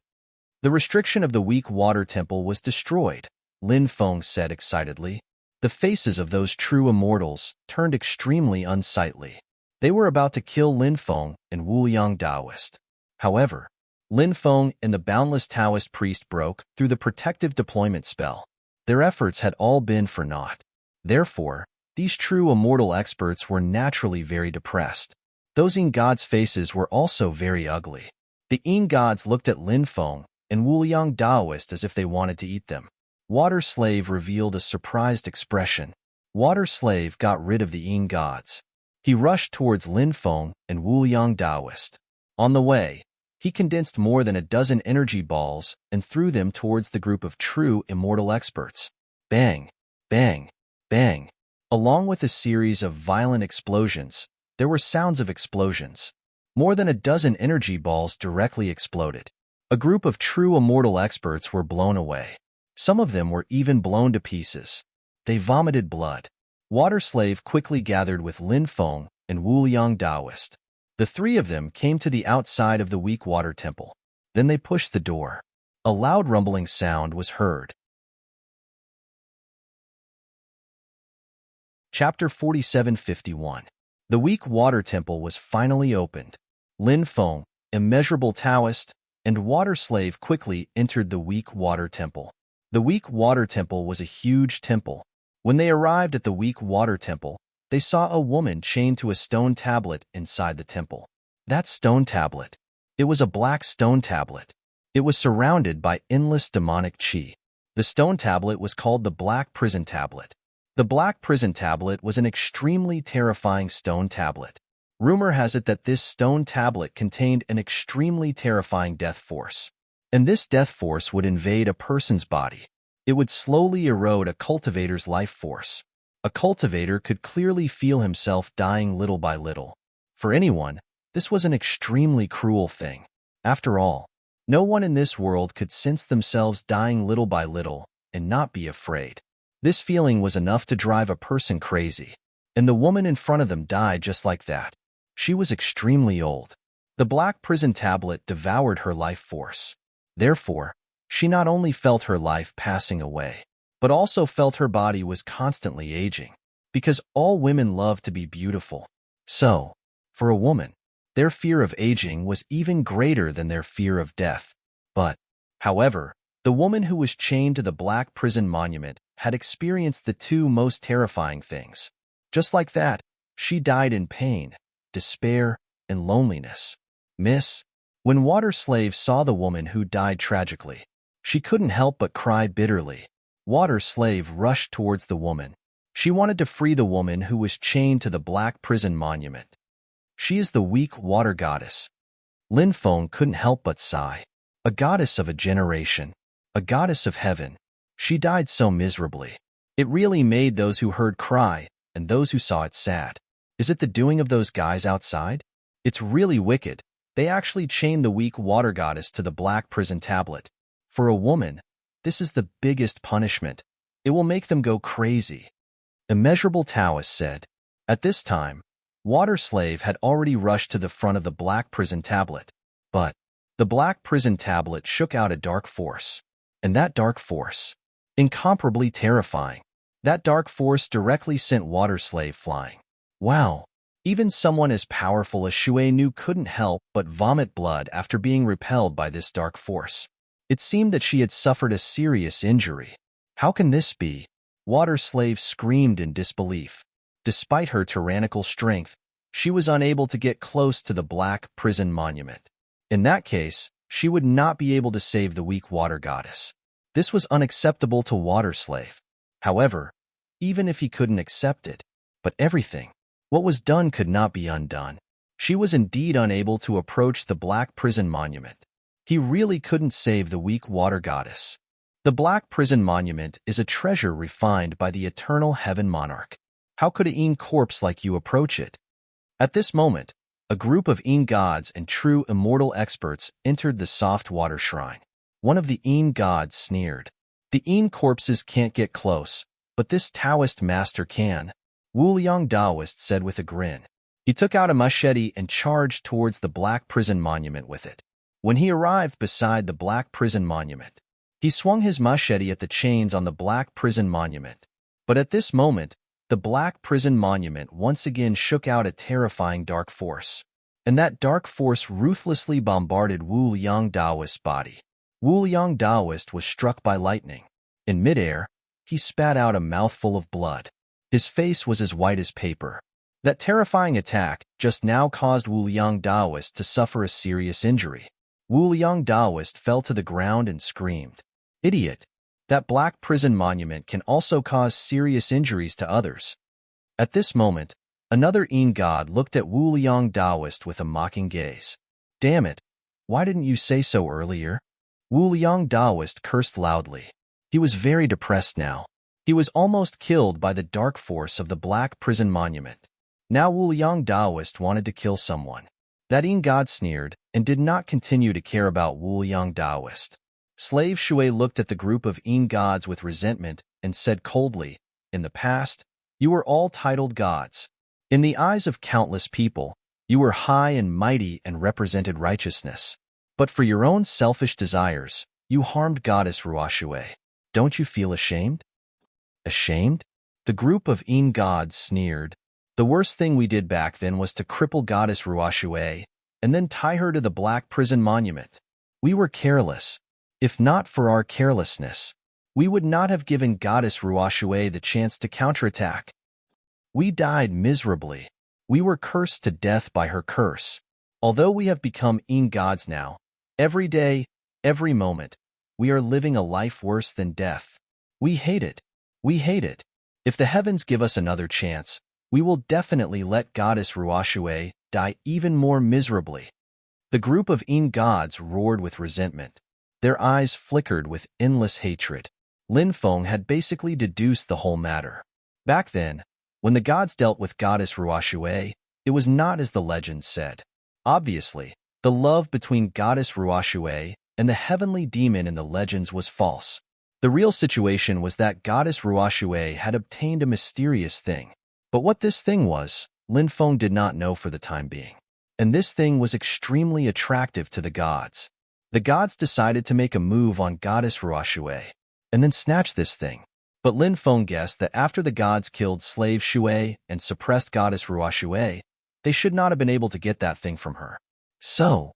The restriction of the weak water temple was destroyed, Lin Feng said excitedly. The faces of those true immortals turned extremely unsightly. They were about to kill Lin Feng and Wu Liang Taoist. However, Lin Feng and the boundless Taoist priest broke through the protective deployment spell. Their efforts had all been for naught. Therefore, these true immortal experts were naturally very depressed. Those Yin gods' faces were also very ugly. The Yin gods looked at Lin Feng and Wu Liang Taoist as if they wanted to eat them. Water Slave revealed a surprised expression. Water Slave got rid of the Yin gods. He rushed towards Lin Feng and Wu Liang Taoist. On the way, he condensed more than a dozen energy balls and threw them towards the group of true immortal experts. Bang, bang, bang. Along with a series of violent explosions, there were sounds of explosions. More than a dozen energy balls directly exploded. A group of true immortal experts were blown away. Some of them were even blown to pieces. They vomited blood. Water Slave quickly gathered with Lin Feng and Wu Liang Taoist. The three of them came to the outside of the weak water temple. Then they pushed the door. A loud rumbling sound was heard. Chapter 47:51. The weak water temple was finally opened. Lin Feng, immeasurable Taoist, and Water Slave quickly entered the weak water temple. The weak water temple was a huge temple. When they arrived at the weak water temple, they saw a woman chained to a stone tablet inside the temple. That stone tablet. It was a black stone tablet. It was surrounded by endless demonic qi. The stone tablet was called the Black Prison Tablet. The Black Prison Tablet was an extremely terrifying stone tablet. Rumor has it that this stone tablet contained an extremely terrifying death force. And this death force would invade a person's body. It would slowly erode a cultivator's life force. A cultivator could clearly feel himself dying little by little. For anyone, this was an extremely cruel thing. After all, no one in this world could sense themselves dying little by little and not be afraid. This feeling was enough to drive a person crazy. And the woman in front of them died just like that. She was extremely old. The Black Prison Tablet devoured her life force. Therefore, she not only felt her life passing away, but also felt her body was constantly aging, because all women love to be beautiful. So, for a woman, their fear of aging was even greater than their fear of death. But, however, the woman who was chained to the Black Prison Monument had experienced the two most terrifying things. Just like that, she died in pain, despair, and loneliness. Miss, when Water Slave saw the woman who died tragically, she couldn't help but cry bitterly. Water Slave rushed towards the woman. She wanted to free the woman who was chained to the Black Prison Monument. She is the weak water goddess. Lin Feng couldn't help but sigh. A goddess of a generation. A goddess of heaven. She died so miserably. It really made those who heard cry and those who saw it sad. Is it the doing of those guys outside? It's really wicked. They actually chained the weak water goddess to the Black Prison Tablet. For a woman, this is the biggest punishment. It will make them go crazy. Immeasurable Taoist said. At this time, Water Slave had already rushed to the front of the Black Prison Tablet. But the Black Prison Tablet shook out a dark force. And that dark force, incomparably terrifying. That dark force directly sent Water Slave flying. Wow! Even someone as powerful as Shui Nu couldn't help but vomit blood after being repelled by this dark force. It seemed that she had suffered a serious injury. How can this be? Water Slave screamed in disbelief. Despite her tyrannical strength, she was unable to get close to the Black Prison Monument. In that case, she would not be able to save the weak water goddess. This was unacceptable to Water Slave. However, even if he couldn't accept it, but everything, what was done could not be undone. She was indeed unable to approach the Black Prison Monument. He really couldn't save the weak water goddess. The Black Prison Monument is a treasure refined by the eternal heaven monarch. How could a Yin corpse like you approach it? At this moment, a group of Yin gods and true immortal experts entered the soft water shrine. One of the Yin gods sneered. The Yin corpses can't get close, but this Taoist master can. Wu Liang Taoist said with a grin. He took out a machete and charged towards the Black Prison Monument with it. When he arrived beside the Black Prison Monument, he swung his machete at the chains on the Black Prison Monument. But at this moment, the black prison monument once again shook out a terrifying dark force. And that dark force ruthlessly bombarded Wu Liang Daoist's body. Wu Liang Daoist was struck by lightning. In midair, he spat out a mouthful of blood. His face was as white as paper. That terrifying attack just now caused Wu Liang Daoist to suffer a serious injury. Wu Liang Daoist fell to the ground and screamed, "Idiot! That black prison monument can also cause serious injuries to others." At this moment, another Yin god looked at Wu Liang Daoist with a mocking gaze. "Damn it! Why didn't you say so earlier?" Wu Liang Daoist cursed loudly. He was very depressed now. He was almost killed by the dark force of the black prison monument. Now Wu Liang Daoist wanted to kill someone. That Yin god sneered and did not continue to care about Wu Liang Daoist. Slave Shui looked at the group of Yin gods with resentment and said coldly, "In the past, you were all titled gods. In the eyes of countless people, you were high and mighty and represented righteousness. But for your own selfish desires, you harmed Goddess Ruoshui. Don't you feel ashamed?" "Ashamed?" The group of Yin gods sneered. "The worst thing we did back then was to cripple Goddess Ruoshui and then tie her to the black prison monument. We were careless. If not for our carelessness, we would not have given Goddess Ruoshui the chance to counterattack. We died miserably. We were cursed to death by her curse. Although we have become Yin gods now, every day, every moment, we are living a life worse than death. We hate it. We hate it. If the heavens give us another chance, we will definitely let Goddess Ruoshui die even more miserably." The group of Yin gods roared with resentment. Their eyes flickered with endless hatred. Lin Feng had basically deduced the whole matter. Back then, when the gods dealt with Goddess Ruoshui, it was not as the legends said. Obviously, the love between Goddess Ruoshui and the heavenly demon in the legends was false. The real situation was that Goddess Ruoshui had obtained a mysterious thing. But what this thing was, Lin Feng did not know for the time being. And this thing was extremely attractive to the gods. The gods decided to make a move on Goddess Ruoshui and then snatch this thing. But Lin Feng guessed that after the gods killed Slave Shui and suppressed Goddess Ruoshui, they should not have been able to get that thing from her. So,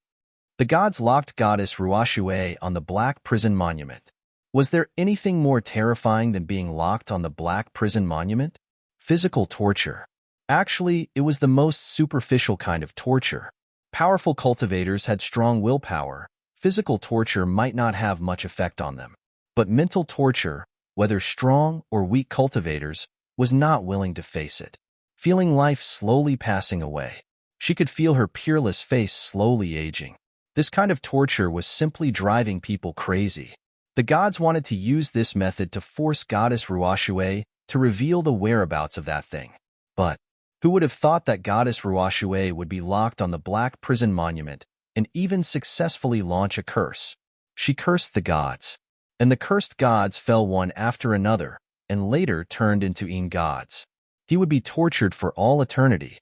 the gods locked Goddess Ruoshui on the black prison monument. Was there anything more terrifying than being locked on the black prison monument? Physical torture. Actually, it was the most superficial kind of torture. Powerful cultivators had strong willpower. Physical torture might not have much effect on them. But mental torture, whether strong or weak cultivators, was not willing to face it. Feeling life slowly passing away, she could feel her peerless face slowly aging. This kind of torture was simply driving people crazy. The gods wanted to use this method to force Goddess Ruoshui to reveal the whereabouts of that thing. But who would have thought that Goddess Ruoshui would be locked on the black prison monument and even successfully launch a curse? She cursed the gods, and the cursed gods fell one after another and later turned into Yin gods. He would be tortured for all eternity.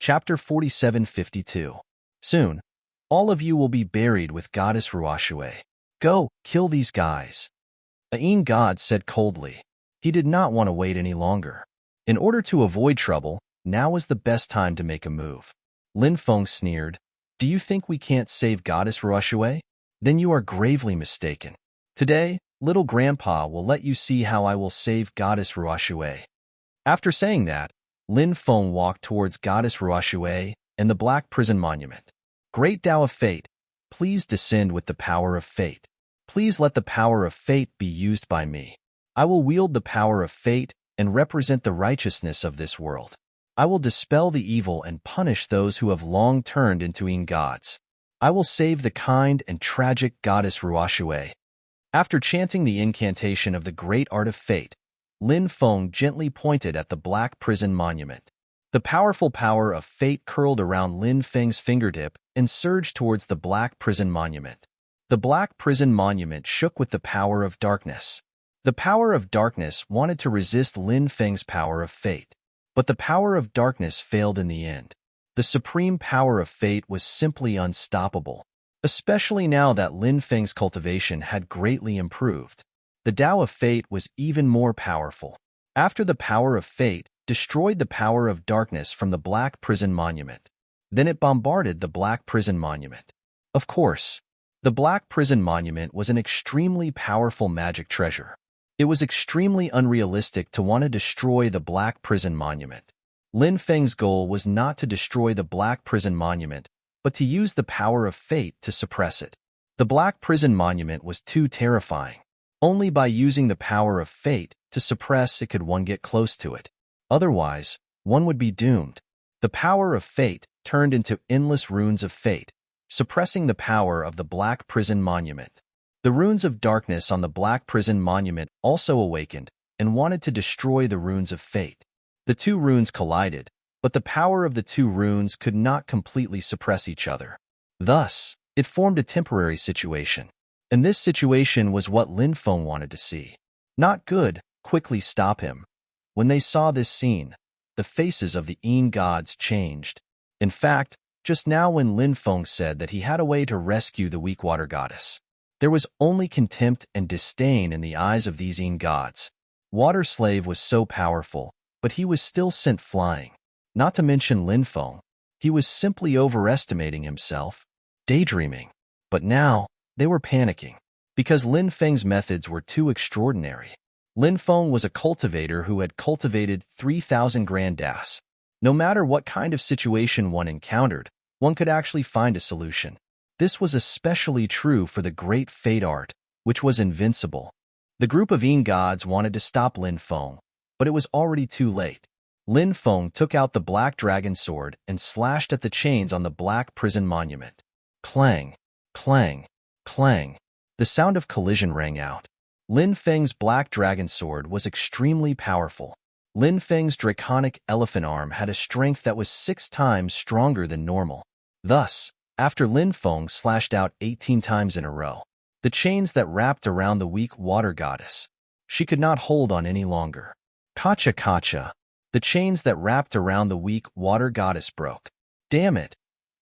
Chapter 4752. Soon, all of you will be buried with Goddess Ruoshui. Go, kill these guys. A Yin god said coldly. He did not want to wait any longer. In order to avoid trouble, now was the best time to make a move. Lin Feng sneered. Do you think we can't save Goddess Ruoshui? Then you are gravely mistaken. Today, little grandpa will let you see how I will save Goddess Ruoshui. After saying that, Lin Feng walked towards Goddess Ruoshui and the black prison monument. Great Tao of Fate, please descend with the power of fate. Please let the power of fate be used by me. I will wield the power of fate and represent the righteousness of this world. I will dispel the evil and punish those who have long turned into Yin gods. I will save the kind and tragic Goddess Ruoshui. After chanting the incantation of the great art of fate, Lin Feng gently pointed at the black prison monument. The powerful power of fate curled around Lin Feng's fingertip and surged towards the black prison monument. The black prison monument shook with the power of darkness. The power of darkness wanted to resist Lin Feng's power of fate, but the power of darkness failed in the end. The supreme power of fate was simply unstoppable. especially now that Lin Feng's cultivation had greatly improved. The Tao of Fate was even more powerful. After the power of fate destroyed the power of darkness from the Black Prison Monument, then it bombarded the Black Prison Monument. Of course, the Black Prison Monument was an extremely powerful magic treasure. It was extremely unrealistic to want to destroy the Black Prison Monument. Lin Feng's goal was not to destroy the Black Prison Monument, but to use the power of fate to suppress it. The Black Prison Monument was too terrifying. Only by using the power of fate to suppress it could one get close to it. Otherwise, one would be doomed. The power of fate turned into endless runes of fate, suppressing the power of the Black Prison Monument. The runes of darkness on the Black Prison Monument also awakened and wanted to destroy the runes of fate. The two runes collided, but the power of the two runes could not completely suppress each other. Thus, it formed a temporary situation. And this situation was what Lin Feng wanted to see. Not good, quickly stop him. When they saw this scene, the faces of the Yin gods changed. In fact, just now when Lin Feng said that he had a way to rescue the weak water goddess, there was only contempt and disdain in the eyes of these Yin gods. Water Slave was so powerful, but he was still sent flying. Not to mention Lin Feng, he was simply overestimating himself, daydreaming. But now, they were panicking, because Lin Feng's methods were too extraordinary. Lin Feng was a cultivator who had cultivated 3,000 grandas. No matter what kind of situation one encountered, one could actually find a solution. This was especially true for the great fate art, which was invincible. The group of Yin gods wanted to stop Lin Feng, but it was already too late. Lin Feng took out the black dragon sword and slashed at the chains on the Black Prison Monument. Clang, clang, clang. The sound of collision rang out. Lin Feng's black dragon sword was extremely powerful. Lin Feng's draconic elephant arm had a strength that was 6 times stronger than normal. Thus, after Lin Feng slashed out 18 times in a row, the chains that wrapped around the weak water goddess, she could not hold on any longer. Kacha kacha. The chains that wrapped around the weak water goddess broke. Damn it!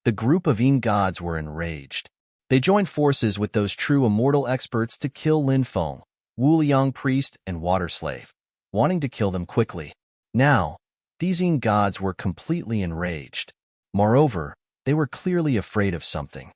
The group of Yin gods were enraged. They joined forces with those true immortal experts to kill Lin Feng, Wu Liang priest, and Water Slave, wanting to kill them quickly. Now, these Yin gods were completely enraged. Moreover, they were clearly afraid of something.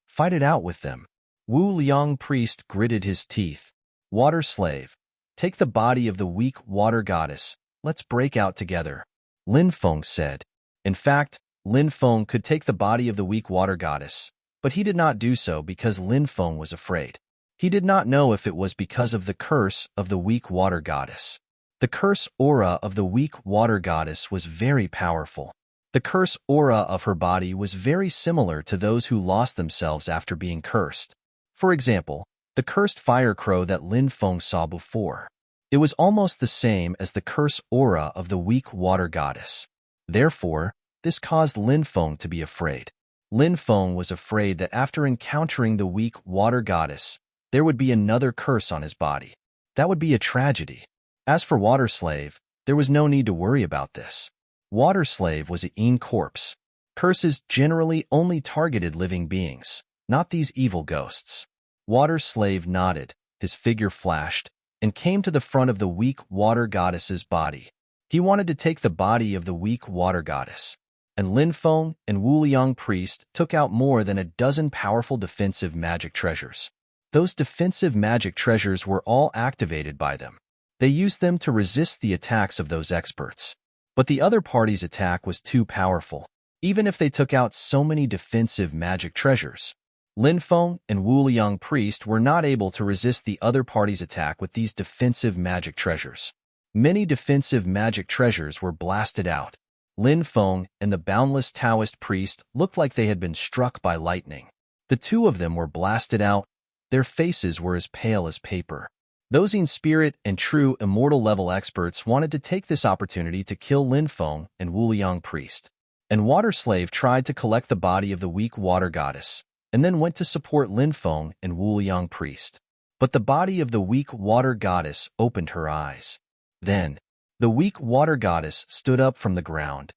Fight it out with them. Wu Liang priest gritted his teeth. Water Slave, take the body of the weak water goddess. Let's break out together. Lin Feng said. In fact, Lin Feng could take the body of the weak water goddess, but he did not do so because Lin Feng was afraid. He did not know if it was because of the curse of the weak water goddess. The curse aura of the weak water goddess was very powerful. The curse aura of her body was very similar to those who lost themselves after being cursed. For example, the cursed fire crow that Lin Feng saw before. It was almost the same as the curse aura of the weak water goddess. Therefore, this caused Lin Feng to be afraid. Lin Feng was afraid that after encountering the weak water goddess, there would be another curse on his body. That would be a tragedy. As for Water Slave, there was no need to worry about this. Water Slave was a Yin corpse. Curses generally only targeted living beings, not these evil ghosts. Water Slave nodded, his figure flashed, and came to the front of the weak water goddess's body. He wanted to take the body of the weak water goddess. And Lin Feng and Wu Liang priest took out more than a dozen powerful defensive magic treasures. Those defensive magic treasures were all activated by them. They used them to resist the attacks of those experts. But the other party's attack was too powerful. Even if they took out so many defensive magic treasures, Lin Feng and Wu Liang priest were not able to resist the other party's attack with these defensive magic treasures. Many defensive magic treasures were blasted out. Lin Feng and the boundless Taoist priest looked like they had been struck by lightning. The two of them were blasted out. Their faces were as pale as paper. Those in spirit and true immortal level experts wanted to take this opportunity to kill Lin Feng and Wu Liang priest. And Water Slave tried to collect the body of the weak water goddess, and then went to support Lin Feng and Wu Liang priest. But the body of the weak water goddess opened her eyes. Then, the weak water goddess stood up from the ground.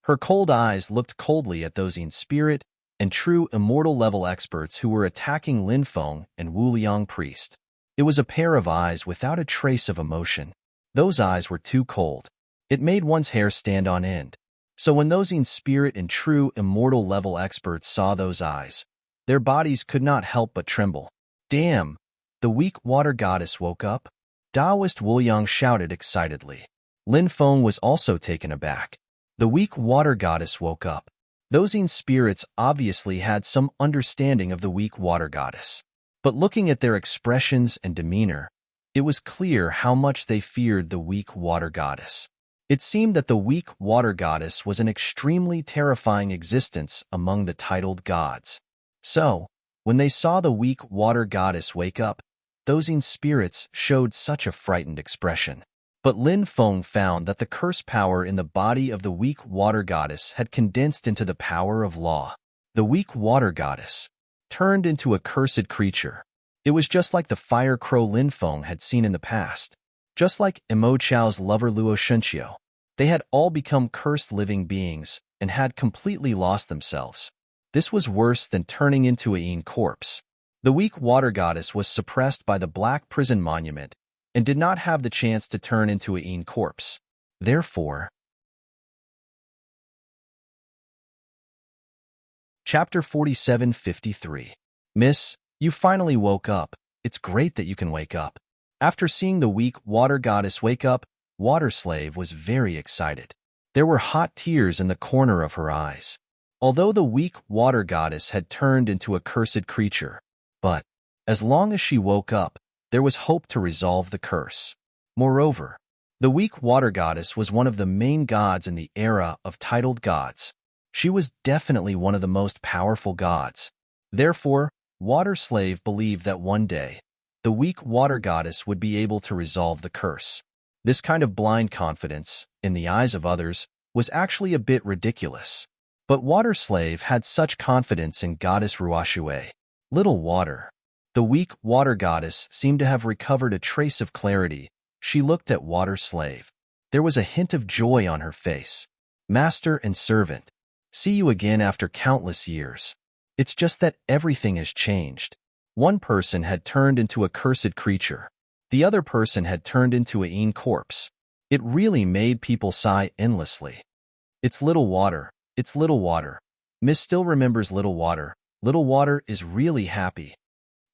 Her cold eyes looked coldly at those in spirit and true immortal level experts who were attacking Lin Feng and Wu Liang priest. It was a pair of eyes without a trace of emotion. Those eyes were too cold. It made one's hair stand on end. So when those in spirit and true immortal level experts saw those eyes, their bodies could not help but tremble. Damn! The weak water goddess woke up? Taoist Wu Liang shouted excitedly. Lin Feng was also taken aback. The weak water goddess woke up. Those in spirits obviously had some understanding of the weak water goddess. But looking at their expressions and demeanor, it was clear how much they feared the weak water goddess. It seemed that the weak water goddess was an extremely terrifying existence among the titled gods. So, when they saw the weak water goddess wake up, those in spirits showed such a frightened expression. But Lin Feng found that the curse power in the body of the weak water goddess had condensed into the power of law. The weak water goddess turned into a cursed creature. It was just like the fire crow Lin Feng had seen in the past. Just like Emo Chao's lover Luo Shunqiu. They had all become cursed living beings and had completely lost themselves. This was worse than turning into a Yin corpse. The weak water goddess was suppressed by the Black Prison Monument and did not have the chance to turn into a Yin corpse. Therefore, Chapter 4753. Miss, you finally woke up. It's great that you can wake up. After seeing the weak water goddess wake up, Water Slave was very excited. There were hot tears in the corner of her eyes. Although the weak water goddess had turned into a cursed creature, but as long as she woke up, there was hope to resolve the curse. Moreover, the weak water goddess was one of the main gods in the era of titled gods. She was definitely one of the most powerful gods. Therefore, Water Slave believed that one day, the weak water goddess would be able to resolve the curse. This kind of blind confidence, in the eyes of others, was actually a bit ridiculous. But Water Slave had such confidence in Goddess Ruoxue. Little Water. The weak water goddess seemed to have recovered a trace of clarity. She looked at Water Slave. There was a hint of joy on her face. Master and servant. See you again after countless years. It's just that everything has changed. One person had turned into a cursed creature. The other person had turned into a Yin corpse. It really made people sigh endlessly. It's Little Water. It's Little Water. Miss still remembers Little Water. Little Water is really happy.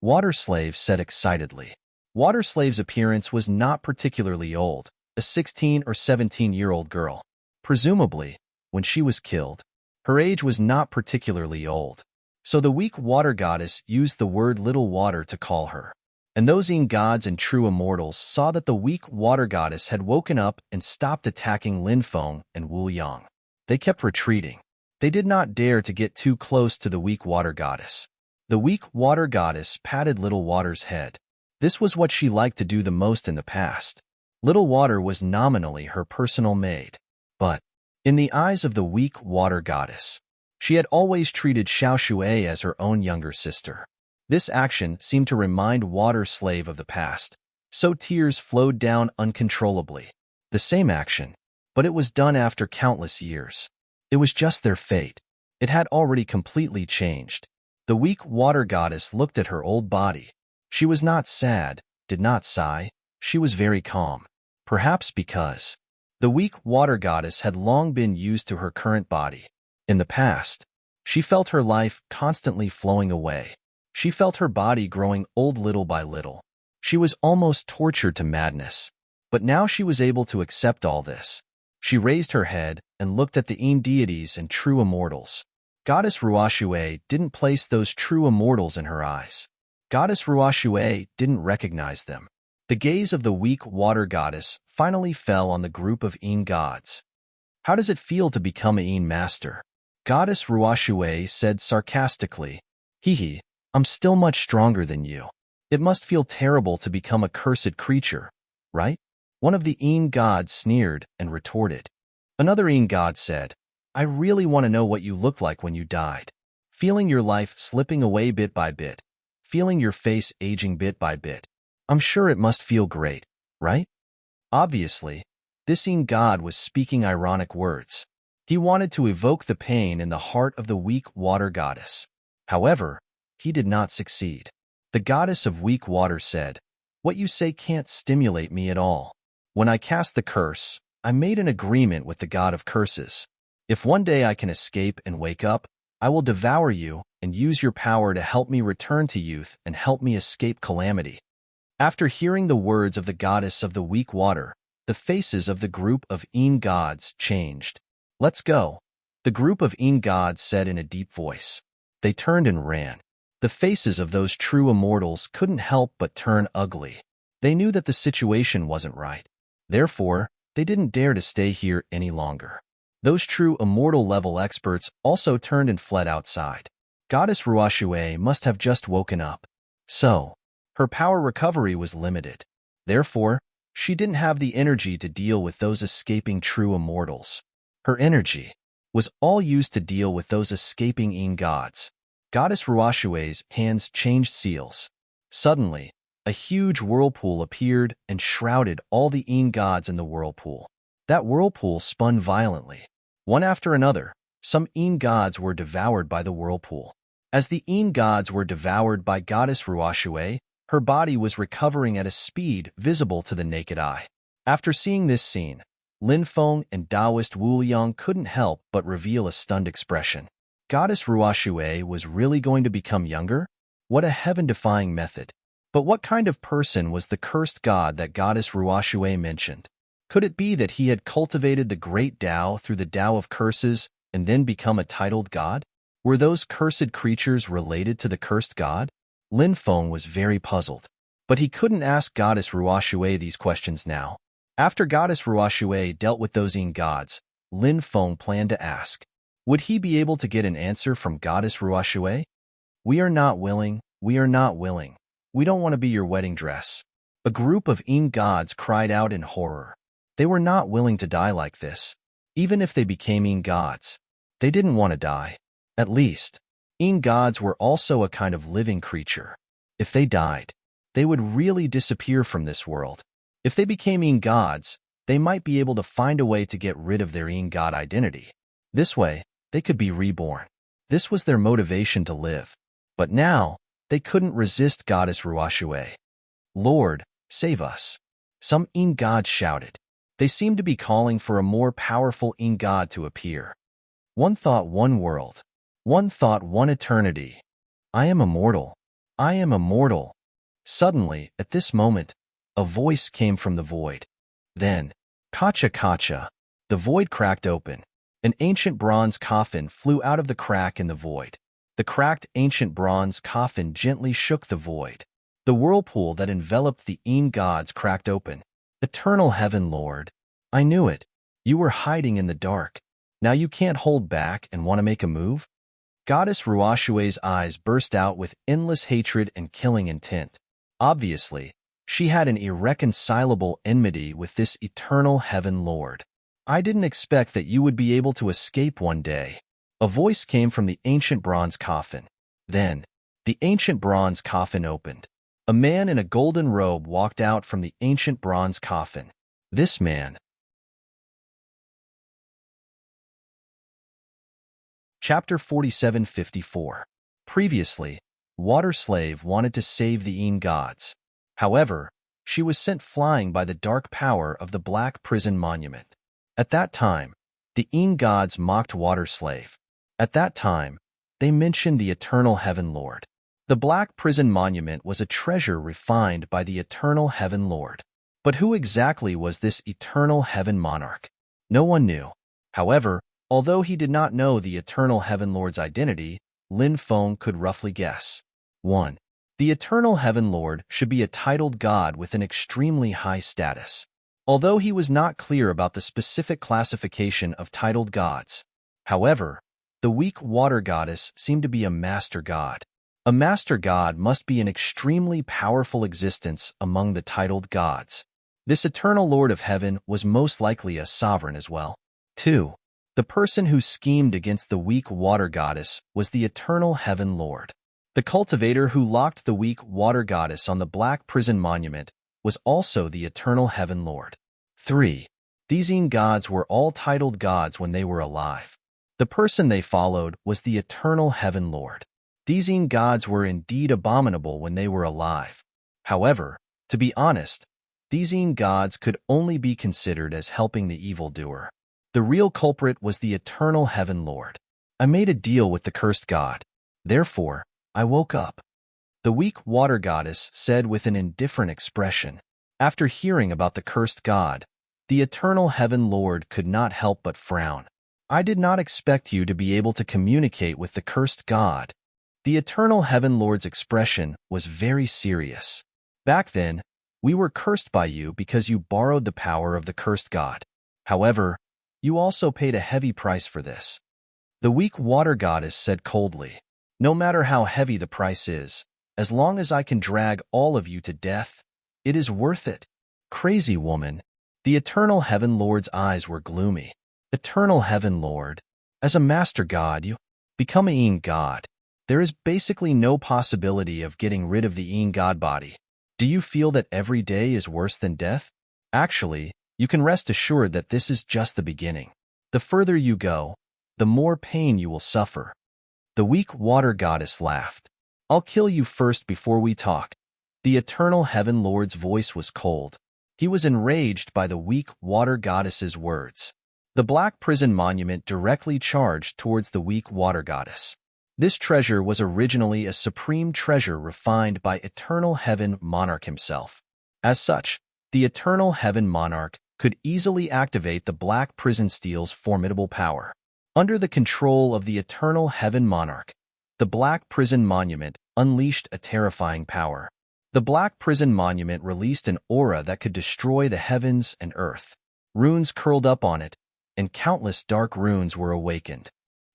Water Slave said excitedly. Water Slave's appearance was not particularly old, a 16 or 17-year-old girl. Presumably, when she was killed, her age was not particularly old. So the weak water goddess used the word Little Water to call her. And those Yin gods and true immortals saw that the weak water goddess had woken up and stopped attacking Lin Feng and Wu Liang. They kept retreating. They did not dare to get too close to the weak water goddess. The weak water goddess patted Little Water's head. This was what she liked to do the most in the past. Little Water was nominally her personal maid. But, in the eyes of the weak water goddess, she had always treated Xiaoshui as her own younger sister. This action seemed to remind Water Slave of the past, so tears flowed down uncontrollably. The same action, but it was done after countless years. It was just their fate. It had already completely changed. The weak water goddess looked at her old body. She was not sad, did not sigh. She was very calm. Perhaps because the weak water goddess had long been used to her current body. In the past, she felt her life constantly flowing away. She felt her body growing old little by little. She was almost tortured to madness. But now she was able to accept all this. She raised her head and looked at the Yin deities and true immortals. Goddess Ruoxue didn't place those true immortals in her eyes. Goddess Ruoxue didn't recognize them. The gaze of the weak water goddess finally fell on the group of Yin gods. How does it feel to become a Yin master? Goddess Ruoxue said sarcastically. Hee, I'm still much stronger than you. It must feel terrible to become a cursed creature, right? One of the Yin gods sneered and retorted. Another Yin god said, I really want to know what you looked like when you died. Feeling your life slipping away bit by bit. Feeling your face aging bit by bit. I'm sure it must feel great, right? Obviously, this Yin god was speaking ironic words. He wanted to evoke the pain in the heart of the weak water goddess. However, he did not succeed. The goddess of weak water said, "What you say can't stimulate me at all. When I cast the curse, I made an agreement with the god of curses. If one day I can escape and wake up, I will devour you and use your power to help me return to youth and help me escape calamity." After hearing the words of the goddess of the weak water, the faces of the group of Een gods changed. "Let's go," the group of Een gods said in a deep voice. They turned and ran. The faces of those true immortals couldn't help but turn ugly. They knew that the situation wasn't right. Therefore, they didn't dare to stay here any longer. Those true immortal level experts also turned and fled outside. Goddess Ruoxue must have just woken up. So, her power recovery was limited. Therefore, she didn't have the energy to deal with those escaping true immortals. Her energy was all used to deal with those escaping Een gods. Goddess Ruoxue's hands changed seals. Suddenly, a huge whirlpool appeared and shrouded all the Een gods in the whirlpool. That whirlpool spun violently. One after another, some Een gods were devoured by the whirlpool. As the Een gods were devoured by Goddess Ruoxue, her body was recovering at a speed visible to the naked eye. After seeing this scene, Lin Feng and Taoist Wu Liang couldn't help but reveal a stunned expression. Goddess Ruoxue was really going to become younger? What a heaven-defying method. But what kind of person was the cursed god that Goddess Ruoxue mentioned? Could it be that he had cultivated the great Tao through the Tao of curses and then become a titled god? Were those cursed creatures related to the cursed god? Lin Feng was very puzzled. But he couldn't ask Goddess Ruoxue these questions now. After Goddess Ruoxue dealt with those Een gods, Lin Feng planned to ask. Would he be able to get an answer from Goddess Ruoxue? "We are not willing, we are not willing. We don't want to be your wedding dress." A group of Een gods cried out in horror. They were not willing to die like this. Even if they became Een gods, they didn't want to die. At least, Een gods were also a kind of living creature. If they died, they would really disappear from this world. If they became Een gods, they might be able to find a way to get rid of their Een god identity. This way, they could be reborn. This was their motivation to live. But now, they couldn't resist Goddess Ruoxue. "Lord, save us!" Some Een gods shouted. They seemed to be calling for a more powerful Een god to appear. "One thought, one world. One thought, one eternity. I am immortal. I am immortal." Suddenly, at this moment, a voice came from the void. Then, "Kacha kacha!" The void cracked open. An ancient bronze coffin flew out of the crack in the void. The cracked ancient bronze coffin gently shook the void. The whirlpool that enveloped the Een gods cracked open. "Eternal Heaven Lord, I knew it. You were hiding in the dark. Now you can't hold back and want to make a move?" Goddess Ruoxue's eyes burst out with endless hatred and killing intent. Obviously, she had an irreconcilable enmity with this Eternal Heaven Lord. "I didn't expect that you would be able to escape one day." A voice came from the ancient bronze coffin. Then, the ancient bronze coffin opened. A man in a golden robe walked out from the ancient bronze coffin. This man. Chapter 4754. Previously, Water Slave wanted to save the Een gods. However, she was sent flying by the dark power of the Black Prison Monument. At that time, the Een gods mocked Water Slave. At that time, they mentioned the Eternal Heaven Lord. The Black Prison Monument was a treasure refined by the Eternal Heaven Lord. But who exactly was this Eternal Heaven Monarch? No one knew. However, although he did not know the Eternal Heaven Lord's identity, Lin Feng could roughly guess. 1. The Eternal Heaven Lord should be a titled god with an extremely high status. Although he was not clear about the specific classification of titled gods. However, the weak water goddess seemed to be a master god. A master god must be an extremely powerful existence among the titled gods. This Eternal Lord of Heaven was most likely a sovereign as well. 2. The person who schemed against the weak water goddess was the Eternal Heaven Lord. The cultivator who locked the weak water goddess on the Black Prison Monument was also the Eternal Heaven Lord. 3. These Een gods were all titled gods when they were alive. The person they followed was the eternal Heaven Lord. These Een gods were indeed abominable when they were alive. However, to be honest, these Een gods could only be considered as helping the evildoer. The real culprit was the eternal Heaven Lord. I made a deal with the cursed god. Therefore, I woke up. The weak water goddess said with an indifferent expression. After hearing about the cursed god, the eternal Heaven Lord could not help but frown. I did not expect you to be able to communicate with the cursed god. The eternal Heaven Lord's expression was very serious. Back then, we were cursed by you because you borrowed the power of the cursed god. However, you also paid a heavy price for this. The weak water goddess said coldly, no matter how heavy the price is, as long as I can drag all of you to death, it is worth it. Crazy woman. The eternal Heaven Lord's eyes were gloomy. Eternal Heaven Lord, as a master god, you become a Een god. There is basically no possibility of getting rid of the Een god body. Do you feel that every day is worse than death? Actually, you can rest assured that this is just the beginning. The further you go, the more pain you will suffer. The weak water goddess laughed. I'll kill you first before we talk. The eternal Heaven Lord's voice was cold. He was enraged by the weak water goddess's words. The black prison monument directly charged towards the weak water goddess. This treasure was originally a supreme treasure refined by Eternal Heaven Monarch himself. As such, the Eternal Heaven Monarch could easily activate the black prison steel's formidable power. Under the control of the Eternal Heaven Monarch, the black prison monument unleashed a terrifying power. The black prison monument released an aura that could destroy the heavens and earth. Runes curled up on it, and countless dark runes were awakened.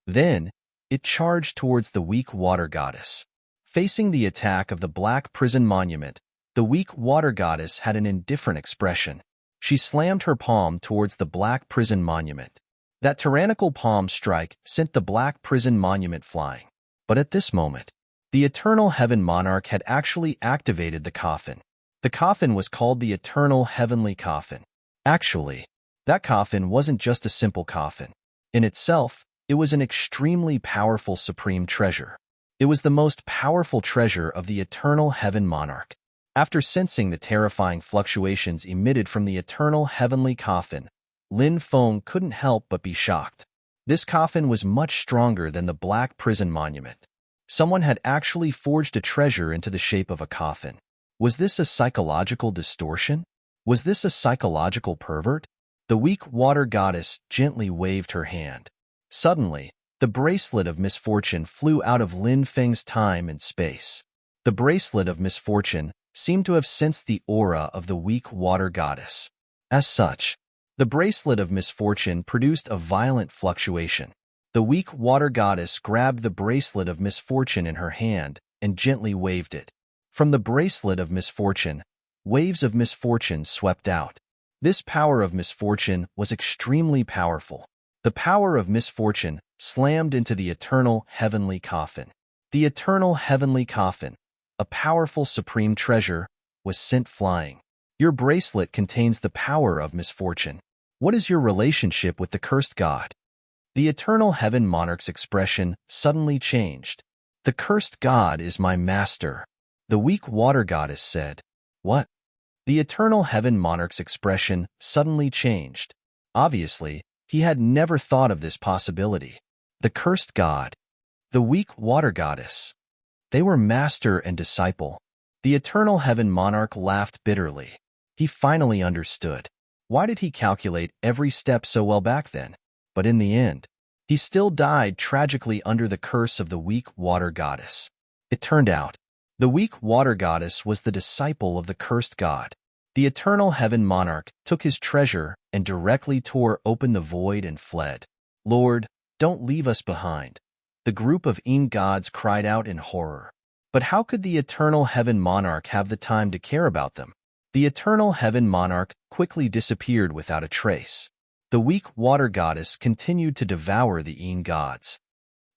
Then, it charged towards the weak water goddess. Facing the attack of the black prison monument, the weak water goddess had an indifferent expression. She slammed her palm towards the black prison monument. That tyrannical palm strike sent the black prison monument flying. But at this moment, the Eternal Heaven Monarch had actually activated the coffin. The coffin was called the Eternal Heavenly Coffin. Actually, that coffin wasn't just a simple coffin. In itself, it was an extremely powerful supreme treasure. It was the most powerful treasure of the Eternal Heaven Monarch. After sensing the terrifying fluctuations emitted from the Eternal Heavenly Coffin, Lin Feng couldn't help but be shocked. This coffin was much stronger than the black prison monument. Someone had actually forged a treasure into the shape of a coffin. Was this a psychological distortion? Was this a psychological pervert? The weak water goddess gently waved her hand. Suddenly, the bracelet of misfortune flew out of Lin Feng's time and space. The bracelet of misfortune seemed to have sensed the aura of the weak water goddess. As such, the bracelet of misfortune produced a violent fluctuation. The weak water goddess grabbed the bracelet of misfortune in her hand and gently waved it. From the bracelet of misfortune, waves of misfortune swept out. This power of misfortune was extremely powerful. The power of misfortune slammed into the Eternal Heavenly Coffin. The Eternal Heavenly Coffin, a powerful supreme treasure, was sent flying. Your bracelet contains the power of misfortune. What is your relationship with the cursed god? The Eternal Heaven Monarch's expression suddenly changed. The cursed god is my master. The weak water goddess said. What? The Eternal Heaven Monarch's expression suddenly changed. Obviously, he had never thought of this possibility. The cursed god. The weak water goddess. They were master and disciple. The Eternal Heaven Monarch laughed bitterly. He finally understood. Why did he calculate every step so well back then? But in the end, he still died tragically under the curse of the weak water goddess. It turned out, the weak water goddess was the disciple of the cursed god. The Eternal Heaven Monarch took his treasure and directly tore open the void and fled. Lord, don't leave us behind. The group of Een gods cried out in horror. But how could the Eternal Heaven Monarch have the time to care about them? The Eternal Heaven Monarch quickly disappeared without a trace. The weak water goddess continued to devour the Een gods.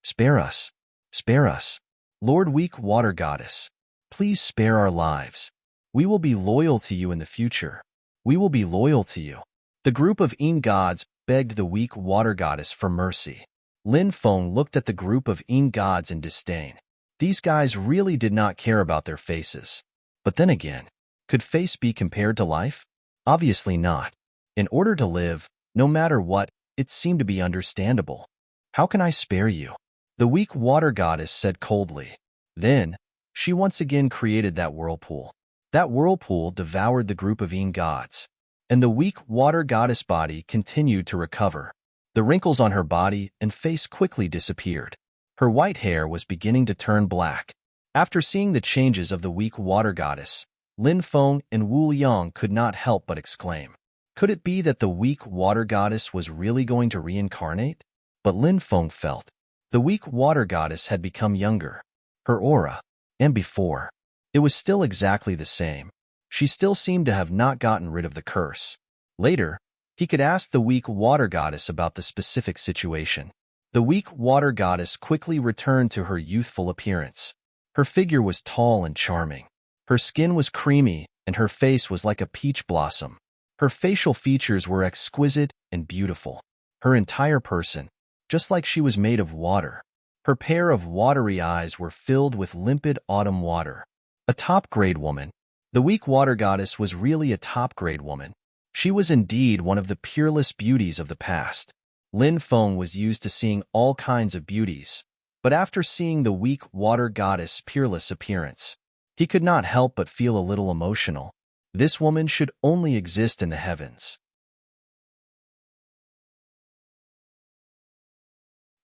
Spare us. Spare us. Lord weak water goddess, please spare our lives. We will be loyal to you in the future. We will be loyal to you. The group of Yin gods begged the weak water goddess for mercy. Lin Feng looked at the group of Yin gods in disdain. These guys really did not care about their faces. But then again, could face be compared to life? Obviously not. In order to live, no matter what, it seemed to be understandable. How can I spare you? The weak water goddess said coldly. Then, she once again created that whirlpool. That whirlpool devoured the group of Yin gods, and the weak water goddess body continued to recover. The wrinkles on her body and face quickly disappeared. Her white hair was beginning to turn black. After seeing the changes of the weak water goddess, Lin Feng and Wu Liang could not help but exclaim. Could it be that the weak water goddess was really going to reincarnate? But Lin Feng felt the weak water goddess had become younger. Her aura, and before, it was still exactly the same. She still seemed to have not gotten rid of the curse. Later, he could ask the weak water goddess about the specific situation. The weak water goddess quickly returned to her youthful appearance. Her figure was tall and charming. Her skin was creamy, and her face was like a peach blossom. Her facial features were exquisite and beautiful. Her entire person, just like she was made of water. Her pair of watery eyes were filled with limpid autumn water. A top-grade woman. The weak water goddess was really a top-grade woman. She was indeed one of the peerless beauties of the past. Lin Feng was used to seeing all kinds of beauties, but after seeing the weak water goddess' peerless appearance, he could not help but feel a little emotional. This woman should only exist in the heavens.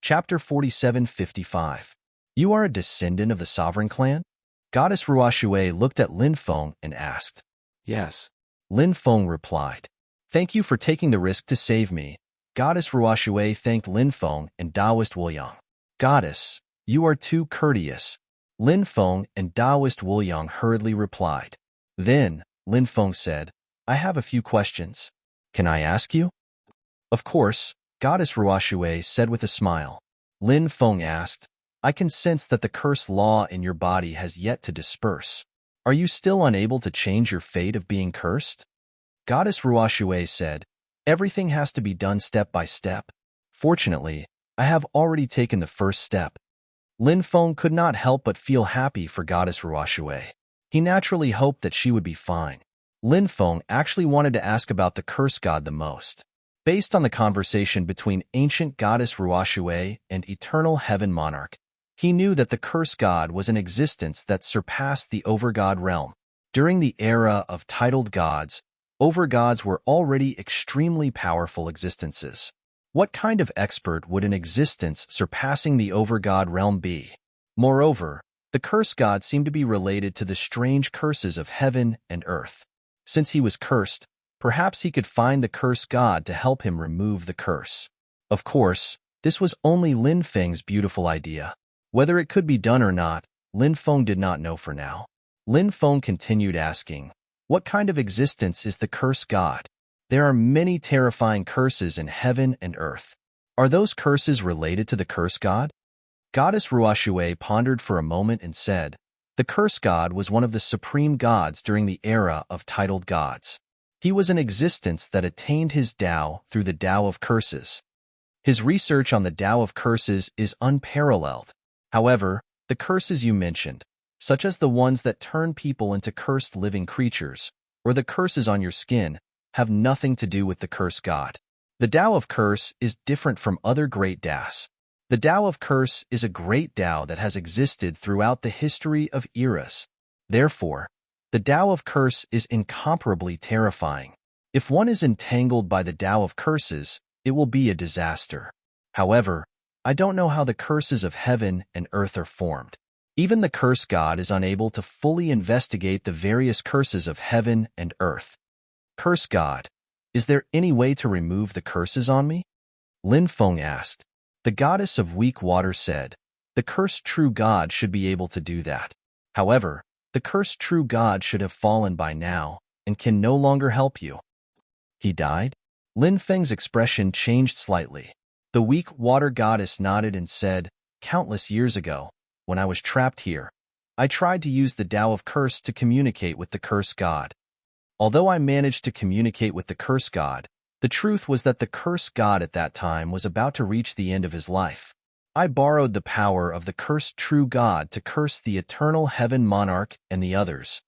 Chapter 47:55. You are a descendant of the sovereign clan? Goddess Ruoxue looked at Lin Feng and asked. Yes. Lin Feng replied. Thank you for taking the risk to save me. Goddess Ruoxue thanked Lin Feng and Taoist Wu Liang. Goddess, you are too courteous. Lin Feng and Taoist Wu Liang hurriedly replied. Then, Lin Feng said, I have a few questions. Can I ask you? Of course, Goddess Ruoxue said with a smile. Lin Feng asked, I can sense that the curse law in your body has yet to disperse. Are you still unable to change your fate of being cursed? Goddess Ruoxue said, Everything has to be done step by step. Fortunately, I have already taken the first step. Lin Feng could not help but feel happy for Goddess Ruoxue. He naturally hoped that she would be fine. Lin Feng actually wanted to ask about the curse god the most. Based on the conversation between ancient Goddess Ruoxue and eternal heaven monarch, he knew that the curse god was an existence that surpassed the overgod realm. During the era of titled gods, overgods were already extremely powerful existences. What kind of expert would an existence surpassing the overgod realm be? Moreover, the curse god seemed to be related to the strange curses of heaven and earth. Since he was cursed, perhaps he could find the curse god to help him remove the curse. Of course, this was only Lin Feng's beautiful idea. Whether it could be done or not, Lin Feng did not know for now. Lin Feng continued asking, What kind of existence is the curse god? There are many terrifying curses in heaven and earth. Are those curses related to the curse god? Goddess Ruoxue pondered for a moment and said, The curse god was one of the supreme gods during the era of titled gods. He was an existence that attained his Tao through the Tao of curses. His research on the Tao of curses is unparalleled. However, the curses you mentioned, such as the ones that turn people into cursed living creatures, or the curses on your skin, have nothing to do with the curse god. The Tao of curse is different from other great Taos. The Tao of curse is a great Tao that has existed throughout the history of eras. Therefore, the Tao of curse is incomparably terrifying. If one is entangled by the Tao of curses, it will be a disaster. However, I don't know how the curses of heaven and earth are formed. Even the curse god is unable to fully investigate the various curses of heaven and earth. Curse god, is there any way to remove the curses on me? Lin Feng asked. The goddess of weak water said, The cursed true god should be able to do that. However, the cursed true god should have fallen by now and can no longer help you. He died? Lin Feng's expression changed slightly. The weak water goddess nodded and said, Countless years ago, when I was trapped here, I tried to use the Tao of curse to communicate with the curse god. Although I managed to communicate with the curse god, The truth was that the cursed god at that time was about to reach the end of his life. I borrowed the power of the cursed true god to curse the eternal heaven monarch and the others.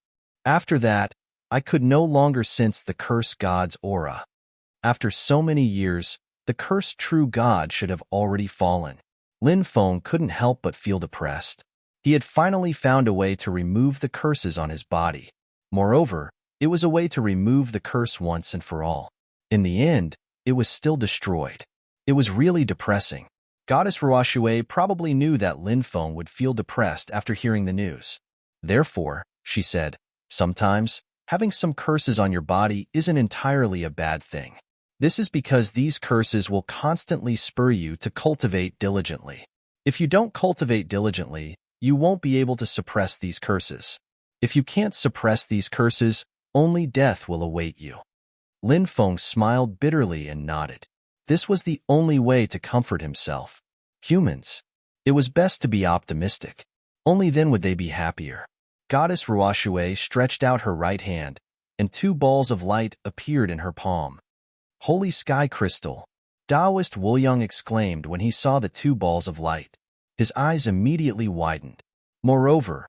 After that, I could no longer sense the cursed god's aura. After so many years, the cursed true god should have already fallen. Lin Feng couldn't help but feel depressed. He had finally found a way to remove the curses on his body. Moreover, it was a way to remove the curse once and for all. In the end, it was still destroyed. It was really depressing. Goddess Ruoxue probably knew that Lin Feng would feel depressed after hearing the news. Therefore, she said, sometimes, having some curses on your body isn't entirely a bad thing. This is because these curses will constantly spur you to cultivate diligently. If you don't cultivate diligently, you won't be able to suppress these curses. If you can't suppress these curses, only death will await you. Lin Feng smiled bitterly and nodded. This was the only way to comfort himself. Humans. It was best to be optimistic. Only then would they be happier. Goddess Ruoxue stretched out her right hand, and 2 balls of light appeared in her palm. Holy Sky Crystal, Taoist Wuliang exclaimed when he saw the 2 balls of light. His eyes immediately widened. Moreover,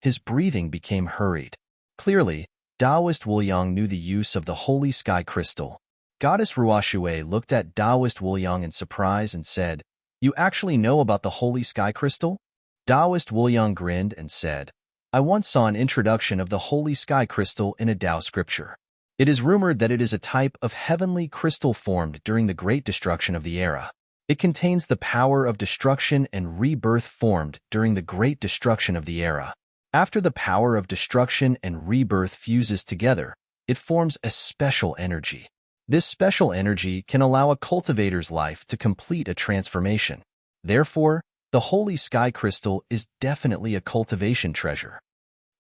his breathing became hurried. Clearly, Taoist Wuliang knew the use of the Holy Sky Crystal. Goddess Ruoxue looked at Taoist Wuliang in surprise and said, "You actually know about the Holy Sky Crystal?" Taoist Wuliang grinned and said, "I once saw an introduction of the Holy Sky Crystal in a Tao scripture. It is rumored that it is a type of heavenly crystal formed during the Great Destruction of the era. It contains the power of destruction and rebirth formed during the Great Destruction of the era. After the power of destruction and rebirth fuses together, it forms a special energy. This special energy can allow a cultivator's life to complete a transformation. Therefore, the Holy Sky Crystal is definitely a cultivation treasure."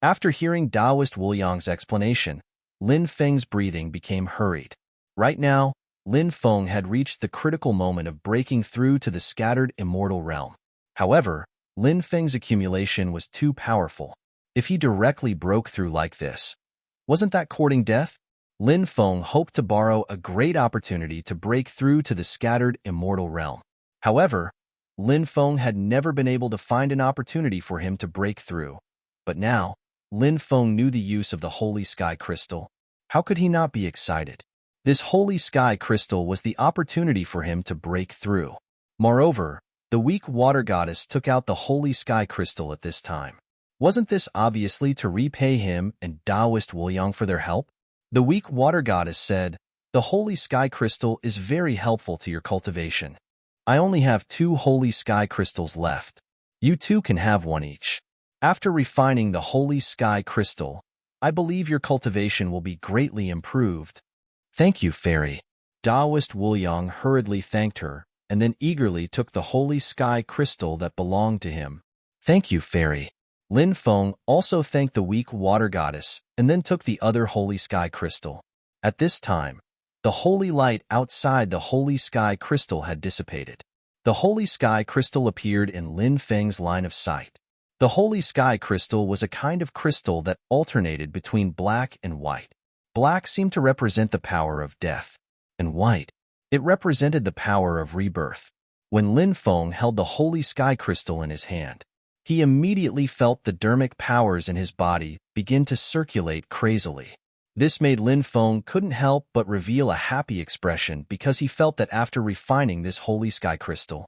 After hearing Taoist Wuliang's explanation, Lin Feng's breathing became hurried. Right now, Lin Feng had reached the critical moment of breaking through to the scattered immortal realm. However, Lin Feng's accumulation was too powerful. If he directly broke through like this, wasn't that courting death? Lin Feng hoped to borrow a great opportunity to break through to the scattered immortal realm. However, Lin Feng had never been able to find an opportunity for him to break through. But now, Lin Feng knew the use of the Holy Sky Crystal. How could he not be excited? This Holy Sky Crystal was the opportunity for him to break through. Moreover, the weak water goddess took out the Holy Sky Crystal at this time. Wasn't this obviously to repay him and Taoist Wuliang for their help? The weak water goddess said, "The Holy Sky Crystal is very helpful to your cultivation. I only have 2 Holy Sky Crystals left. You 2 can have 1 each. After refining the Holy Sky Crystal, I believe your cultivation will be greatly improved." "Thank you, Fairy." Taoist Wuliang hurriedly thanked her, and then eagerly took the Holy Sky Crystal that belonged to him. "Thank you, Fairy." Lin Feng also thanked the weak water goddess and then took the other Holy Sky Crystal. At this time, the holy light outside the Holy Sky Crystal had dissipated. The Holy Sky Crystal appeared in Lin Feng's line of sight. The Holy Sky Crystal was a kind of crystal that alternated between black and white. Black seemed to represent the power of death, and white, it represented the power of rebirth. When Lin Feng held the Holy Sky Crystal in his hand, he immediately felt the dermic powers in his body begin to circulate crazily. This made Lin Feng couldn't help but reveal a happy expression because he felt that after refining this Holy Sky Crystal.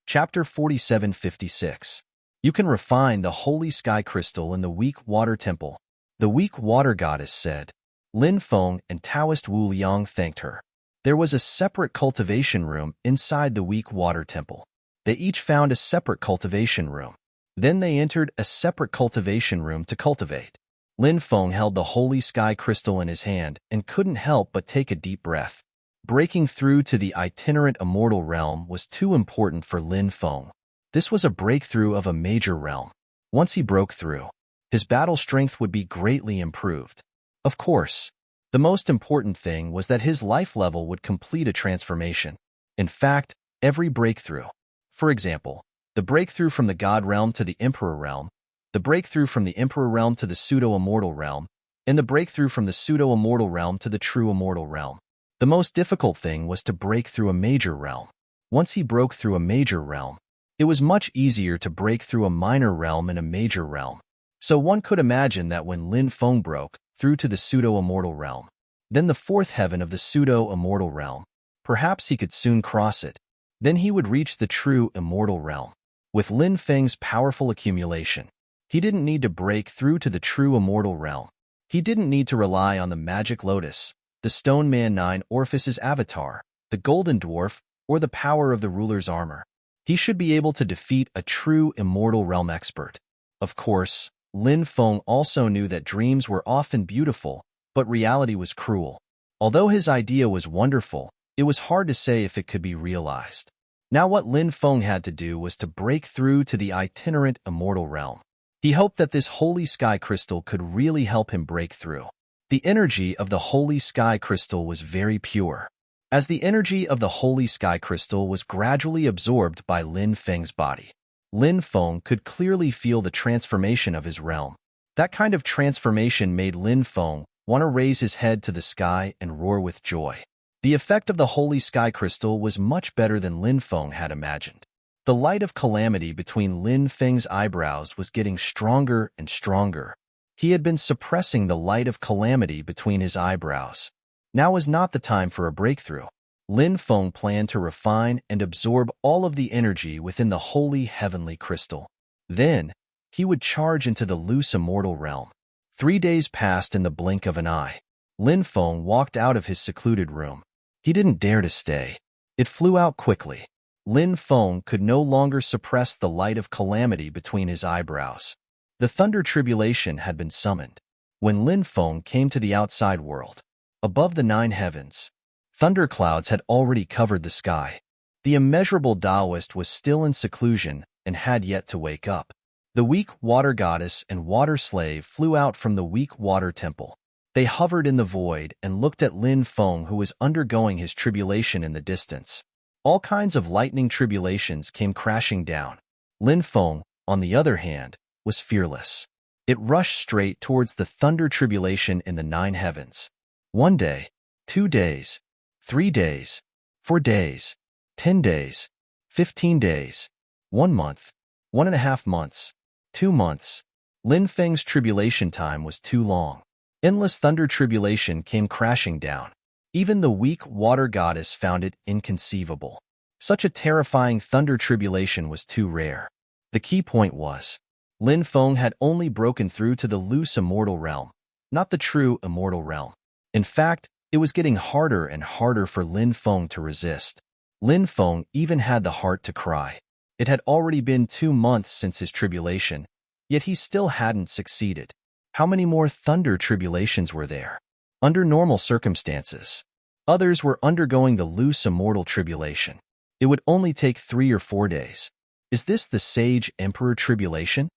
Chapter 4756. You can refine the Holy Sky Crystal in the Weak Water Temple. The Weak Water Goddess said. Lin Feng and Taoist Wu Liang thanked her. There was a separate cultivation room inside the Weak Water Temple. They each found a separate cultivation room. Then they entered a separate cultivation room to cultivate. Lin Feng held the Holy Sky Crystal in his hand and couldn't help but take a deep breath. Breaking through to the itinerant immortal realm was too important for Lin Feng. This was a breakthrough of a major realm. Once he broke through, his battle strength would be greatly improved. Of course, the most important thing was that his life level would complete a transformation. In fact, every breakthrough, for example, the breakthrough from the God realm to the Emperor realm, the breakthrough from the Emperor realm to the pseudo-immortal realm, and the breakthrough from the pseudo-immortal realm to the true immortal realm. The most difficult thing was to break through a major realm. Once he broke through a major realm, it was much easier to break through a minor realm and a major realm. So one could imagine that when Lin Feng broke through to the pseudo-immortal realm, then the fourth heaven of the pseudo-immortal realm, perhaps he could soon cross it. Then he would reach the true immortal realm. With Lin Feng's powerful accumulation, he didn't need to break through to the true immortal realm. He didn't need to rely on the magic lotus, the stone man Nine Orifices avatar, the golden dwarf, or the power of the ruler's armor. He should be able to defeat a true immortal realm expert. Of course, Lin Feng also knew that dreams were often beautiful, but reality was cruel. Although his idea was wonderful, it was hard to say if it could be realized. Now what Lin Feng had to do was to break through to the itinerant immortal realm. He hoped that this holy sky crystal could really help him break through. The energy of the holy sky crystal was very pure. As the energy of the holy sky crystal was gradually absorbed by Lin Feng's body, Lin Feng could clearly feel the transformation of his realm. That kind of transformation made Lin Feng want to raise his head to the sky and roar with joy. The effect of the holy sky crystal was much better than Lin Feng had imagined. The light of calamity between Lin Feng's eyebrows was getting stronger and stronger. He had been suppressing the light of calamity between his eyebrows. Now was not the time for a breakthrough. Lin Feng planned to refine and absorb all of the energy within the holy heavenly crystal. Then, he would charge into the loose immortal realm. 3 days passed in the blink of an eye. Lin Feng walked out of his secluded room. He didn't dare to stay. It flew out quickly. Lin Feng could no longer suppress the light of calamity between his eyebrows. The thunder tribulation had been summoned. When Lin Feng came to the outside world, above the 9 heavens, thunderclouds had already covered the sky. The immeasurable Taoist was still in seclusion and had yet to wake up. The weak water goddess and water slave flew out from the weak water temple. They hovered in the void and looked at Lin Feng, who was undergoing his tribulation in the distance. All kinds of lightning tribulations came crashing down. Lin Feng, on the other hand, was fearless. It rushed straight towards the thunder tribulation in the 9 heavens. 1 day, 2 days, 3 days, 4 days, 10 days, 15 days, 1 month, 1.5 months, 2 months. Lin Feng's tribulation time was too long. Endless thunder tribulation came crashing down. Even the weak water goddess found it inconceivable. Such a terrifying thunder tribulation was too rare. The key point was, Lin Feng had only broken through to the loose immortal realm, not the true immortal realm. In fact, it was getting harder and harder for Lin Feng to resist. Lin Feng even had the heart to cry. It had already been 2 months since his tribulation, yet he still hadn't succeeded. How many more thunder tribulations were there? Under normal circumstances, others were undergoing the loose immortal tribulation. It would only take 3 or 4 days. Is this the sage emperor tribulation?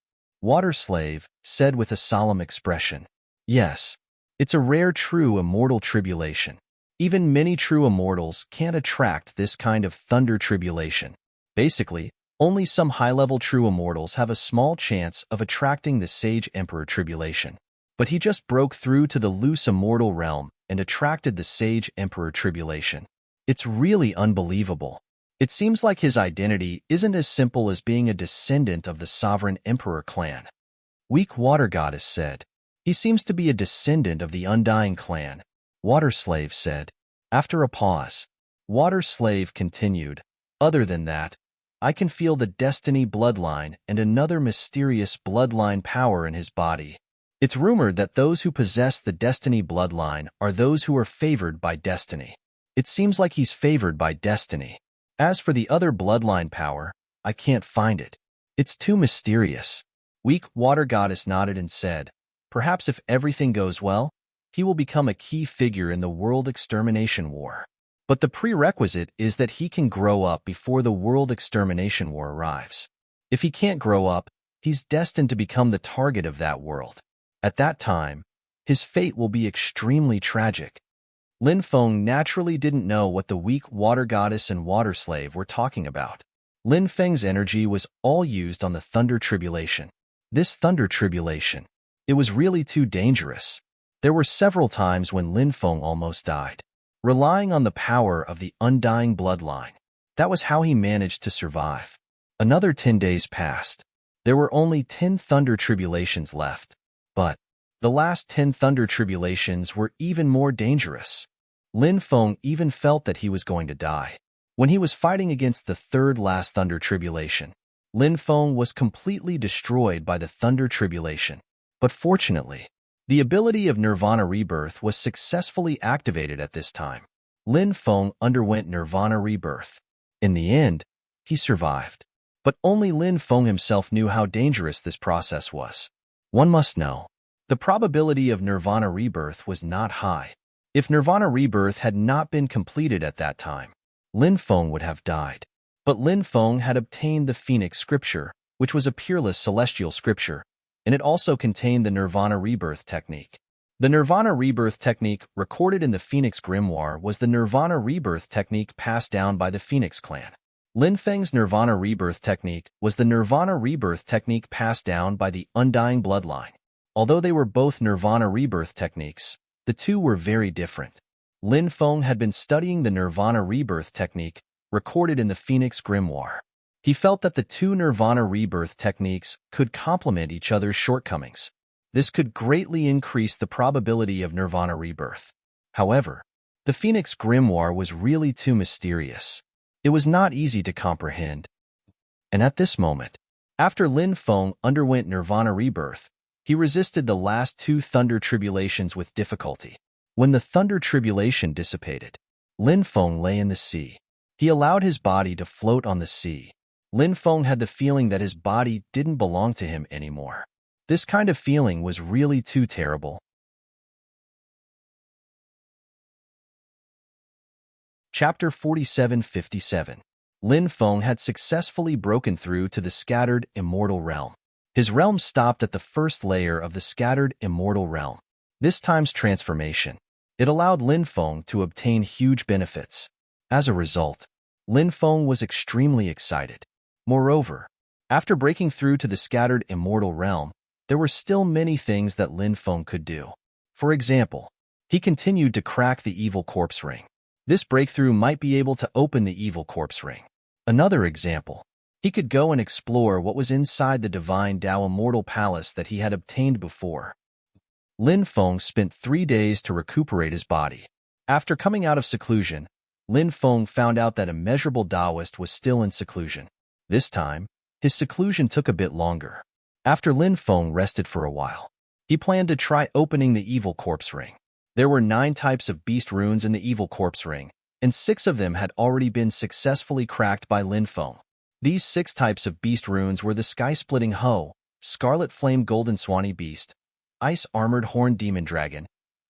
Water slave said with a solemn expression. Yes, it's a rare true immortal tribulation. Even many true immortals can't attract this kind of thunder tribulation. Basically, only some high-level true immortals have a small chance of attracting the Sage Emperor Tribulation. But he just broke through to the loose immortal realm and attracted the Sage Emperor Tribulation. It's really unbelievable. It seems like his identity isn't as simple as being a descendant of the Sovereign Emperor clan. Weak Water Goddess said. He seems to be a descendant of the Undying clan, Water Slave said. After a pause, Water Slave continued. Other than that, I can feel the Destiny bloodline and another mysterious bloodline power in his body. It's rumored that those who possess the Destiny bloodline are those who are favored by Destiny. It seems like he's favored by Destiny. As for the other bloodline power, I can't find it. It's too mysterious. Weak Water Goddess nodded and said, perhaps if everything goes well, he will become a key figure in the World Extermination War. But the prerequisite is that he can grow up before the World Extermination War arrives. If he can't grow up, he's destined to become the target of that world. At that time, his fate will be extremely tragic. Lin Feng naturally didn't know what the weak Water Goddess and Water Slave were talking about. Lin Feng's energy was all used on the Thunder Tribulation. This Thunder Tribulation, it was really too dangerous. There were several times when Lin Feng almost died. Relying on the power of the undying bloodline, that was how he managed to survive. Another 10 days passed. There were only 10 thunder tribulations left. But the last 10 thunder tribulations were even more dangerous. Lin Feng even felt that he was going to die. When he was fighting against the third last thunder tribulation, Lin Feng was completely destroyed by the thunder tribulation. But fortunately, the ability of Nirvana Rebirth was successfully activated at this time. Lin Feng underwent Nirvana Rebirth. In the end, he survived. But only Lin Feng himself knew how dangerous this process was. One must know, the probability of Nirvana Rebirth was not high. If Nirvana Rebirth had not been completed at that time, Lin Feng would have died. But Lin Feng had obtained the Phoenix Scripture, which was a peerless celestial scripture, and it also contained the Nirvana Rebirth technique. The Nirvana Rebirth technique recorded in the Phoenix Grimoire was the Nirvana Rebirth technique passed down by the Phoenix clan. Lin Feng's Nirvana Rebirth technique was the Nirvana Rebirth technique passed down by the Undying Bloodline. Although they were both Nirvana Rebirth techniques, the two were very different. Lin Feng had been studying the Nirvana Rebirth technique recorded in the Phoenix Grimoire. He felt that the two Nirvana Rebirth techniques could complement each other's shortcomings. This could greatly increase the probability of Nirvana Rebirth. However, the Phoenix Grimoire was really too mysterious. It was not easy to comprehend. And at this moment, after Lin Feng underwent Nirvana Rebirth, he resisted the last two thunder tribulations with difficulty. When the thunder tribulation dissipated, Lin Feng lay in the sea. He allowed his body to float on the sea. Lin Feng had the feeling that his body didn't belong to him anymore. This kind of feeling was really too terrible. Chapter 4757. Lin Feng had successfully broken through to the scattered immortal realm. His realm stopped at the first layer of the scattered immortal realm. This time's transformation, it allowed Lin Feng to obtain huge benefits. As a result, Lin Feng was extremely excited. Moreover, after breaking through to the scattered immortal realm, there were still many things that Lin Feng could do. For example, he continued to crack the evil corpse ring. This breakthrough might be able to open the evil corpse ring. Another example, he could go and explore what was inside the divine Tao Immortal Palace that he had obtained before. Lin Feng spent 3 days to recuperate his body. After coming out of seclusion, Lin Feng found out that immeasurable Taoist was still in seclusion. This time, his seclusion took a bit longer. After Lin Feng rested for a while, he planned to try opening the evil corpse ring. There were 9 types of beast runes in the evil corpse ring, and 6 of them had already been successfully cracked by Lin Feng. These 6 types of beast runes were the Sky-Splitting Hoe, Scarlet Flame Golden Swanee Beast, Ice-Armored Horned Demon Dragon,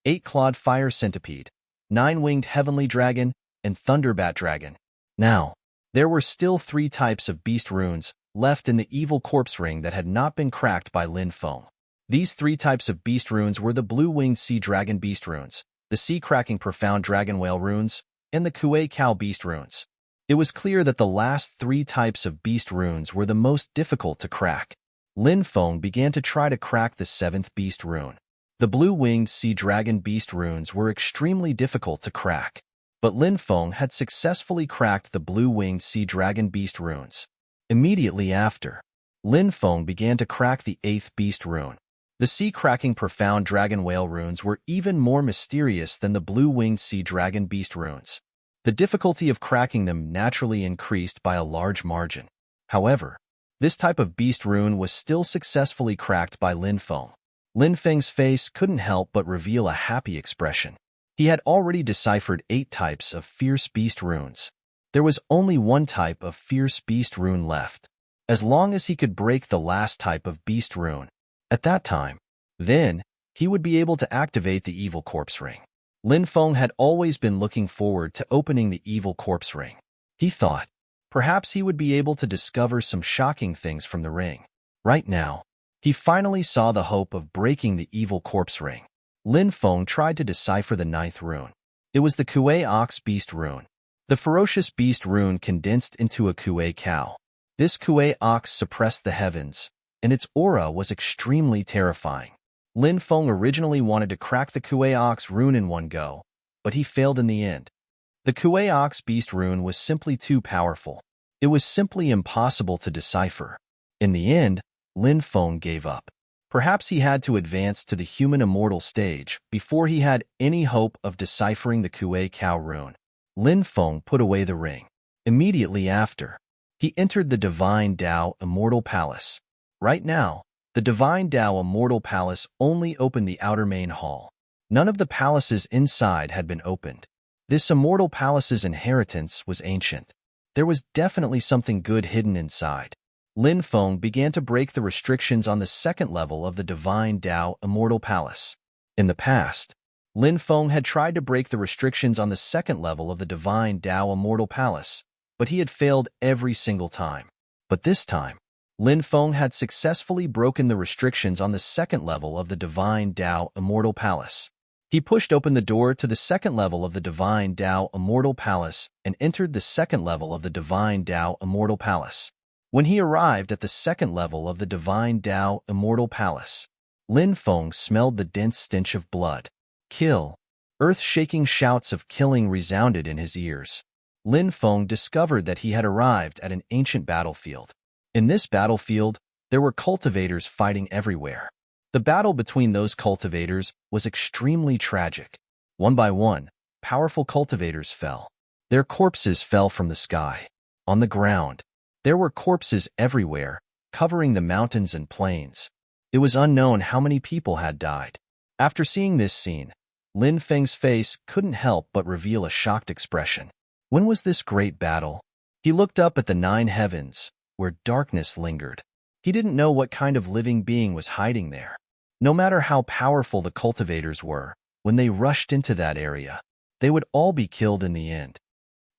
8-Clawed Fire Centipede, 9-Winged Heavenly Dragon, and Thunderbat Dragon. Now, there were still 3 types of beast runes left in the evil corpse ring that had not been cracked by Lin Feng. These 3 types of beast runes were the Blue-Winged Sea Dragon Beast runes, the Sea-Cracking Profound Dragon Whale runes, and the Kuei Cow Beast runes. It was clear that the last 3 types of beast runes were the most difficult to crack. Lin Feng began to try to crack the 7th beast rune. The Blue-Winged Sea Dragon Beast runes were extremely difficult to crack, but Lin Feng had successfully cracked the Blue-Winged Sea Dragon Beast runes. Immediately after, Lin Feng began to crack the 8th beast rune. The Sea-Cracking Profound Dragon Whale runes were even more mysterious than the Blue-Winged Sea Dragon Beast runes. The difficulty of cracking them naturally increased by a large margin. However, this type of beast rune was still successfully cracked by Lin Feng. Lin Feng's face couldn't help but reveal a happy expression. He had already deciphered 8 types of fierce beast runes. There was only 1 type of fierce beast rune left. As long as he could break the last type of beast rune, at that time, then, he would be able to activate the evil corpse ring. Lin Feng had always been looking forward to opening the evil corpse ring. He thought, perhaps he would be able to discover some shocking things from the ring. Right now, he finally saw the hope of breaking the evil corpse ring. Lin Feng tried to decipher the 9th rune. It was the Kuei Ox Beast rune. The ferocious beast rune condensed into a Kuei cow. This Kuei Ox suppressed the heavens, and its aura was extremely terrifying. Lin Feng originally wanted to crack the Kuei-Ox rune in one go, but he failed in the end. The Kuei-Ox beast rune was simply too powerful. It was simply impossible to decipher. In the end, Lin Feng gave up. Perhaps he had to advance to the human immortal stage before he had any hope of deciphering the Kuei-Cow rune. Lin Feng put away the ring. Immediately after, he entered the Divine Tao Immortal Palace. Right now, the Divine Tao Immortal Palace only opened the outer main hall. None of the palaces inside had been opened. This Immortal Palace's inheritance was ancient. There was definitely something good hidden inside. Lin Feng began to break the restrictions on the second level of the Divine Tao Immortal Palace. In the past, Lin Feng had tried to break the restrictions on the second level of the Divine Tao Immortal Palace, but he had failed every single time. But this time, Lin Feng had successfully broken the restrictions on the second level of the Divine Tao Immortal Palace. He pushed open the door to the second level of the Divine Tao Immortal Palace and entered the second level of the Divine Tao Immortal Palace. When he arrived at the second level of the Divine Tao Immortal Palace, Lin Feng smelled the dense stench of blood. Kill! Earth-shaking shouts of killing resounded in his ears. Lin Feng discovered that he had arrived at an ancient battlefield. In this battlefield, there were cultivators fighting everywhere. The battle between those cultivators was extremely tragic. One by one, powerful cultivators fell. Their corpses fell from the sky. On the ground, there were corpses everywhere, covering the mountains and plains. It was unknown how many people had died. After seeing this scene, Lin Feng's face couldn't help but reveal a shocked expression. When was this great battle? He looked up at the 9 heavens, where darkness lingered. He didn't know what kind of living being was hiding there. No matter how powerful the cultivators were, when they rushed into that area, they would all be killed in the end.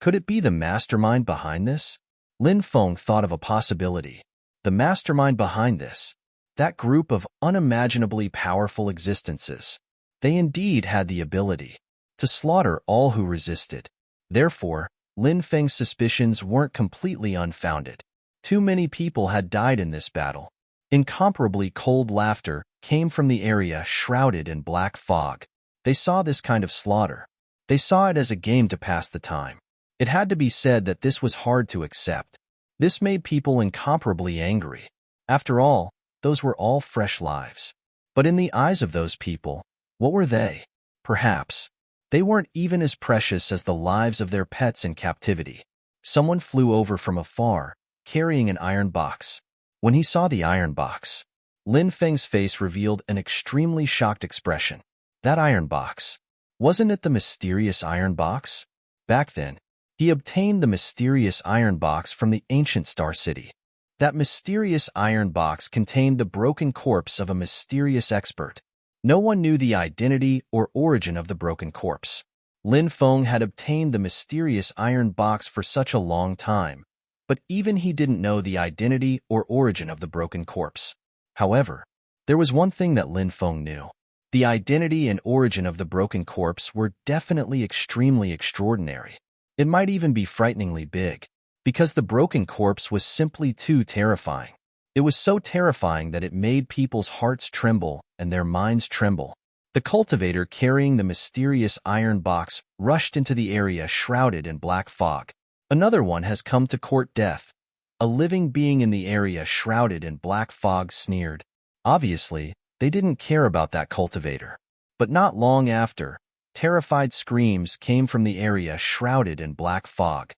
Could it be the mastermind behind this? Lin Feng thought of a possibility. The mastermind behind this, that group of unimaginably powerful existences, they indeed had the ability to slaughter all who resisted. Therefore, Lin Feng's suspicions weren't completely unfounded. Too many people had died in this battle. Incomparably cold laughter came from the area shrouded in black fog. They saw this kind of slaughter. They saw it as a game to pass the time. It had to be said that this was hard to accept. This made people incomparably angry. After all, those were all fresh lives. But in the eyes of those people, what were they? Perhaps they weren't even as precious as the lives of their pets in captivity. Someone flew over from afar, carrying an iron box. When he saw the iron box, Lin Feng's face revealed an extremely shocked expression. That iron box. Wasn't it the mysterious iron box? Back then, he obtained the mysterious iron box from the ancient Star City. That mysterious iron box contained the broken corpse of a mysterious expert. No one knew the identity or origin of the broken corpse. Lin Feng had obtained the mysterious iron box for such a long time, but even he didn't know the identity or origin of the broken corpse. However, there was one thing that Lin Feng knew. The identity and origin of the broken corpse were definitely extremely extraordinary. It might even be frighteningly big, because the broken corpse was simply too terrifying. It was so terrifying that it made people's hearts tremble and their minds tremble. The cultivator carrying the mysterious iron box rushed into the area shrouded in black fog. Another one has come to court death. A living being in the area shrouded in black fog sneered. Obviously, they didn't care about that cultivator. But not long after, terrified screams came from the area shrouded in black fog.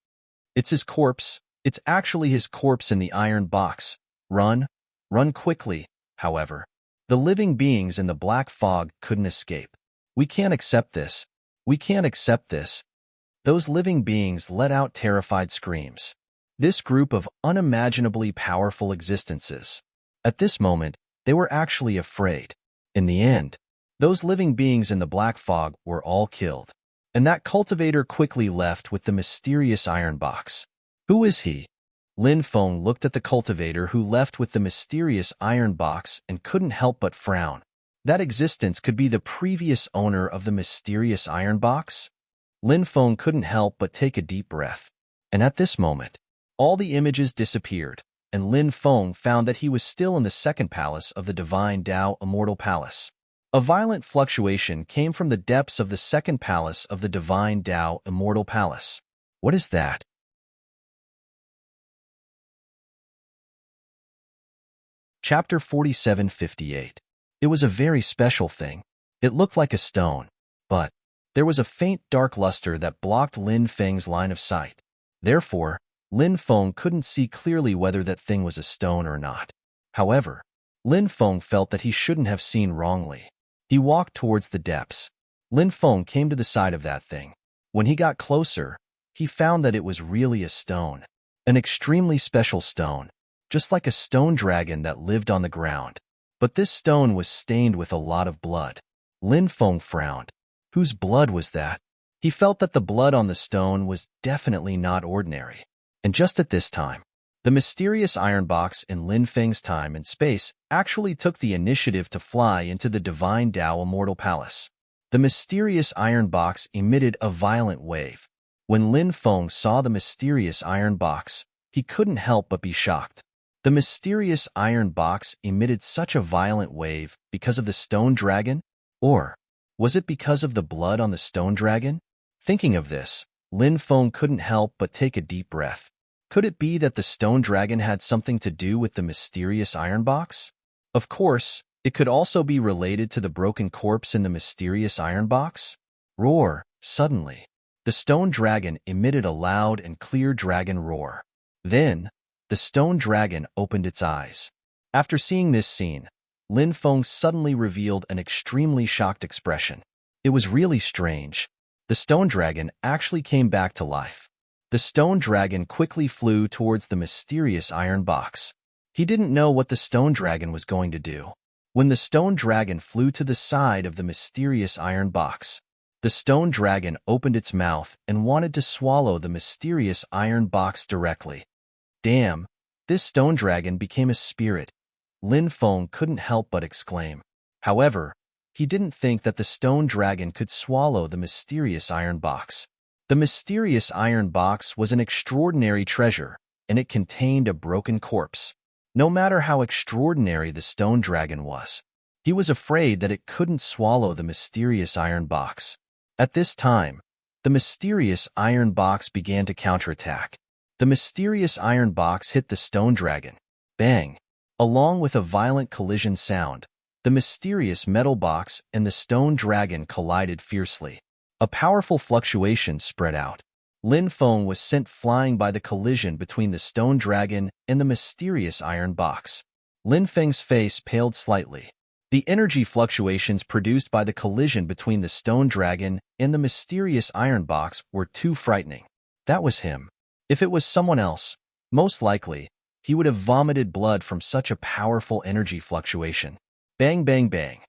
It's his corpse. It's actually his corpse in the iron box. Run. Run quickly, however. The living beings in the black fog couldn't escape. We can't accept this. We can't accept this. Those living beings let out terrified screams. This group of unimaginably powerful existences. At this moment, they were actually afraid. In the end, those living beings in the black fog were all killed. And that cultivator quickly left with the mysterious iron box. Who is he? Lin Feng looked at the cultivator who left with the mysterious iron box and couldn't help but frown. That existence could be the previous owner of the mysterious iron box? Lin Feng couldn't help but take a deep breath. And at this moment, all the images disappeared, and Lin Feng found that he was still in the second palace of the Divine Tao Immortal Palace. A violent fluctuation came from the depths of the second palace of the divine Tao, Immortal Palace. What is that? Chapter 4758. It was a very special thing. It looked like a stone, but there was a faint dark luster that blocked Lin Feng's line of sight. Therefore, Lin Feng couldn't see clearly whether that thing was a stone or not. However, Lin Feng felt that he shouldn't have seen wrongly. He walked towards the depths. Lin Feng came to the side of that thing. When he got closer, he found that it was really a stone. An extremely special stone, just like a stone dragon that lived on the ground. But this stone was stained with a lot of blood. Lin Feng frowned. Whose blood was that? He felt that the blood on the stone was definitely not ordinary. And just at this time, the mysterious iron box in Lin Feng's time and space actually took the initiative to fly into the divine Tao Immortal Palace. The mysterious iron box emitted a violent wave. When Lin Feng saw the mysterious iron box, he couldn't help but be shocked. The mysterious iron box emitted such a violent wave because of the stone dragon? Or was it because of the blood on the stone dragon? Thinking of this, Lin Feng couldn't help but take a deep breath. Could it be that the stone dragon had something to do with the mysterious iron box? Of course, it could also be related to the broken corpse in the mysterious iron box. Roar! Suddenly, the stone dragon emitted a loud and clear dragon roar. Then, the stone dragon opened its eyes. After seeing this scene, Lin Feng suddenly revealed an extremely shocked expression. It was really strange. The stone dragon actually came back to life. The stone dragon quickly flew towards the mysterious iron box. He didn't know what the stone dragon was going to do. When the stone dragon flew to the side of the mysterious iron box, the stone dragon opened its mouth and wanted to swallow the mysterious iron box directly. Damn, this stone dragon became a spirit. Lin Feng couldn't help but exclaim. However, he didn't think that the stone dragon could swallow the mysterious iron box. The mysterious iron box was an extraordinary treasure, and it contained a broken corpse. No matter how extraordinary the stone dragon was, he was afraid that it couldn't swallow the mysterious iron box. At this time, the mysterious iron box began to counterattack. The mysterious iron box hit the stone dragon. Bang! Along with a violent collision sound, the mysterious metal box and the stone dragon collided fiercely. A powerful fluctuation spread out. Lin Feng was sent flying by the collision between the stone dragon and the mysterious iron box. Lin Feng's face paled slightly. The energy fluctuations produced by the collision between the stone dragon and the mysterious iron box were too frightening. That was him. If it was someone else, most likely, he would have vomited blood from such a powerful energy fluctuation. Bang, bang, bang.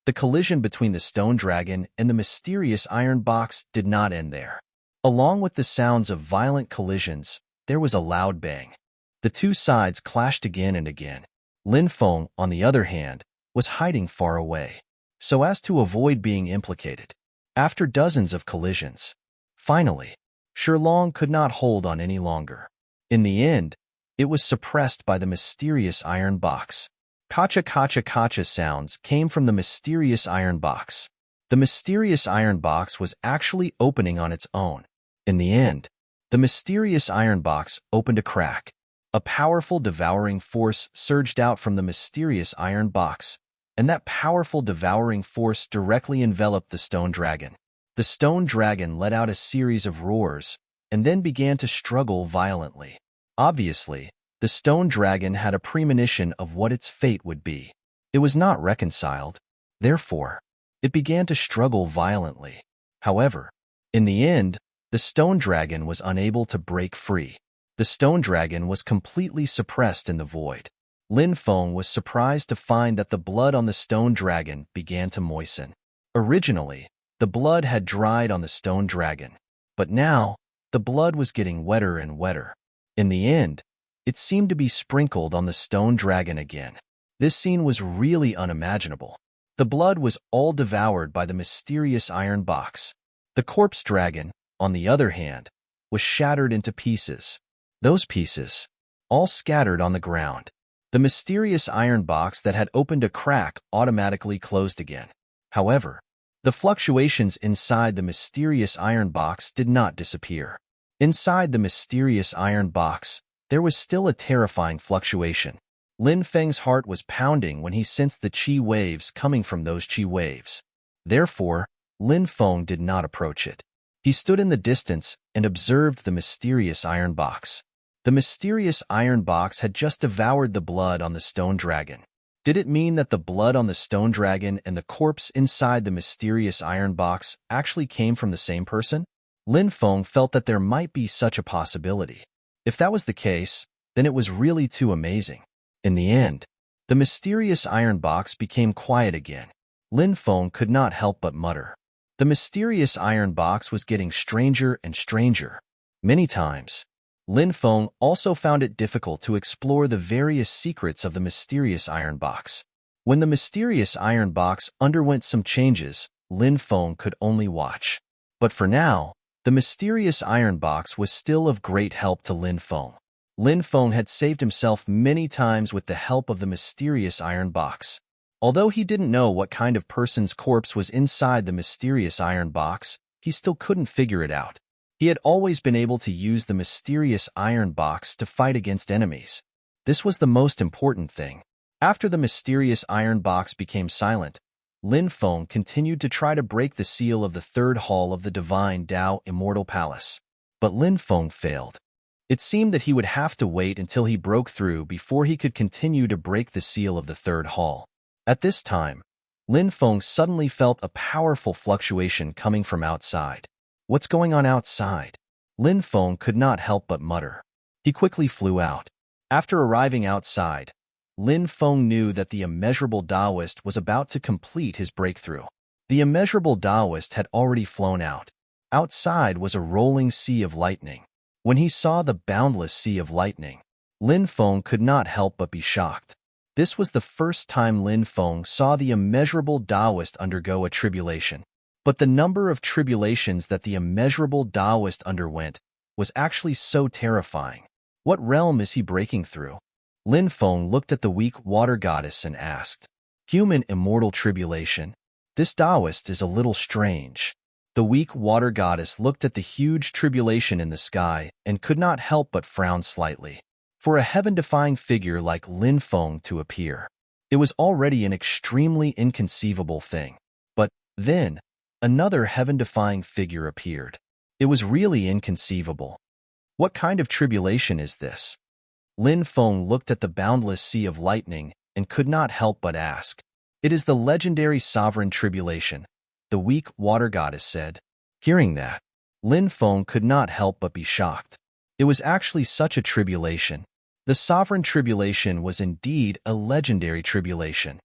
The collision between the stone dragon and the mysterious iron box did not end there. Along with the sounds of violent collisions, there was a loud bang. The two sides clashed again and again. Lin Feng, on the other hand, was hiding far away, so as to avoid being implicated. After dozens of collisions, finally, Shilong could not hold on any longer. In the end, it was suppressed by the mysterious iron box. Kacha kacha kacha sounds came from the mysterious iron box. The mysterious iron box was actually opening on its own. In the end, the mysterious iron box opened a crack. A powerful devouring force surged out from the mysterious iron box, and that powerful devouring force directly enveloped the stone dragon. The stone dragon let out a series of roars, and then began to struggle violently. Obviously, the stone dragon had a premonition of what its fate would be. It was not reconciled. Therefore, it began to struggle violently. However, in the end, the stone dragon was unable to break free. The stone dragon was completely suppressed in the void. Lin Feng was surprised to find that the blood on the stone dragon began to moisten. Originally, the blood had dried on the stone dragon, but now, the blood was getting wetter and wetter. In the end, it seemed to be sprinkled on the stone dragon again. This scene was really unimaginable. The blood was all devoured by the mysterious iron box. The corpse dragon, on the other hand, was shattered into pieces. Those pieces, all scattered on the ground. The mysterious iron box that had opened a crack automatically closed again. However, the fluctuations inside the mysterious iron box did not disappear. Inside the mysterious iron box, there was still a terrifying fluctuation. Lin Feng's heart was pounding when he sensed the qi waves coming from those qi waves. Therefore, Lin Feng did not approach it. He stood in the distance and observed the mysterious iron box. The mysterious iron box had just devoured the blood on the stone dragon. Did it mean that the blood on the stone dragon and the corpse inside the mysterious iron box actually came from the same person? Lin Feng felt that there might be such a possibility. If that was the case, then it was really too amazing. In the end, the mysterious iron box became quiet again. Lin Feng could not help but mutter. The mysterious iron box was getting stranger and stranger. Many times, Lin Feng also found it difficult to explore the various secrets of the mysterious iron box. When the mysterious iron box underwent some changes, Lin Feng could only watch. But for now, the mysterious iron box was still of great help to Lin Feng. Lin Feng had saved himself many times with the help of the mysterious iron box. Although he didn't know what kind of person's corpse was inside the mysterious iron box, he still couldn't figure it out. He had always been able to use the mysterious iron box to fight against enemies. This was the most important thing. After the mysterious iron box became silent, Lin Feng continued to try to break the seal of the third hall of the Divine Tao Immortal Palace. But Lin Feng failed. It seemed that he would have to wait until he broke through before he could continue to break the seal of the third hall. At this time, Lin Feng suddenly felt a powerful fluctuation coming from outside. What's going on outside? Lin Feng could not help but mutter. He quickly flew out. After arriving outside, Lin Feng knew that the immeasurable Taoist was about to complete his breakthrough. The immeasurable Taoist had already flown out. Outside was a rolling sea of lightning. When he saw the boundless sea of lightning, Lin Feng could not help but be shocked. This was the first time Lin Feng saw the immeasurable Taoist undergo a tribulation. But the number of tribulations that the immeasurable Taoist underwent was actually so terrifying. What realm is he breaking through? Lin Feng looked at the weak water goddess and asked, "Human immortal tribulation? This Taoist is a little strange." The weak water goddess looked at the huge tribulation in the sky and could not help but frown slightly. For a heaven-defying figure like Lin Feng to appear, it was already an extremely inconceivable thing. But then, another heaven-defying figure appeared. It was really inconceivable. What kind of tribulation is this? Lin Feng looked at the boundless sea of lightning and could not help but ask. "It is the legendary sovereign tribulation," the weak water goddess said. Hearing that, Lin Feng could not help but be shocked. It was actually such a tribulation. The sovereign tribulation was indeed a legendary tribulation.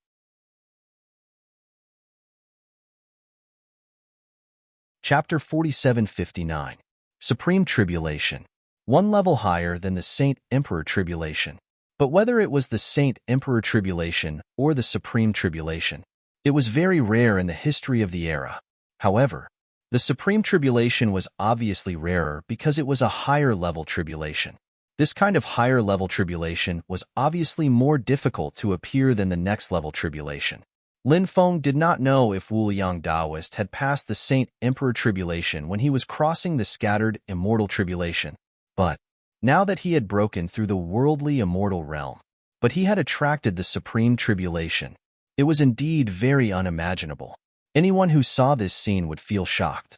Chapter 4759. Supreme Tribulation. One level higher than the Saint Emperor Tribulation. But whether it was the Saint Emperor Tribulation or the Supreme Tribulation, it was very rare in the history of the era. However, the Supreme Tribulation was obviously rarer because it was a higher-level tribulation. This kind of higher-level tribulation was obviously more difficult to appear than the next-level tribulation. Lin Feng did not know if Wu Liang Taoist had passed the Saint Emperor Tribulation when he was crossing the scattered Immortal Tribulation. But, now that he had broken through the worldly immortal realm, but he had attracted the Supreme Tribulation, it was indeed very unimaginable. Anyone who saw this scene would feel shocked.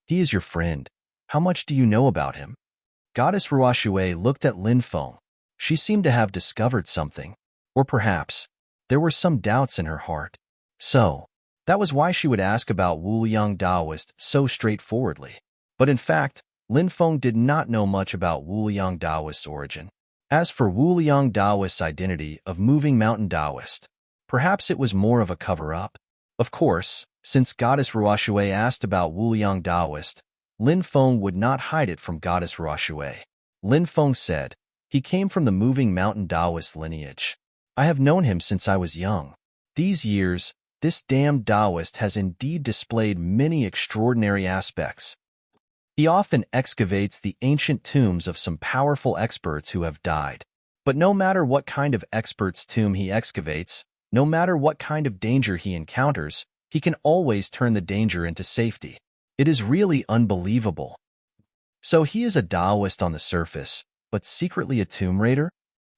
"He is your friend. How much do you know about him?" Goddess Ruoxue looked at Lin Feng. She seemed to have discovered something. Or perhaps, there were some doubts in her heart. So, that was why she would ask about Wu Liang Taoist so straightforwardly. But in fact, Lin Feng did not know much about Wu Liang Taoist's origin. As for Wu Liang Taoist's identity of moving mountain Taoist, perhaps it was more of a cover-up. Of course, since Goddess Ruoxue asked about Wu Liang Taoist, Lin Feng would not hide it from Goddess Ruoxue. Lin Feng said, "He came from the moving mountain Taoist lineage. I have known him since I was young. These years, this damned Taoist has indeed displayed many extraordinary aspects. He often excavates the ancient tombs of some powerful experts who have died. But no matter what kind of expert's tomb he excavates, no matter what kind of danger he encounters, He can always turn the danger into safety. It is really unbelievable. So he is a Taoist on the surface, but secretly a tomb raider?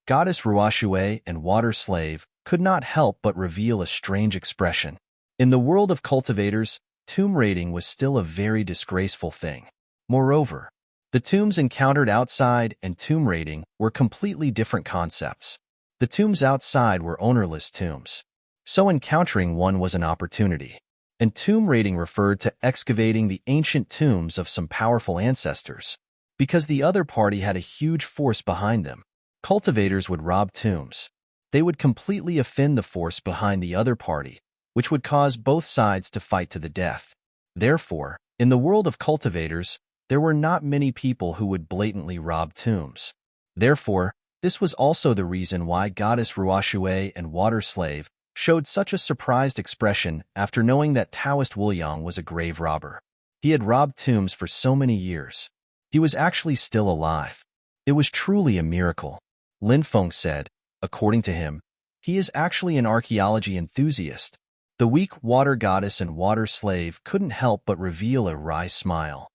Goddess Ruoxue and Water Slave could not help but reveal a strange expression. In the world of cultivators, tomb raiding was still a very disgraceful thing. Moreover, the tombs encountered outside and tomb raiding were completely different concepts. The tombs outside were ownerless tombs, so encountering one was an opportunity. And tomb raiding referred to excavating the ancient tombs of some powerful ancestors. Because the other party had a huge force behind them, cultivators would rob tombs. They would completely offend the force behind the other party, which would cause both sides to fight to the death. Therefore, in the world of cultivators, there were not many people who would blatantly rob tombs. Therefore, this was also the reason why Goddess Ruoxue and Water Slave showed such a surprised expression after knowing that Taoist Wuliang was a grave robber. He had robbed tombs for so many years. He was actually still alive. It was truly a miracle. Lin Feng said, according to him, he is actually an archaeology enthusiast. The weak water goddess and water slave couldn't help but reveal a wry smile.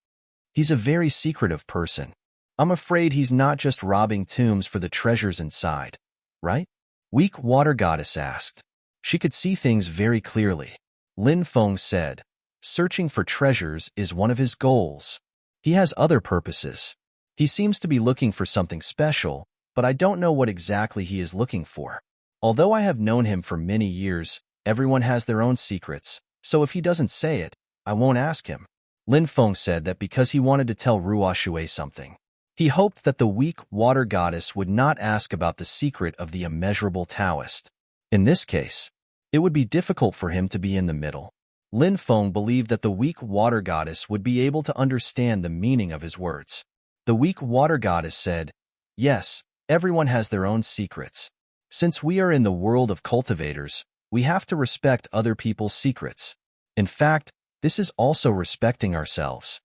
He's a very secretive person. I'm afraid he's not just robbing tombs for the treasures inside, right? Weak water goddess asked. She could see things very clearly. Lin Feng said, searching for treasures is one of his goals. He has other purposes. He seems to be looking for something special, but I don't know what exactly he is looking for. Although I have known him for many years, everyone has their own secrets, so if he doesn't say it, I won't ask him. Lin Feng said that because he wanted to tell Ruoxue something. He hoped that the weak water goddess would not ask about the secret of the immeasurable Taoist. In this case, it would be difficult for him to be in the middle. Lin Feng believed that the weak water goddess would be able to understand the meaning of his words. The weak water goddess said, yes, everyone has their own secrets. Since we are in the world of cultivators, we have to respect other people's secrets. In fact, this is also respecting ourselves.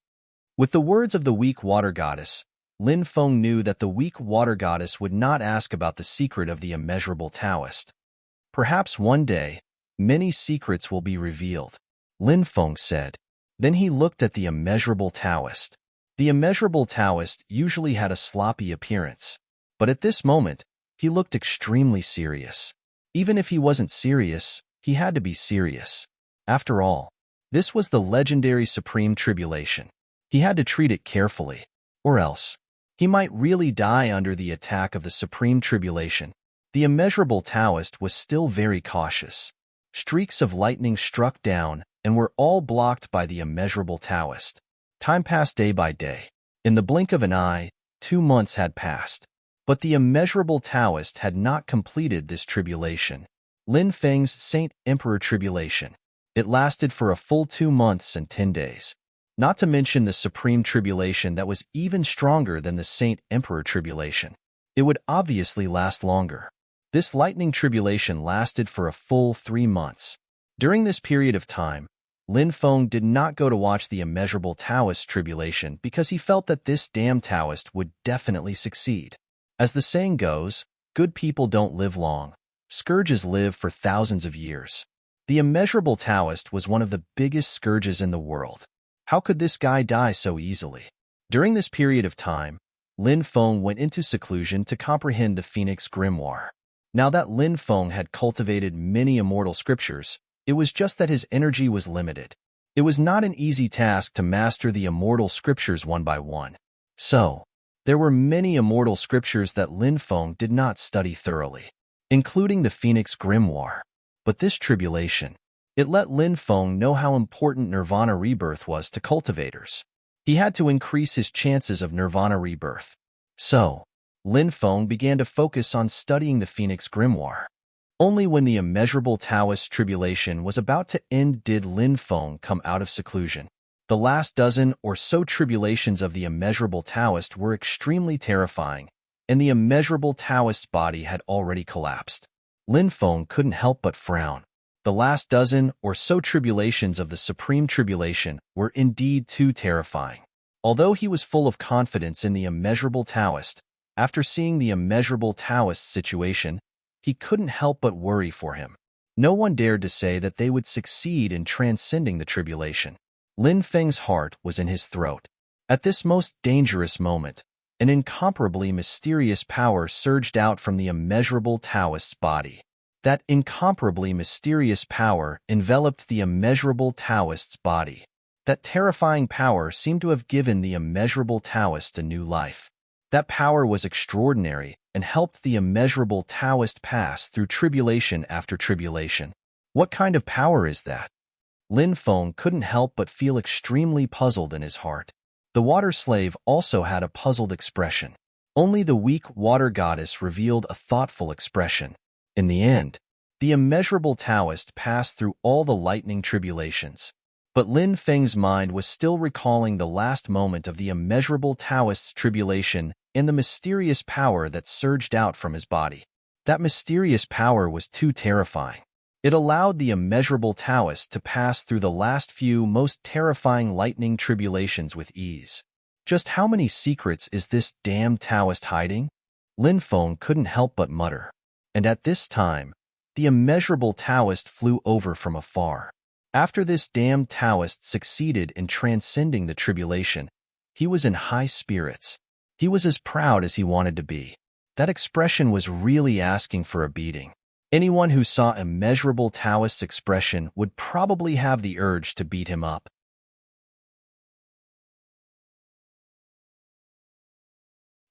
With the words of the weak water goddess, Lin Feng knew that the weak water goddess would not ask about the secret of the immeasurable Taoist. Perhaps one day, many secrets will be revealed, Lin Feng said. Then he looked at the immeasurable Taoist. The immeasurable Taoist usually had a sloppy appearance, but at this moment, he looked extremely serious. Even if he wasn't serious, he had to be serious. After all, this was the legendary Supreme Tribulation. He had to treat it carefully, or else he might really die under the attack of the Supreme Tribulation. The immeasurable Taoist was still very cautious. Streaks of lightning struck down and were all blocked by the immeasurable Taoist. Time passed day by day. In the blink of an eye, 2 months had passed. But the immeasurable Taoist had not completed this tribulation. Lin Feng's Saint Emperor Tribulation. It lasted for a full 2 months and 10 days. Not to mention the Supreme Tribulation that was even stronger than the Saint Emperor Tribulation. It would obviously last longer. This lightning tribulation lasted for a full 3 months. During this period of time, Lin Feng did not go to watch the immeasurable Taoist tribulation because he felt that this damn Taoist would definitely succeed. As the saying goes, good people don't live long. Scourges live for thousands of years. The immeasurable Taoist was one of the biggest scourges in the world. How could this guy die so easily? During this period of time, Lin Feng went into seclusion to comprehend the Phoenix Grimoire. Now that Lin Feng had cultivated many immortal scriptures, it was just that his energy was limited. It was not an easy task to master the immortal scriptures one by one. So, there were many immortal scriptures that Lin Feng did not study thoroughly, including the Phoenix Grimoire. But this tribulation, it let Lin Feng know how important Nirvana rebirth was to cultivators. He had to increase his chances of Nirvana rebirth. So, Lin Feng began to focus on studying the Phoenix Grimoire. Only when the immeasurable Taoist tribulation was about to end did Lin Feng come out of seclusion. The last dozen or so tribulations of the immeasurable Taoist were extremely terrifying, and the immeasurable Taoist's body had already collapsed. Lin Feng couldn't help but frown. The last dozen or so tribulations of the Supreme Tribulation were indeed too terrifying. Although he was full of confidence in the immeasurable Taoist, after seeing the immeasurable Taoist's situation, he couldn't help but worry for him. No one dared to say that they would succeed in transcending the tribulation. Lin Feng's heart was in his throat. At this most dangerous moment, an incomparably mysterious power surged out from the immeasurable Taoist's body. That incomparably mysterious power enveloped the immeasurable Taoist's body. That terrifying power seemed to have given the immeasurable Taoist a new life. That power was extraordinary and helped the immeasurable Taoist pass through tribulation after tribulation. What kind of power is that? Lin Feng couldn't help but feel extremely puzzled in his heart. The water slave also had a puzzled expression. Only the weak water goddess revealed a thoughtful expression. In the end, the immeasurable Taoist passed through all the lightning tribulations. But Lin Feng's mind was still recalling the last moment of the immeasurable Taoist's tribulation and the mysterious power that surged out from his body. That mysterious power was too terrifying. It allowed the immeasurable Taoist to pass through the last few most terrifying lightning tribulations with ease. Just how many secrets is this damned Taoist hiding? Lin Feng couldn't help but mutter. And at this time, the immeasurable Taoist flew over from afar. After this damned Taoist succeeded in transcending the tribulation, he was in high spirits. He was as proud as he wanted to be. That expression was really asking for a beating. Anyone who saw immeasurable Taoist's expression would probably have the urge to beat him up.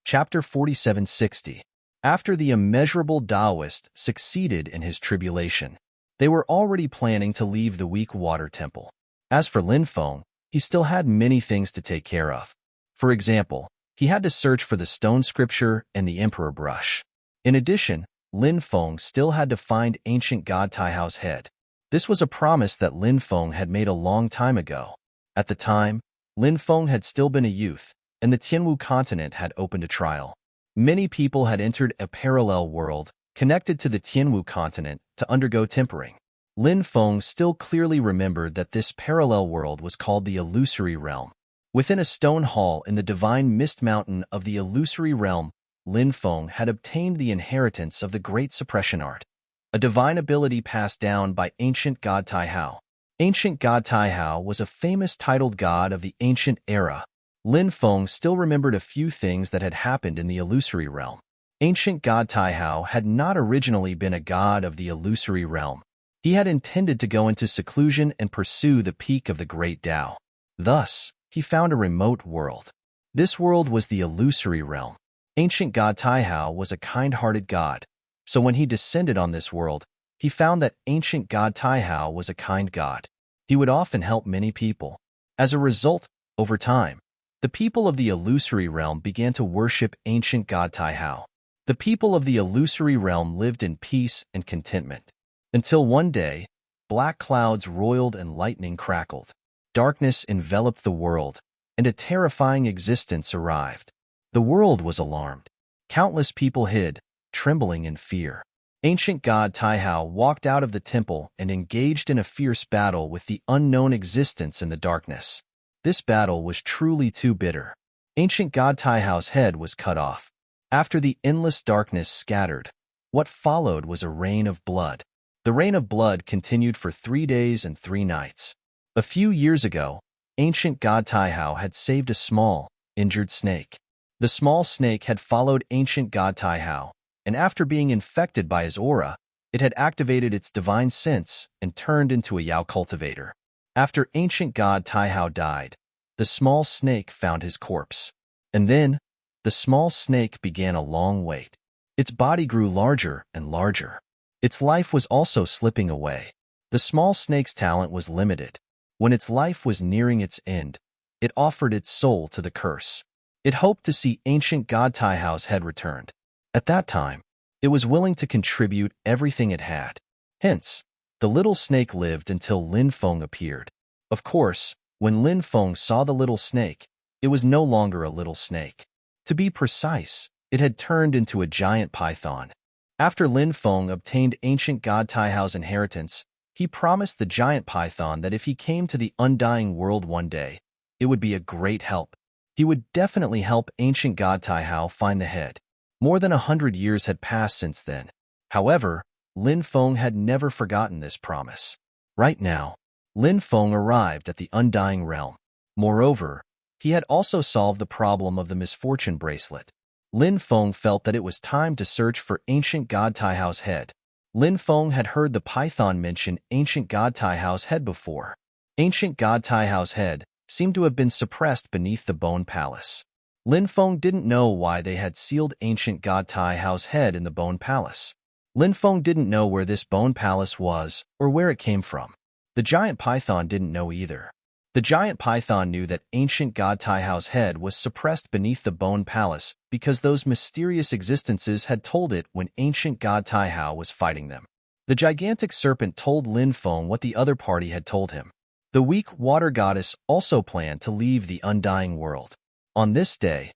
Chapter 4760. After the immeasurable Taoist succeeded in his tribulation, they were already planning to leave the weak water temple. As for Lin Feng, he still had many things to take care of. For example, he had to search for the stone scripture and the emperor brush. In addition, Lin Feng still had to find ancient god Taihao's head. This was a promise that Lin Feng had made a long time ago. At the time, Lin Feng had still been a youth, and the Tianwu continent had opened a trial. Many people had entered a parallel world connected to the Tianwu continent to undergo tempering. Lin Feng still clearly remembered that this parallel world was called the illusory realm. Within a stone hall in the divine mist mountain of the illusory realm, Lin Feng had obtained the inheritance of the great suppression art, a divine ability passed down by ancient god Taihao. Ancient god Taihao was a famous titled god of the ancient era. Lin Feng still remembered a few things that had happened in the illusory realm. Ancient god Taihao had not originally been a god of the illusory realm. He had intended to go into seclusion and pursue the peak of the great Tao. Thus, he found a remote world. This world was the illusory realm. Ancient god Taihao was a kind-hearted god, so when he descended on this world, he found that ancient god Taihao was a kind god. He would often help many people. As a result, over time, the people of the illusory realm began to worship ancient god Taihao. The people of the illusory realm lived in peace and contentment. Until one day, black clouds roiled and lightning crackled. Darkness enveloped the world, and a terrifying existence arrived. The world was alarmed. Countless people hid, trembling in fear. Ancient god Taihao walked out of the temple and engaged in a fierce battle with the unknown existence in the darkness. This battle was truly too bitter. Ancient god Taihao's head was cut off. After the endless darkness scattered, what followed was a rain of blood. The rain of blood continued for 3 days and 3 nights. A few years ago, ancient god Taihao had saved a small, injured snake. The small snake had followed ancient god Taihao, and after being infected by his aura, it had activated its divine sense and turned into a Yao cultivator. After ancient god Taihao died, the small snake found his corpse. And then, the small snake began a long wait. Its body grew larger and larger. Its life was also slipping away. The small snake's talent was limited. When its life was nearing its end, it offered its soul to the curse. It hoped to see ancient god Taihao's head returned. At that time, it was willing to contribute everything it had. Hence, the little snake lived until Lin Feng appeared. Of course, when Lin Feng saw the little snake, it was no longer a little snake. To be precise, it had turned into a giant python. After Lin Feng obtained ancient god Taihao's inheritance, he promised the giant python that if he came to the undying world one day, it would be a great help. He would definitely help ancient god Taihao find the head. More than 100 years had passed since then. However, Lin Feng had never forgotten this promise. Right now, Lin Feng arrived at the Undying Realm. Moreover, he had also solved the problem of the misfortune bracelet. Lin Feng felt that it was time to search for ancient God Taihao's head. Lin Feng had heard the python mention ancient God Taihao's head before. Ancient God Taihao's head seemed to have been suppressed beneath the Bone Palace. Lin Feng didn't know why they had sealed ancient God Taihao's head in the Bone Palace. Lin Feng didn't know where this Bone Palace was or where it came from. The giant python didn't know either. The giant python knew that ancient God Taihao's head was suppressed beneath the Bone Palace because those mysterious existences had told it when ancient God Taihao was fighting them. The gigantic serpent told Lin Feng what the other party had told him. The weak water goddess also planned to leave the undying world. On this day,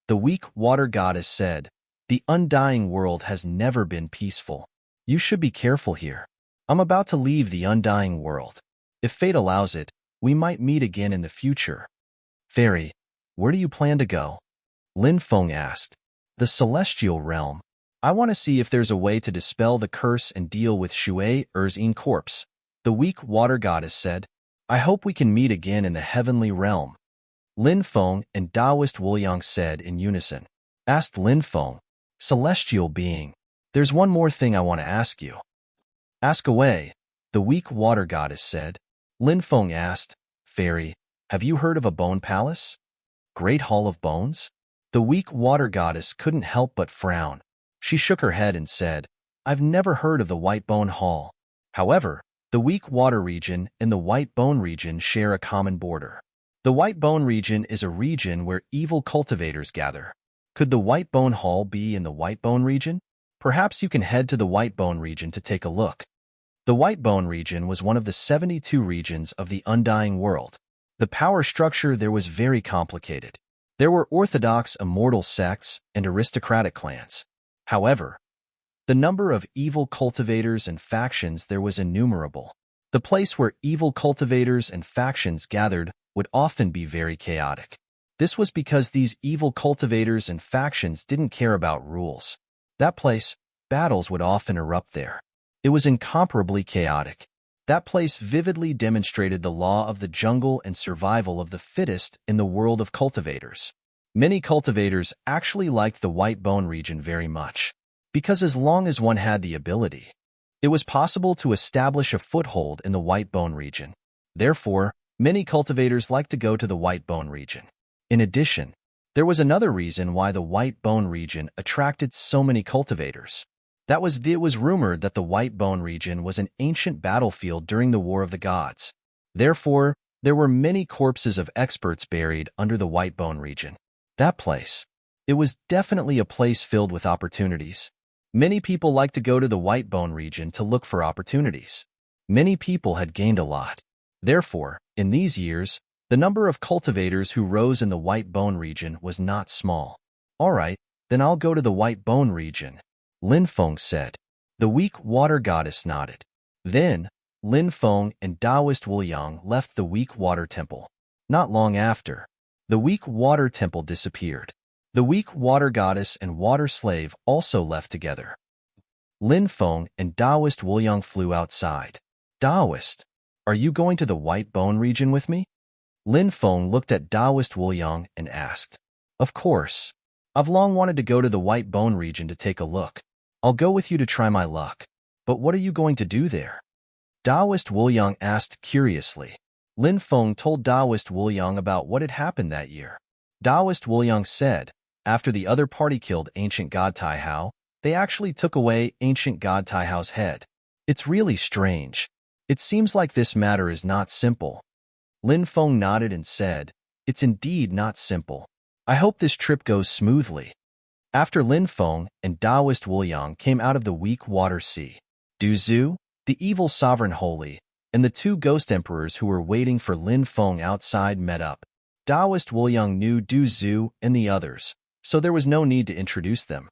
the weak water goddess said, "The undying world has never been peaceful. You should be careful here. I'm about to leave the undying world. If fate allows it, we might meet again in the future." "Fairy, where do you plan to go?" Lin Feng asked. "The celestial realm. I want to see if there's a way to dispel the curse and deal with Shui Er's corpse," the weak water goddess said. "I hope we can meet again in the heavenly realm." Lin Feng and Taoist Wuliang said in unison. Asked Lin Feng, "Celestial being, there's one more thing I want to ask you." "Ask away," the weak water goddess said. Lin Feng asked, "Fairy, have you heard of a bone palace? Great Hall of Bones?" The weak water goddess couldn't help but frown. She shook her head and said, "I've never heard of the White Bone Hall." However, the weak water region and the White Bone region share a common border. The White Bone region is a region where evil cultivators gather. Could the White Bone Hall be in the White Bone region? Perhaps you can head to the White Bone region to take a look. The White Bone region was one of the 72 regions of the Undying World. The power structure there was very complicated. There were orthodox immortal sects and aristocratic clans. However, the number of evil cultivators and factions there was innumerable. The place where evil cultivators and factions gathered would often be very chaotic. This was because these evil cultivators and factions didn't care about rules. That place, battles would often erupt there. It was incomparably chaotic. That place vividly demonstrated the law of the jungle and survival of the fittest in the world of cultivators. Many cultivators actually liked the White Bone region very much, because as long as one had the ability, it was possible to establish a foothold in the White Bone region. Therefore, many cultivators liked to go to the White Bone region. In addition, there was another reason why the White Bone region attracted so many cultivators. It was rumored that the White Bone region was an ancient battlefield during the War of the Gods. Therefore, there were many corpses of experts buried under the White Bone region. That place. It was definitely a place filled with opportunities. Many people liked to go to the White Bone region to look for opportunities. Many people had gained a lot. Therefore, in these years, the number of cultivators who rose in the White Bone region was not small. "All right, then I'll go to the White Bone region," Lin Feng said. The weak water goddess nodded. Then, Lin Feng and Taoist Wuliang left the weak water temple. Not long after, the weak water temple disappeared. The weak water goddess and water slave also left together. Lin Feng and Taoist Wuliang flew outside. "Taoist, are you going to the White Bone region with me?" Lin Feng looked at Taoist Wuliang and asked. "Of course. I've long wanted to go to the White Bone region to take a look. I'll go with you to try my luck. But what are you going to do there?" Taoist Wuliang asked curiously. Lin Feng told Taoist Wuliang about what had happened that year. Taoist Wuliang said, after the other party killed ancient God Taihao, they actually took away ancient God Taihao's head. "It's really strange. It seems like this matter is not simple." Lin Feng nodded and said, "It's indeed not simple. I hope this trip goes smoothly." After Lin Feng and Taoist Wuliang came out of the weak water sea, Du Zhu, the evil sovereign holy, and the two ghost emperors who were waiting for Lin Feng outside met up. Taoist Wuliang knew Du Zhu and the others, so there was no need to introduce them.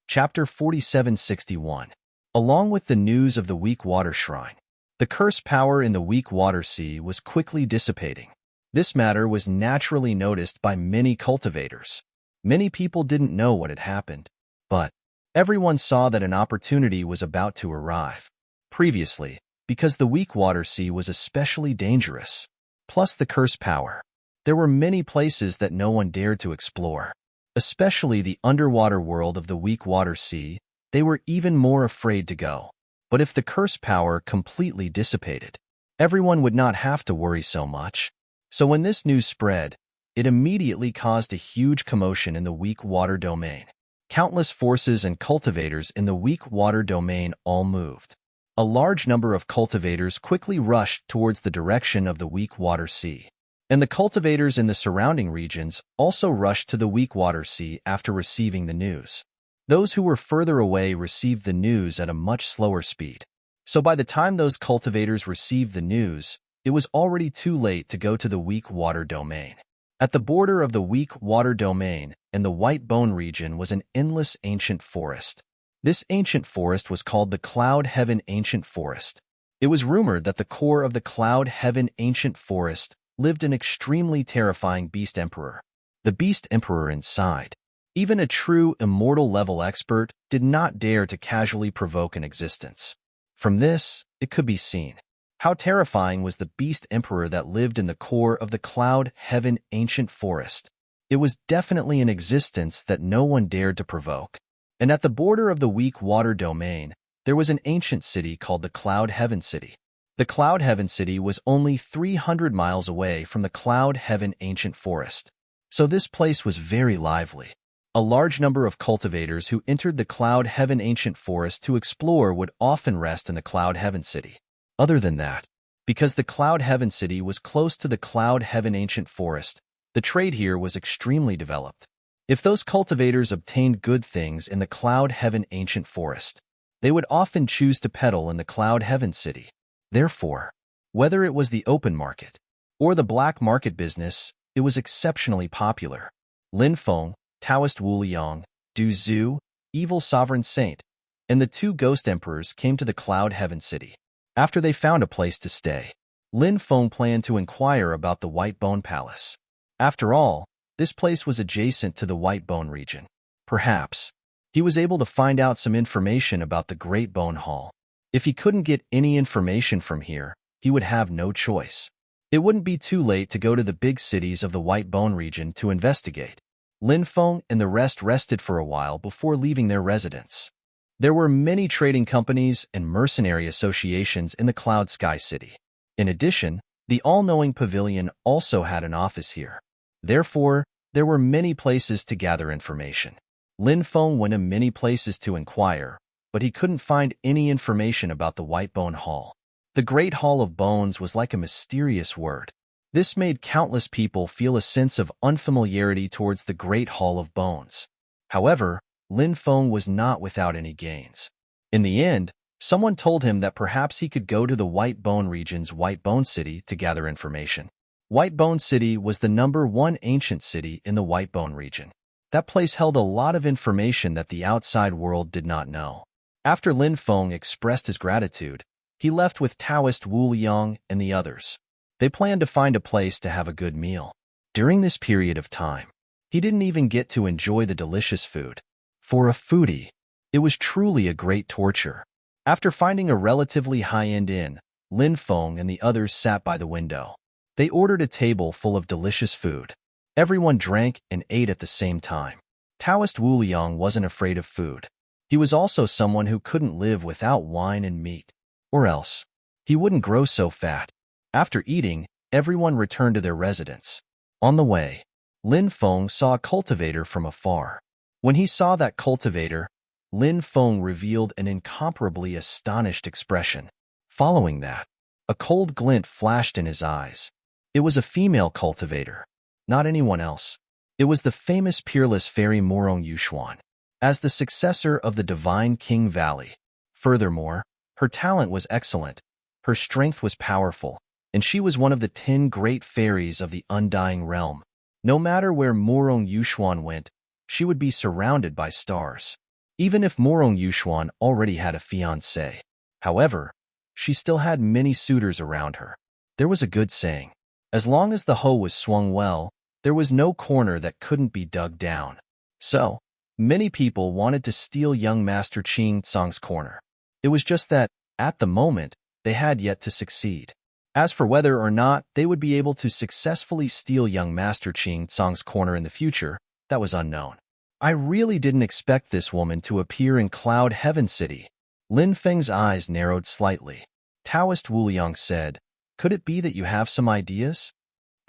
Chapter 4761. Along with the news of the weak water shrine, the curse power in the weak water sea was quickly dissipating. This matter was naturally noticed by many cultivators. Many people didn't know what had happened, but everyone saw that an opportunity was about to arrive. Previously, because the weak water sea was especially dangerous, plus the curse power, there were many places that no one dared to explore. Especially the underwater world of the weak water sea, they were even more afraid to go. But if the curse power completely dissipated, everyone would not have to worry so much. So when this news spread, it immediately caused a huge commotion in the weak water domain. Countless forces and cultivators in the weak water domain all moved. A large number of cultivators quickly rushed towards the direction of the weak water sea. And the cultivators in the surrounding regions also rushed to the weak water sea after receiving the news. Those who were further away received the news at a much slower speed. So by the time those cultivators received the news, it was already too late to go to the weak water domain. At the border of the weak water domain and the white bone region was an endless ancient forest. This ancient forest was called the Cloud Heaven Ancient Forest. It was rumored that the core of the Cloud Heaven Ancient Forest lived an extremely terrifying beast emperor. The beast emperor inside. Even a true immortal level expert did not dare to casually provoke an existence. From this, it could be seen how terrifying was the beast emperor that lived in the core of the Cloud Heaven Ancient Forest. It was definitely an existence that no one dared to provoke. And at the border of the weak water domain, there was an ancient city called the Cloud Heaven City. The Cloud Heaven City was only 300 miles away from the Cloud Heaven Ancient Forest, so this place was very lively. A large number of cultivators who entered the Cloud Heaven Ancient Forest to explore would often rest in the Cloud Heaven City. Other than that, because the Cloud Heaven City was close to the Cloud Heaven Ancient Forest, the trade here was extremely developed. If those cultivators obtained good things in the Cloud Heaven Ancient Forest, they would often choose to peddle in the Cloud Heaven City. Therefore, whether it was the open market or the black market business, it was exceptionally popular. Lin Feng, Taoist Wu Liang, Du Zhu, Evil Sovereign Saint, and the two ghost emperors came to the Cloud Heaven City. After they found a place to stay, Lin Feng planned to inquire about the White Bone Palace. After all, this place was adjacent to the White Bone region. Perhaps he was able to find out some information about the Great Bone Hall. If he couldn't get any information from here, he would have no choice. It wouldn't be too late to go to the big cities of the White Bone region to investigate. Lin Feng and the rest rested for a while before leaving their residence. There were many trading companies and mercenary associations in the Cloud Sky City. In addition, the all-knowing pavilion also had an office here. Therefore, there were many places to gather information. Lin Feng went to many places to inquire, but he couldn't find any information about the White Bone Hall. The Great Hall of Bones was like a mysterious word. This made countless people feel a sense of unfamiliarity towards the Great Hall of Bones. However, Lin Feng was not without any gains. In the end, someone told him that perhaps he could go to the White Bone region's White Bone City to gather information. White Bone City was the #1 ancient city in the White Bone region. That place held a lot of information that the outside world did not know. After Lin Feng expressed his gratitude, he left with Taoist Wu Liang and the others. They planned to find a place to have a good meal. During this period of time, he didn't even get to enjoy the delicious food. For a foodie, it was truly a great torture. After finding a relatively high-end inn, Lin Feng and the others sat by the window. They ordered a table full of delicious food. Everyone drank and ate at the same time. Taoist Wu Liang wasn't afraid of food. He was also someone who couldn't live without wine and meat, or else he wouldn't grow so fat. After eating, everyone returned to their residence. On the way, Lin Feng saw a cultivator from afar. When he saw that cultivator, Lin Feng revealed an incomparably astonished expression. Following that, a cold glint flashed in his eyes. It was a female cultivator, not anyone else. It was the famous peerless fairy Morong Yuxuan, as the successor of the divine King Valley. Furthermore, her talent was excellent, her strength was powerful, and she was one of the 10 great fairies of the Undying Realm. No matter where Morong Yuxuan went, she would be surrounded by stars. Even if Morong Yuxuan already had a fiancé. However, she still had many suitors around her. There was a good saying, as long as the hoe was swung well, there was no corner that couldn't be dug down. So, many people wanted to steal young Master Qing Tsang's corner. It was just that, at the moment, they had yet to succeed. As for whether or not they would be able to successfully steal young Master Qing Tsang's corner in the future, that was unknown. I really didn't expect this woman to appear in Cloud Heaven City. Lin Feng's eyes narrowed slightly. Taoist Wu Liang said, "Could it be that you have some ideas?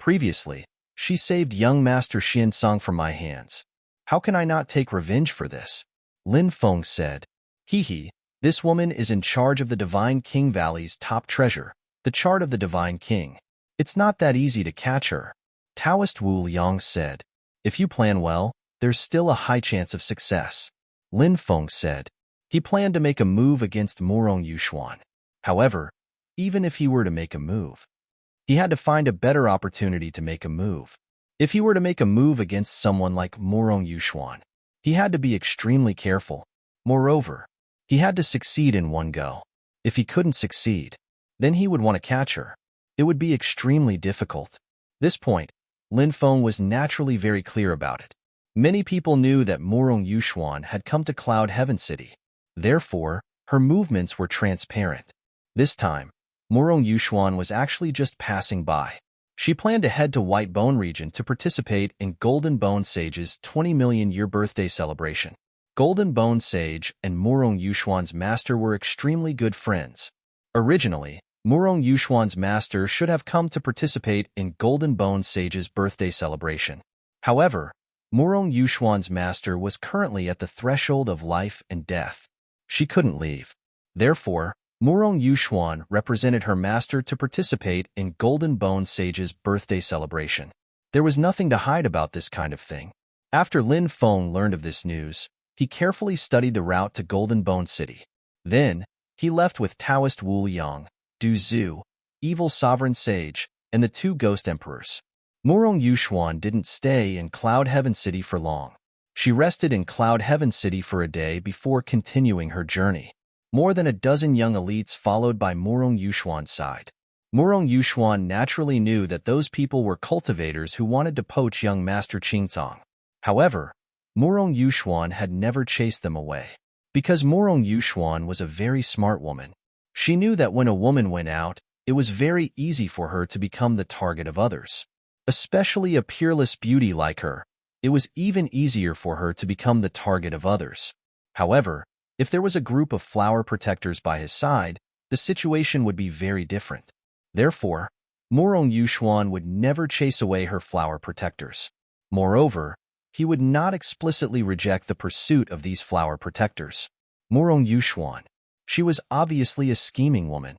Previously, she saved young Master Xian Tsang from my hands. How can I not take revenge for this?" Lin Feng said, "Hee, this woman is in charge of the Divine King Valley's top treasure, the chart of the Divine King. It's not that easy to catch her." Taoist Wu Liang said, "If you plan well, there's still a high chance of success." Lin Feng said. He planned to make a move against Morong Yuxuan. However, even if he were to make a move, he had to find a better opportunity to make a move. If he were to make a move against someone like Morong Yuxuan, he had to be extremely careful. Moreover, he had to succeed in one go. If he couldn't succeed, then he would want to catch her. It would be extremely difficult. This point, Lin Feng was naturally very clear about it. Many people knew that Morong Yuxuan had come to Cloud Heaven City. Therefore, her movements were transparent. This time, Morong Yuxuan was actually just passing by. She planned to head to White Bone region to participate in Golden Bone Sage's 20-million-year birthday celebration. Golden Bone Sage and Morong Yuxuan's master were extremely good friends. Originally, Morong Yuxuan's master should have come to participate in Golden Bone Sage's birthday celebration. However, Morong Yuxuan's master was currently at the threshold of life and death. She couldn't leave. Therefore, Morong Yuxuan represented her master to participate in Golden Bone Sage's birthday celebration. There was nothing to hide about this kind of thing. After Lin Feng learned of this news, he carefully studied the route to Golden Bone City. Then, he left with Taoist Wu Liang, Du Zhu, Evil Sovereign Sage, and the two Ghost Emperors. Morong Yuxuan didn't stay in Cloud Heaven City for long. She rested in Cloud Heaven City for a day before continuing her journey. More than a dozen young elites followed by Morong Yuxuan's side. Morong Yuxuan naturally knew that those people were cultivators who wanted to poach young Master Qingtang. However, Morong Yuxuan had never chased them away. Because Morong Yuxuan was a very smart woman. She knew that when a woman went out, it was very easy for her to become the target of others. Especially a peerless beauty like her, it was even easier for her to become the target of others. However, if there was a group of flower protectors by his side, the situation would be very different. Therefore, Morong Yuxuan would never chase away her flower protectors. Moreover, he would not explicitly reject the pursuit of these flower protectors. Morong Yuxuan. She was obviously a scheming woman.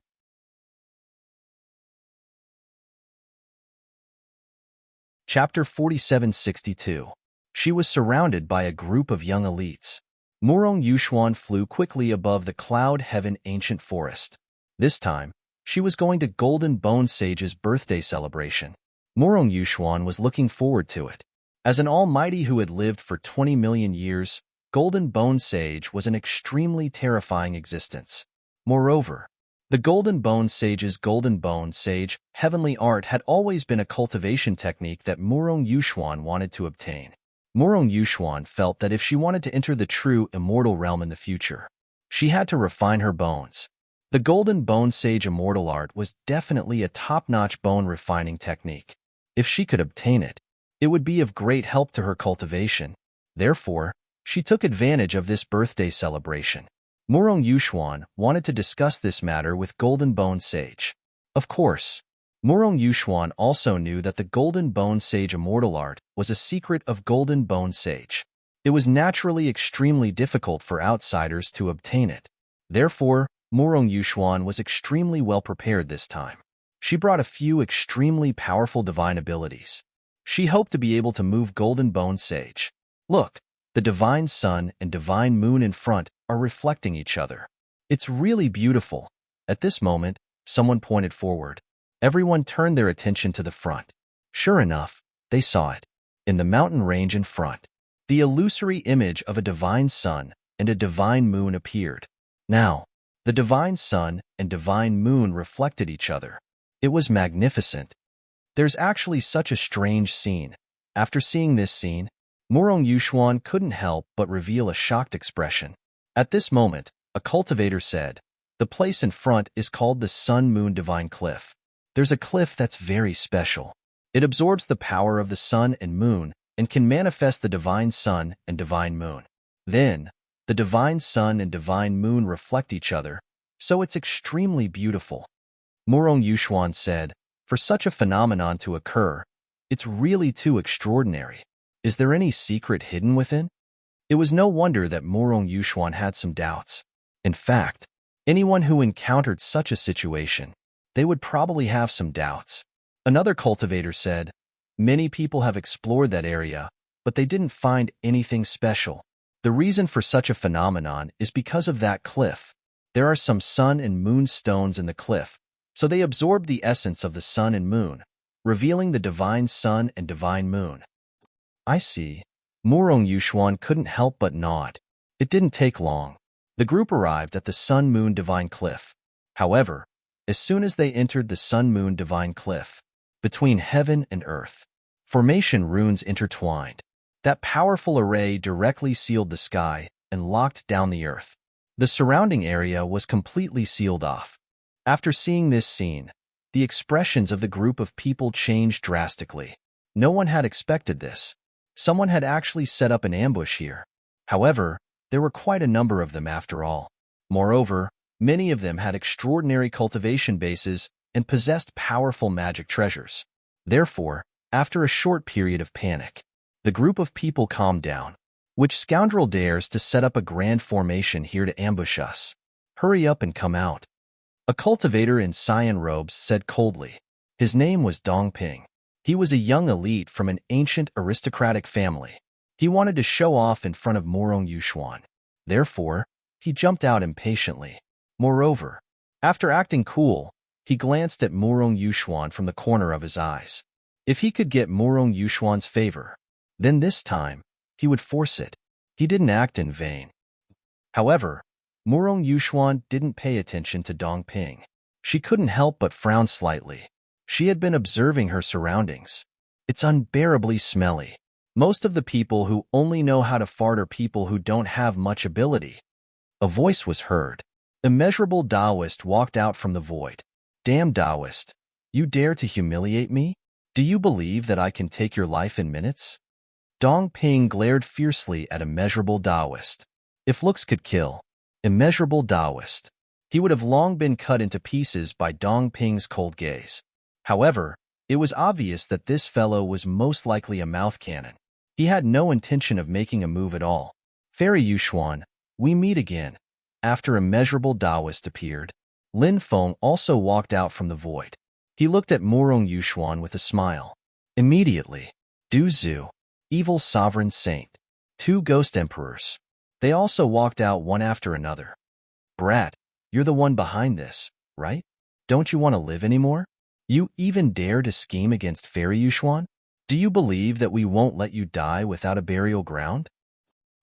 Chapter 4762. She was surrounded by a group of young elites. Morong Yuxuan flew quickly above the Cloud Heaven ancient forest. This time, she was going to Golden Bone Sage's birthday celebration. Morong Yuxuan was looking forward to it. As an almighty who had lived for 20 million years, Golden Bone Sage was an extremely terrifying existence. Moreover, the Golden Bone Sage's Golden Bone Sage heavenly art had always been a cultivation technique that Morong Yuxuan wanted to obtain. Morong Yuxuan felt that if she wanted to enter the true immortal realm in the future, she had to refine her bones. The Golden Bone Sage immortal art was definitely a top-notch bone refining technique. If she could obtain it, it would be of great help to her cultivation. Therefore, she took advantage of this birthday celebration. Morong Yuxuan wanted to discuss this matter with Golden Bone Sage. Of course, Morong Yuxuan also knew that the Golden Bone Sage immortal art was a secret of Golden Bone Sage. It was naturally extremely difficult for outsiders to obtain it. Therefore, Morong Yuxuan was extremely well prepared this time. She brought a few extremely powerful divine abilities. She hoped to be able to move Golden Bone Sage. Look, the Divine Sun and Divine Moon in front are reflecting each other. It's really beautiful. At this moment, someone pointed forward. Everyone turned their attention to the front. Sure enough, they saw it. In the mountain range in front, the illusory image of a divine sun and a divine moon appeared. Now, the divine sun and divine moon reflected each other. It was magnificent. There's actually such a strange scene. After seeing this scene, Murong Yushuan couldn't help but reveal a shocked expression. At this moment, a cultivator said, "The place in front is called the Sun-Moon Divine Cliff. There's a cliff that's very special. It absorbs the power of the sun and moon and can manifest the divine sun and divine moon. Then, the divine sun and divine moon reflect each other, so it's extremely beautiful." Murong Yushuan said, "For such a phenomenon to occur, it's really too extraordinary. Is there any secret hidden within?" It was no wonder that Murong Yushuan had some doubts. In fact, anyone who encountered such a situation, they would probably have some doubts. Another cultivator said, "Many people have explored that area, but they didn't find anything special. The reason for such a phenomenon is because of that cliff. There are some sun and moon stones in the cliff, so they absorb the essence of the sun and moon, revealing the divine sun and divine moon." "I see." Murong Yushuan couldn't help but nod. It didn't take long. The group arrived at the Sun-Moon Divine Cliff. However, as soon as they entered the Sun-Moon Divine Cliff, between heaven and earth, formation runes intertwined. That powerful array directly sealed the sky and locked down the earth. The surrounding area was completely sealed off. After seeing this scene, the expressions of the group of people changed drastically. No one had expected this. Someone had actually set up an ambush here. However, there were quite a number of them after all. Moreover, many of them had extraordinary cultivation bases and possessed powerful magic treasures. Therefore, after a short period of panic, the group of people calmed down. "Which scoundrel dares to set up a grand formation here to ambush us? Hurry up and come out." A cultivator in cyan robes said coldly. His name was Dong Ping. He was a young elite from an ancient aristocratic family. He wanted to show off in front of Murong Yushuan. Therefore, he jumped out impatiently. Moreover, after acting cool, he glanced at Murong Yushuan from the corner of his eyes. If he could get Murong Yushuan's favor, then this time, he would force it. He didn't act in vain. However, Murong Yushuan didn't pay attention to Dong Ping. She couldn't help but frown slightly. She had been observing her surroundings. It's unbearably smelly. Most of the people who only know how to fart are people who don't have much ability. A voice was heard. Immeasurable Taoist walked out from the void. "Damn Taoist, you dare to humiliate me? Do you believe that I can take your life in minutes?" Dong Ping glared fiercely at Immeasurable Taoist. If looks could kill, Immeasurable Taoist, he would have long been cut into pieces by Dong Ping's cold gaze. However, it was obvious that this fellow was most likely a mouth cannon. He had no intention of making a move at all. "Fairy Yushuan, we meet again." After Immeasurable Taoist appeared, Lin Feng also walked out from the void. He looked at Murong Yushuan with a smile. Immediately, Du Zhu, Evil Sovereign Saint, 2 Ghost Emperors. They also walked out one after another. "Brat, you're the one behind this, right? Don't you want to live anymore? You even dare to scheme against Fairy Yushuan? Do you believe that we won't let you die without a burial ground?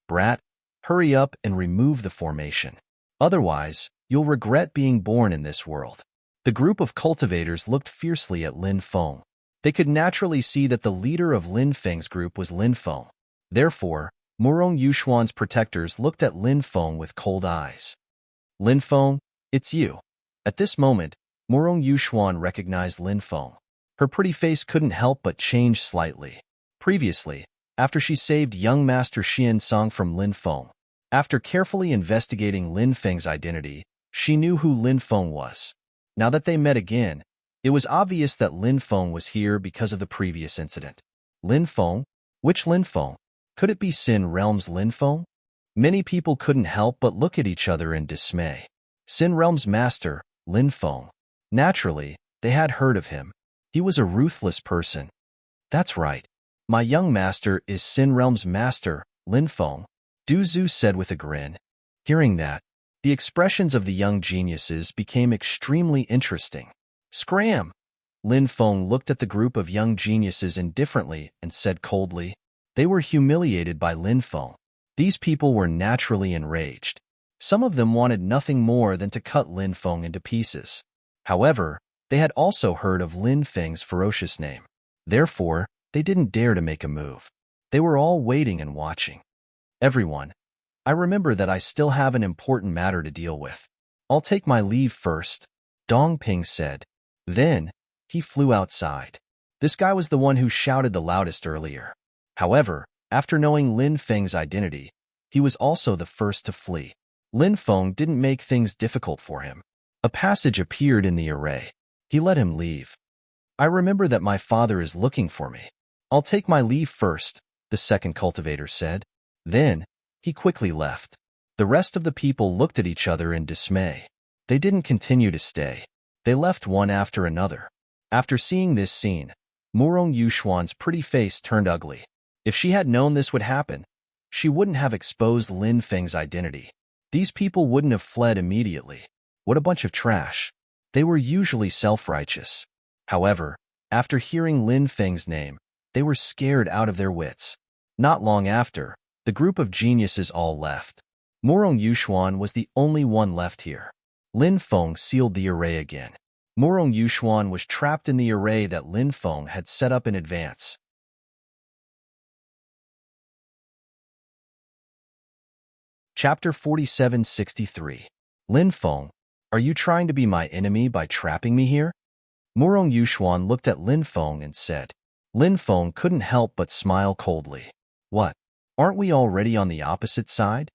Brat, hurry up and remove the formation. Otherwise, you'll regret being born in this world." The group of cultivators looked fiercely at Lin Feng. They could naturally see that the leader of Lin Feng's group was Lin Feng. Therefore, Murong Yushuan's protectors looked at Lin Feng with cold eyes. "Lin Feng, it's you." At this moment, Murong Yushuan recognized Lin Feng. Her pretty face couldn't help but change slightly. Previously, after she saved young Master Xian Song from Lin Feng, after carefully investigating Lin Feng's identity, she knew who Lin Feng was. Now that they met again, it was obvious that Lin Feng was here because of the previous incident. Lin Feng? Which Lin Feng? Could it be Sin Realm's Lin Feng? Many people couldn't help but look at each other in dismay. Sin Realm's master, Lin Feng. Naturally, they had heard of him. He was a ruthless person. "That's right. My young master is Sin Realm's master, Lin Feng," Du Zhu said with a grin. Hearing that, the expressions of the young geniuses became extremely interesting. "Scram!" Lin Feng looked at the group of young geniuses indifferently and said coldly. They were humiliated by Lin Feng. These people were naturally enraged. Some of them wanted nothing more than to cut Lin Feng into pieces. However, they had also heard of Lin Feng's ferocious name. Therefore, they didn't dare to make a move. They were all waiting and watching. Everyone, I remember that I still have an important matter to deal with. I'll take my leave first, Dong Ping said. Then, he flew outside. This guy was the one who shouted the loudest earlier. However, after knowing Lin Feng's identity, he was also the first to flee. Lin Feng didn't make things difficult for him. A passage appeared in the array. He let him leave. I remember that my father is looking for me. I'll take my leave first, the second cultivator said. Then, he quickly left. The rest of the people looked at each other in dismay. They didn't continue to stay. They left one after another. After seeing this scene, Murong Yuxuan's pretty face turned ugly. If she had known this would happen, she wouldn't have exposed Lin Feng's identity. These people wouldn't have fled immediately. What a bunch of trash. They were usually self-righteous. However, after hearing Lin Feng's name, they were scared out of their wits. Not long after, the group of geniuses all left. Murong Yuxuan was the only one left here. Lin Feng sealed the array again. Murong Yuxuan was trapped in the array that Lin Feng had set up in advance. Chapter 4763. Lin Feng, are you trying to be my enemy by trapping me here? Murong Yuxuan looked at Lin Feng and said. Lin Feng couldn't help but smile coldly. What? Aren't we already on the opposite side?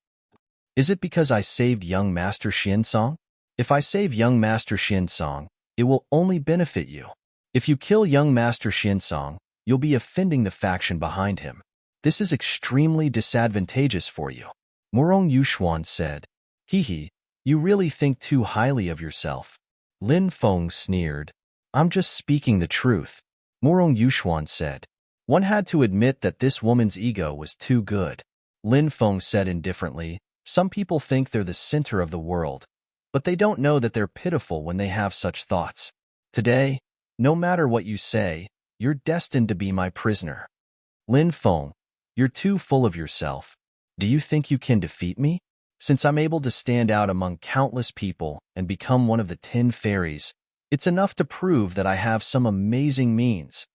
Is it because I saved young Master Xinsong? If I save young Master Xinsong, it will only benefit you. If you kill young Master Xinsong, you'll be offending the faction behind him. This is extremely disadvantageous for you. Murong Yuxuan said. Hee, you really think too highly of yourself. Lin Feng sneered. I'm just speaking the truth. Murong Yuxuan said. One had to admit that this woman's ego was too good. Lin Feng said indifferently, some people think they're the center of the world, but they don't know that they're pitiful when they have such thoughts. Today, no matter what you say, you're destined to be my prisoner. Lin Feng, you're too full of yourself. Do you think you can defeat me? Since I'm able to stand out among countless people and become one of the 10 fairies, it's enough to prove that I have some amazing means.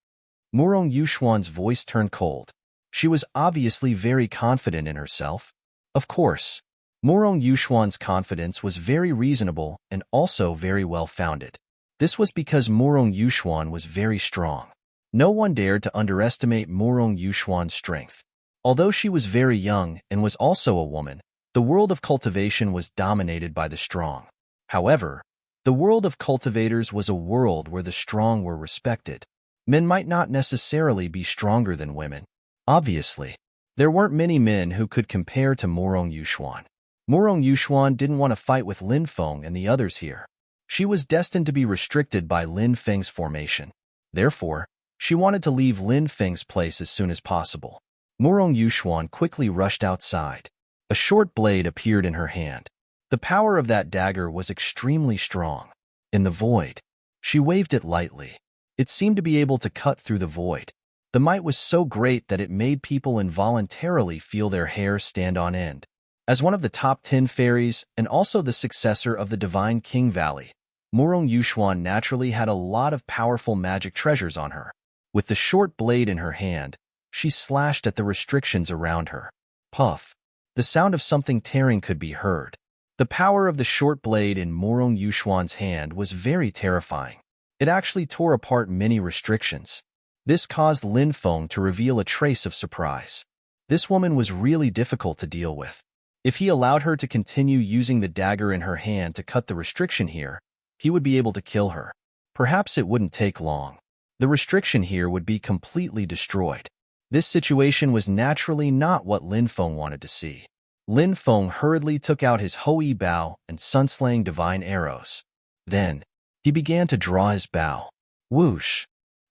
Murong Yuxuan's voice turned cold. She was obviously very confident in herself. Of course, Murong Yuxuan's confidence was very reasonable and also very well-founded. This was because Murong Yuxuan was very strong. No one dared to underestimate Murong Yuxuan's strength. Although she was very young and was also a woman, the world of cultivation was dominated by the strong. However, the world of cultivators was a world where the strong were respected. Men might not necessarily be stronger than women. Obviously, there weren't many men who could compare to Murong Yuxuan. Murong Yuxuan didn't want to fight with Lin Feng and the others here. She was destined to be restricted by Lin Feng's formation. Therefore, she wanted to leave Lin Feng's place as soon as possible. Murong Yuxuan quickly rushed outside. A short blade appeared in her hand. The power of that dagger was extremely strong. In the void, she waved it lightly. It seemed to be able to cut through the void. The might was so great that it made people involuntarily feel their hair stand on end. As one of the top 10 fairies and also the successor of the Divine King Valley, Murong Yuxuan naturally had a lot of powerful magic treasures on her. With the short blade in her hand, she slashed at the restrictions around her. Puff! The sound of something tearing could be heard. The power of the short blade in Murong Yuxuan's hand was very terrifying. It actually tore apart many restrictions. This caused Lin Feng to reveal a trace of surprise. This woman was really difficult to deal with. If he allowed her to continue using the dagger in her hand to cut the restriction here, he would be able to kill her. Perhaps it wouldn't take long. The restriction here would be completely destroyed. This situation was naturally not what Lin Feng wanted to see. Lin Feng hurriedly took out his Hoi Bow and Sunslaying Divine Arrows. Then, he began to draw his bow. Whoosh!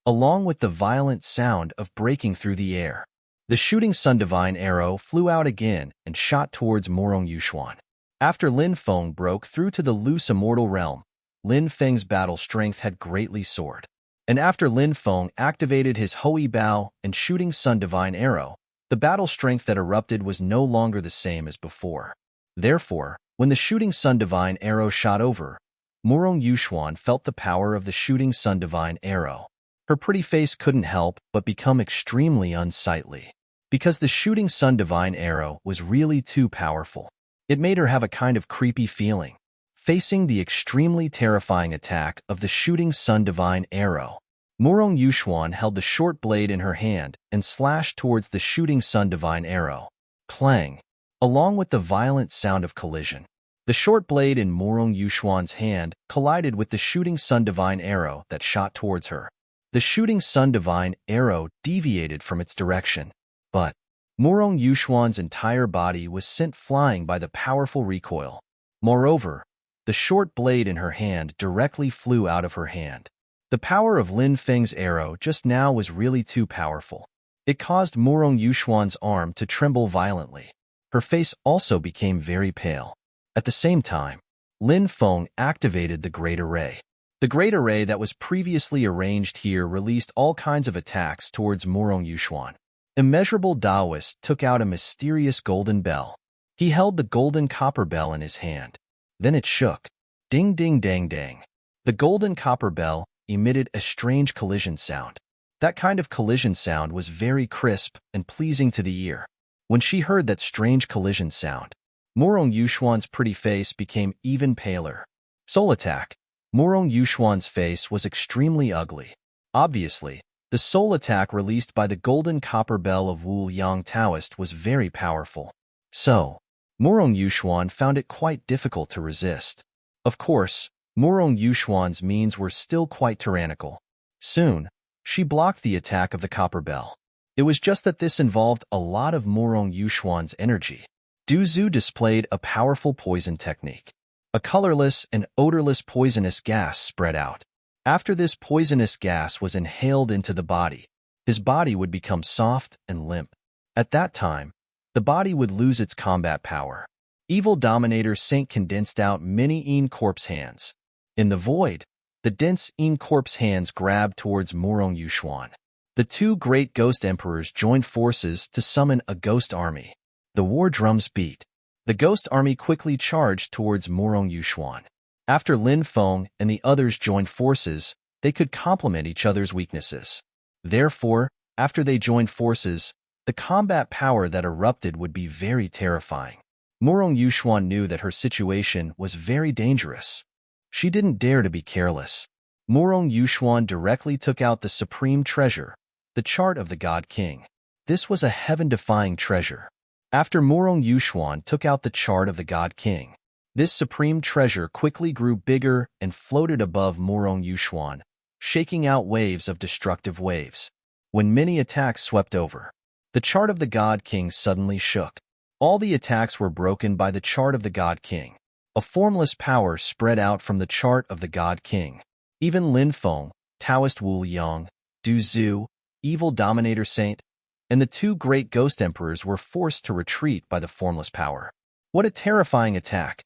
Along with the violent sound of breaking through the air, the Shooting Sun Divine Arrow flew out again and shot towards Murong Yuxuan. After Lin Feng broke through to the loose immortal realm, Lin Feng's battle strength had greatly soared. And after Lin Feng activated his Hoi Bow and Shooting Sun Divine Arrow, the battle strength that erupted was no longer the same as before. Therefore, when the Shooting Sun Divine Arrow shot over, Murong Yuxuan felt the power of the Shooting Sun Divine Arrow. Her pretty face couldn't help but become extremely unsightly. because the shooting sun divine arrow was really too powerful. It made her have a kind of creepy feeling, facing the extremely terrifying attack of the shooting sun divine arrow. Murong Yuxuan held the short blade in her hand and slashed towards the shooting sun divine arrow. Clang! Along with the violent sound of collision, the short blade in Murong Yuxuan's hand collided with the shooting sun divine arrow that shot towards her. The shooting sun divine arrow deviated from its direction, but Murong Yuxuan's entire body was sent flying by the powerful recoil. Moreover, the short blade in her hand directly flew out of her hand. The power of Lin Feng's arrow just now was really too powerful. It caused Murong Yuxuan's arm to tremble violently. Her face also became very pale. At the same time, Lin Feng activated the Great Array. The Great Array that was previously arranged here released all kinds of attacks towards Murong Yuxuan. Immeasurable Taoist took out a mysterious golden bell. He held the golden copper bell in his hand. Then it shook. Ding ding dang dang. The golden copper bell emitted a strange collision sound. That kind of collision sound was very crisp and pleasing to the ear. When she heard that strange collision sound, Murong Yuxuan's pretty face became even paler. Soul attack. Murong Yuxuan's face was extremely ugly. Obviously, the soul attack released by the golden copper bell of Wu Yang Taoist was very powerful. So, Murong Yuxuan found it quite difficult to resist. Of course, Murong Yuxuan's means were still quite tyrannical. Soon, she blocked the attack of the copper bell. It was just that this involved a lot of Murong Yuxuan's energy. Du Zhu displayed a powerful poison technique. A colorless and odorless poisonous gas spread out. After this poisonous gas was inhaled into the body, his body would become soft and limp. At that time, the body would lose its combat power. Evil Dominator Saint condensed out many Een Corpse hands. In the void, the dense Een Corpse hands grabbed towards Murong Yuxuan. The two great ghost emperors joined forces to summon a ghost army. The war drums beat. The ghost army quickly charged towards Murong Yuxuan. After Lin Feng and the others joined forces, they could complement each other's weaknesses. Therefore, after they joined forces, the combat power that erupted would be very terrifying. Murong Yuxuan knew that her situation was very dangerous. She didn't dare to be careless. Murong Yuxuan directly took out the supreme treasure, the chart of the God King. This was a heaven-defying treasure. After Murong Yuxuan took out the chart of the God King, this supreme treasure quickly grew bigger and floated above Murong Yuxuan, shaking out waves of destructive waves. When many attacks swept over, the chart of the God King suddenly shook. All the attacks were broken by the chart of the God King. A formless power spread out from the chart of the God King. Even Lin Feng, Taoist Wu Yang, Du Zhu, Evil Dominator Saint, and the two great ghost emperors were forced to retreat by the formless power. What a terrifying attack!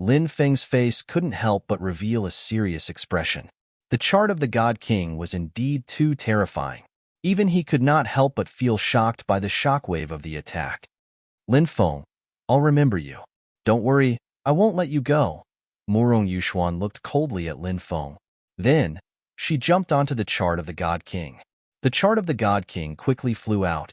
Lin Feng's face couldn't help but reveal a serious expression. The chart of the God King was indeed too terrifying. Even he could not help but feel shocked by the shockwave of the attack. Lin Feng, I'll remember you. Don't worry, I won't let you go. Murong Yuxuan looked coldly at Lin Feng. Then, she jumped onto the chart of the God King. The chart of the God King quickly flew out.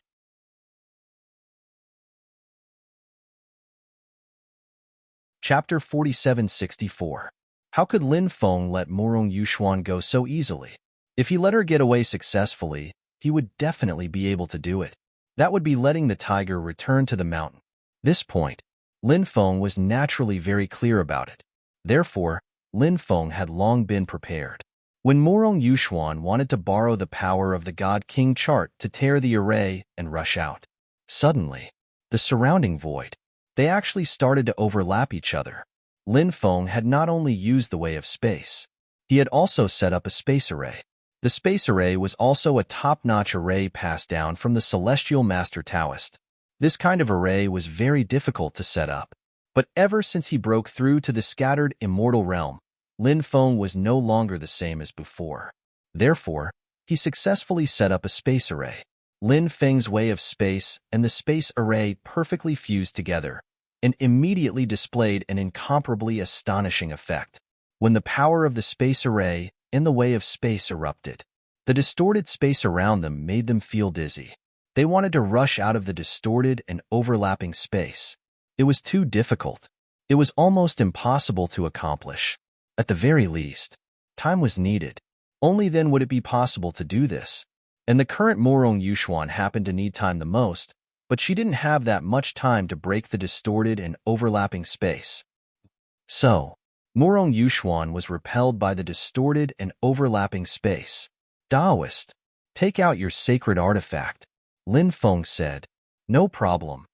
Chapter 4764. How could Lin Feng let Murong Yuxuan go so easily? If he let her get away successfully, he would definitely be able to do it. That would be letting the tiger return to the mountain. This point, Lin Feng was naturally very clear about it. Therefore, Lin Feng had long been prepared. When Murong Yuxuan wanted to borrow the power of the God King chart to tear the array and rush out, suddenly, the surrounding void, they actually started to overlap each other. Lin Feng had not only used the way of space, he had also set up a space array. The space array was also a top-notch array passed down from the Celestial Master Taoist. This kind of array was very difficult to set up, but ever since he broke through to the scattered immortal realm, Lin Feng was no longer the same as before. Therefore, he successfully set up a space array. Lin Feng's way of space and the space array perfectly fused together and immediately displayed an incomparably astonishing effect. When the power of the space array and the way of space erupted, the distorted space around them made them feel dizzy. They wanted to rush out of the distorted and overlapping space. It was too difficult. It was almost impossible to accomplish. At the very least, time was needed. Only then would it be possible to do this. And the current Morong Yuxuan happened to need time the most, but she didn't have that much time to break the distorted and overlapping space. So, Morong Yuxuan was repelled by the distorted and overlapping space. Taoist, take out your sacred artifact, Lin Feng said. No problem.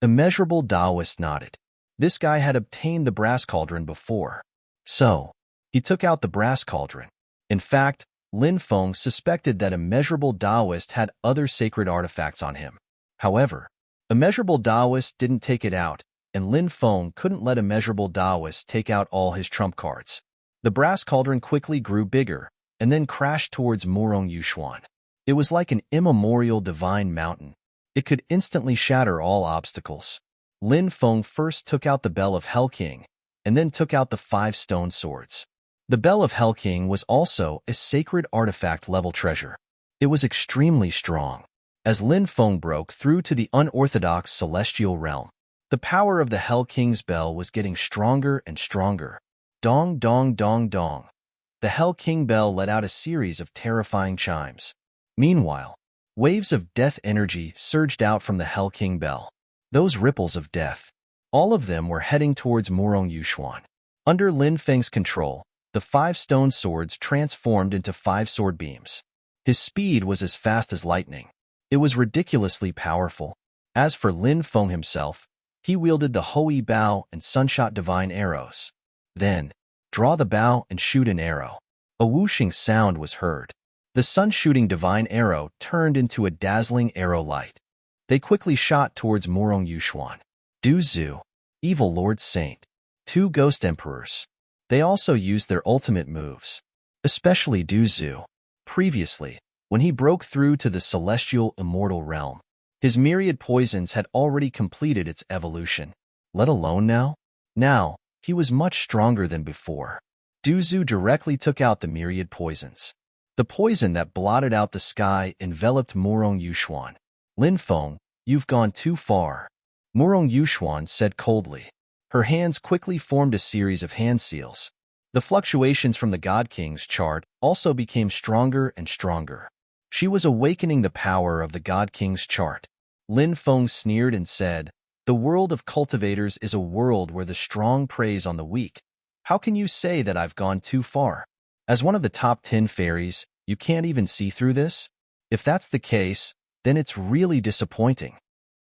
Immeasurable Taoist nodded. This guy had obtained the brass cauldron before. So, he took out the brass cauldron. In fact, Lin Feng suspected that Immeasurable Taoist had other sacred artifacts on him. However, Immeasurable Taoist didn't take it out, and Lin Feng couldn't let Immeasurable Taoist take out all his trump cards. The brass cauldron quickly grew bigger, and then crashed towards Morong Yuxuan. It was like an immemorial divine mountain. It could instantly shatter all obstacles. Lin Feng first took out the Bell of Hell King, and then took out the 5 stone swords. The Bell of Hell King was also a sacred artifact-level treasure. It was extremely strong. As Lin Feng broke through to the unorthodox celestial realm, the power of the Hell King's bell was getting stronger and stronger. Dong, dong, dong, dong. The Hell King bell let out a series of terrifying chimes. Meanwhile, waves of death energy surged out from the Hell King bell. Those ripples of death, all of them were heading towards Morong Yuxuan. Under Lin Feng's control, the 5 stone swords transformed into 5 sword beams. His speed was as fast as lightning. It was ridiculously powerful. As for Lin Feng himself, he wielded the Hoi Bow and Sunshot Divine Arrows. Then, draw the bow and shoot an arrow. A whooshing sound was heard. The sun-shooting divine arrow turned into a dazzling arrow light. They quickly shot towards Morong Yuxuan. Du Zhu, Evil Lord Saint, 2 Ghost Emperors. They also used their ultimate moves, especially Du Zhu. Previously, when he broke through to the celestial immortal realm, his myriad poisons had already completed its evolution. Let alone now? Now, he was much stronger than before. Du Zhu directly took out the myriad poisons. The poison that blotted out the sky enveloped Morong Yuxuan. Lin Feng, you've gone too far, Morong Yuxuan said coldly. Her hands quickly formed a series of hand seals. The fluctuations from the God King's chart also became stronger and stronger. She was awakening the power of the God King's chart. Lin Feng sneered and said, "The world of cultivators is a world where the strong preys on the weak. How can you say that I've gone too far? As one of the top 10 fairies, you can't even see through this? If that's the case, then it's really disappointing."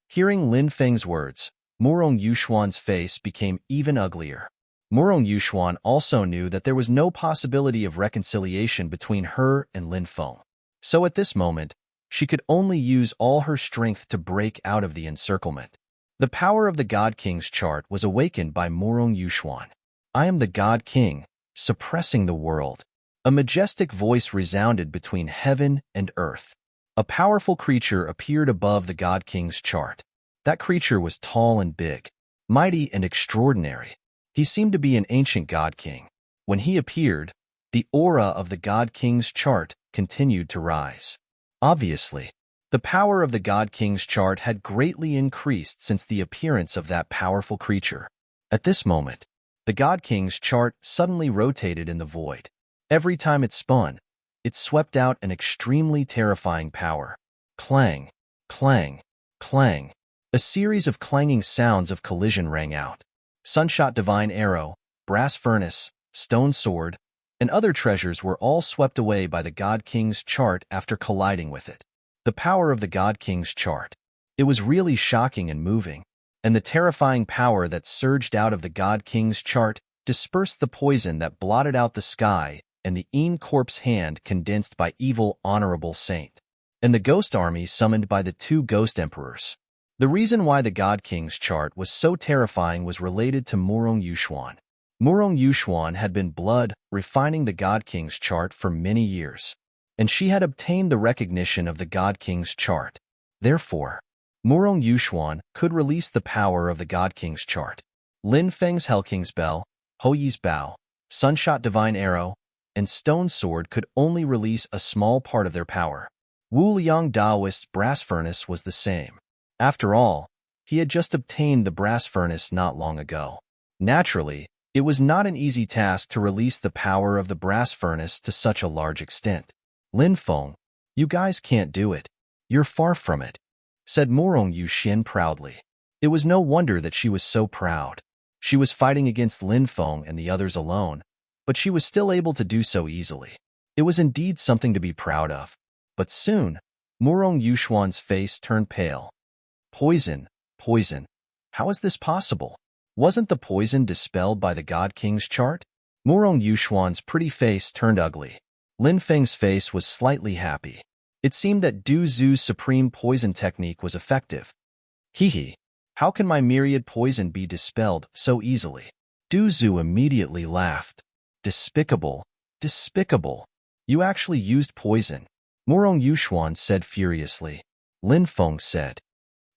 Hearing Lin Feng's words, Morong Yuxuan's face became even uglier. Morong Yuxuan also knew that there was no possibility of reconciliation between her and Lin Feng. So at this moment, she could only use all her strength to break out of the encirclement. The power of the God King's chart was awakened by Morong Yuxuan. "I am the God King, suppressing the world." A majestic voice resounded between heaven and earth. A powerful creature appeared above the God King's chart. That creature was tall and big, mighty and extraordinary. He seemed to be an ancient God King. When he appeared, the aura of the God King's chart continued to rise. Obviously, the power of the God King's chart had greatly increased since the appearance of that powerful creature. At this moment, the God King's chart suddenly rotated in the void. Every time it spun, it swept out an extremely terrifying power. Clang, clang, clang. A series of clanging sounds of collision rang out. Sunshot Divine Arrow, Brass Furnace, Stone Sword, and other treasures were all swept away by the God King's chart after colliding with it. The power of the God King's chart. It was really shocking and moving, and the terrifying power that surged out of the God King's chart dispersed the poison that blotted out the sky and the Een Corpse hand condensed by evil Honorable Saint, and the ghost army summoned by the 2 Ghost Emperors. The reason why the God King's chart was so terrifying was related to Morong Yuxuan. Morong Yuxuan had been blood refining the God King's chart for many years, and she had obtained the recognition of the God King's chart. Therefore, Morong Yuxuan could release the power of the God King's chart. Lin Feng's Hell King's Bell, Hoyi's Bow, Sunshot Divine Arrow, and Stone Sword could only release a small part of their power. Wu Liang Daoist's brass furnace was the same. After all, he had just obtained the brass furnace not long ago. Naturally, it was not an easy task to release the power of the brass furnace to such a large extent. Lin Feng, you guys can't do it. You're far from it, said Morong Yuxin proudly. It was no wonder that she was so proud. She was fighting against Lin Feng and the others alone, but she was still able to do so easily. It was indeed something to be proud of. But soon, Morong Yuxuan's face turned pale. Poison, poison. How is this possible? Wasn't the poison dispelled by the God King's chart? Morong Yuxuan's pretty face turned ugly. Lin Feng's face was slightly happy. It seemed that Du Zhu's supreme poison technique was effective. Hee. How can my myriad poison be dispelled so easily? Du Zhu immediately laughed. Despicable, despicable. You actually used poison. Morong Yuxuan said furiously. Lin Feng said.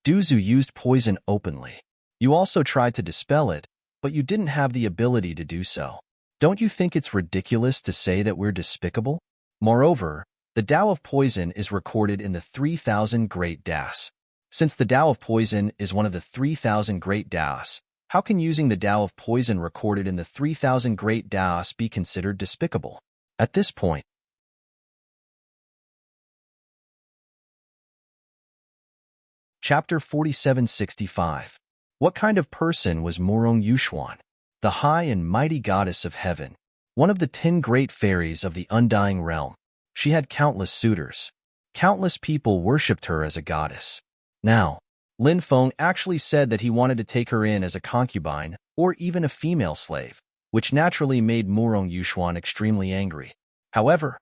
Du Zhu used poison openly. You also tried to dispel it, but you didn't have the ability to do so. Don't you think it's ridiculous to say that we're despicable? Moreover, the Tao of Poison is recorded in the 3,000 Great Das. Since the Tao of Poison is one of the 3,000 Great Das, how can using the Tao of Poison recorded in the 3,000 Great Das be considered despicable? At this point, Chapter 4765. What kind of person was Morong Yuxuan? The high and mighty goddess of heaven, one of the 10 great fairies of the undying realm. She had countless suitors. Countless people worshipped her as a goddess. Now, Lin Feng actually said that he wanted to take her in as a concubine or even a female slave, which naturally made Morong Yuxuan extremely angry. However,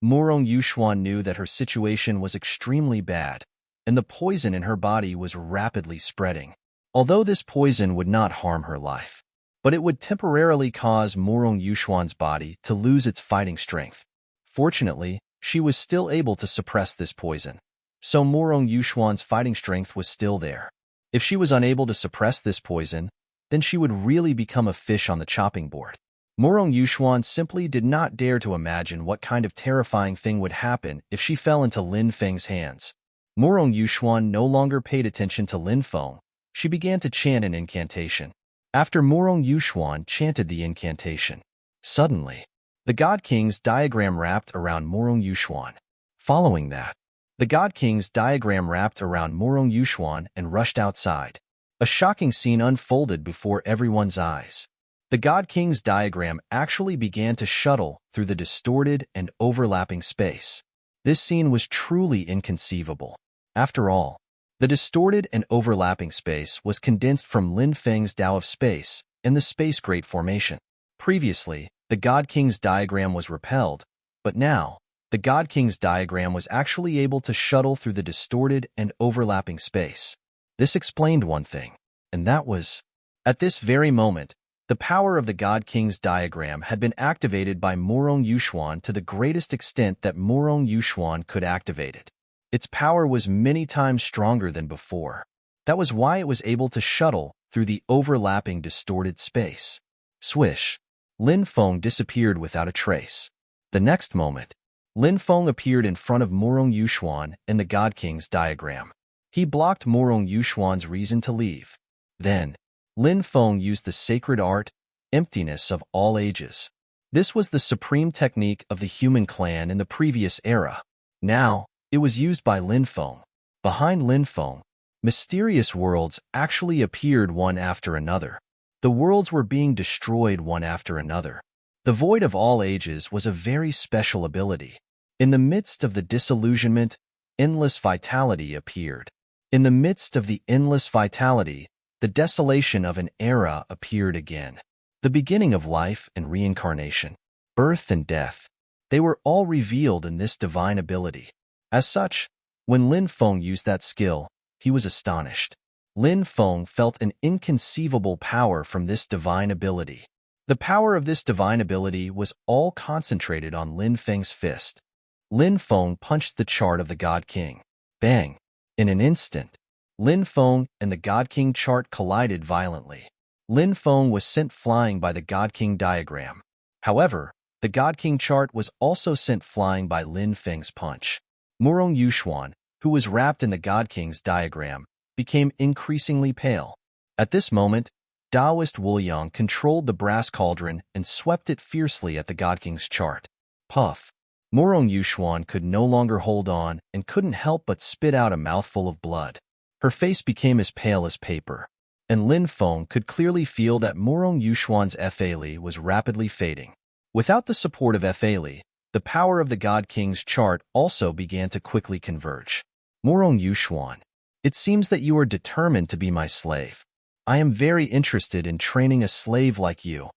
Morong Yuxuan knew that her situation was extremely bad, and the poison in her body was rapidly spreading. Although this poison would not harm her life, but it would temporarily cause Morong Yuxuan's body to lose its fighting strength. Fortunately, she was still able to suppress this poison, so Morong Yuxuan's fighting strength was still there. If she was unable to suppress this poison, then she would really become a fish on the chopping board. Morong Yuxuan simply did not dare to imagine what kind of terrifying thing would happen if she fell into Lin Feng's hands. Morong Yuxuan no longer paid attention to Lin Feng. She began to chant an incantation. After Morong Yuxuan chanted the incantation, suddenly, the God King's diagram wrapped around Morong Yuxuan. Following that, the God King's diagram wrapped around Morong Yuxuan and rushed outside. A shocking scene unfolded before everyone's eyes. The God King's diagram actually began to shuttle through the distorted and overlapping space. This scene was truly inconceivable. After all, the distorted and overlapping space was condensed from Lin Feng's Tao of Space in the Space Great Formation. Previously, the God King's diagram was repelled, but now, the God King's diagram was actually able to shuttle through the distorted and overlapping space. This explained one thing, and that was, at this very moment, the power of the God King's diagram had been activated by Morong Yuxuan to the greatest extent that Morong Yuxuan could activate it. Its power was many times stronger than before. That was why it was able to shuttle through the overlapping distorted space. Swish! Lin Feng disappeared without a trace. The next moment, Lin Feng appeared in front of Morong Yuxuan in the God King's diagram. He blocked Morong Yuxuan's reason to leave. Then, Lin Feng used the sacred art, emptiness of all ages. This was the supreme technique of the human clan in the previous era. Now, it was used by Lin Feng. Behind Lin Feng, mysterious worlds actually appeared one after another. The worlds were being destroyed one after another. The Void of all ages was a very special ability. In the midst of the disillusionment, endless vitality appeared. In the midst of the endless vitality, the desolation of an era appeared again. The beginning of life and reincarnation, birth and death, they were all revealed in this divine ability. As such, when Lin Feng used that skill, he was astonished. Lin Feng felt an inconceivable power from this divine ability. The power of this divine ability was all concentrated on Lin Feng's fist. Lin Feng punched the chart of the God King. Bang! In an instant, Lin Feng and the God King chart collided violently. Lin Feng was sent flying by the God King diagram. However, the God King chart was also sent flying by Lin Feng's punch. Murong Yuxuan, who was wrapped in the God King's diagram, became increasingly pale. At this moment, Taoist Wuliang controlled the brass cauldron and swept it fiercely at the God King's chart. Puff. Murong Yuxuan could no longer hold on and couldn't help but spit out a mouthful of blood. Her face became as pale as paper, and Lin Feng could clearly feel that Murong Yuxuan's Fa Li was rapidly fading. Without the support of Fa Li, the power of the God King's chart also began to quickly converge. Murong Yuxuan, it seems that you are determined to be my slave. I am very interested in training a slave like you.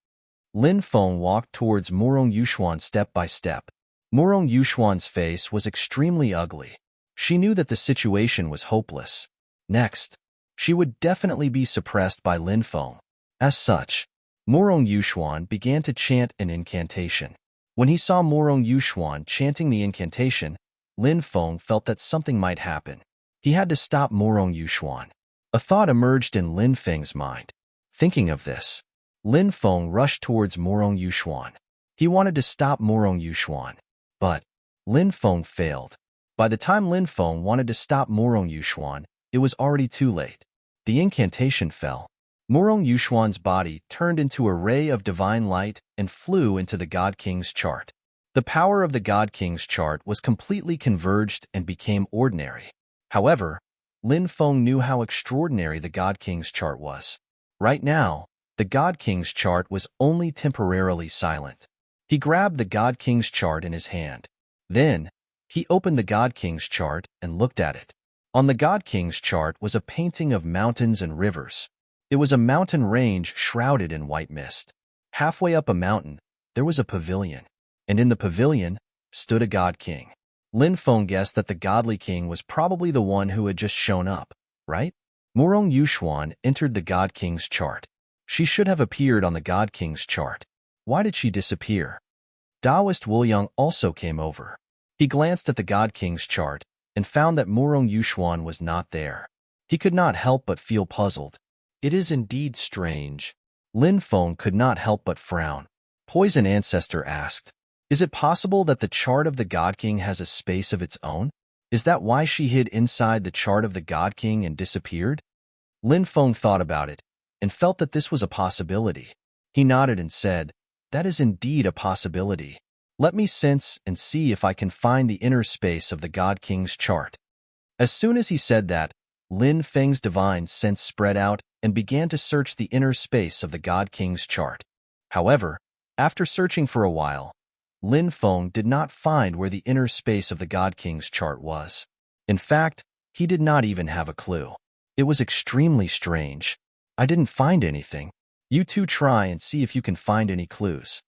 Lin Feng walked towards Murong Yuxuan step by step. Murong Yuxuan's face was extremely ugly. She knew that the situation was hopeless. Next, she would definitely be suppressed by Lin Feng. As such, Murong Yuxuan began to chant an incantation. When he saw Murong Yuxuan chanting the incantation, Lin Feng felt that something might happen. He had to stop Murong Yuxuan. A thought emerged in Lin Feng's mind. Thinking of this, Lin Feng rushed towards Murong Yuxuan. He wanted to stop Murong Yuxuan, but Lin Feng failed. By the time Lin Feng wanted to stop Murong Yuxuan, it was already too late. The incantation fell. Murong Yuxuan's body turned into a ray of divine light and flew into the God King's chart. The power of the God King's chart was completely converged and became ordinary. However, Lin Feng knew how extraordinary the God King's chart was. Right now, the God King's chart was only temporarily silent. He grabbed the God King's chart in his hand. Then, he opened the God King's chart and looked at it. On the God King's chart was a painting of mountains and rivers. It was a mountain range shrouded in white mist. Halfway up a mountain, there was a pavilion, and in the pavilion stood a God King. Lin Feng guessed that the godly king was probably the one who had just shown up, right? Murong Yuxuan entered the God King's chart. She should have appeared on the God King's chart. Why did she disappear? Taoist Wuliang also came over. He glanced at the God King's chart and found that Murong Yuxuan was not there. He could not help but feel puzzled. It is indeed strange. Lin Feng could not help but frown. Poison Ancestor asked, is it possible that the chart of the God King has a space of its own? Is that why she hid inside the chart of the God King and disappeared? Lin Feng thought about it and felt that this was a possibility. He nodded and said, that is indeed a possibility. Let me sense and see if I can find the inner space of the God King's chart. As soon as he said that, Lin Feng's divine sense spread out and began to search the inner space of the God King's chart. However, after searching for a while, Lin Feng did not find where the inner space of the God King's chart was. In fact, he did not even have a clue. It was extremely strange. I didn't find anything. You two try and see if you can find any clues.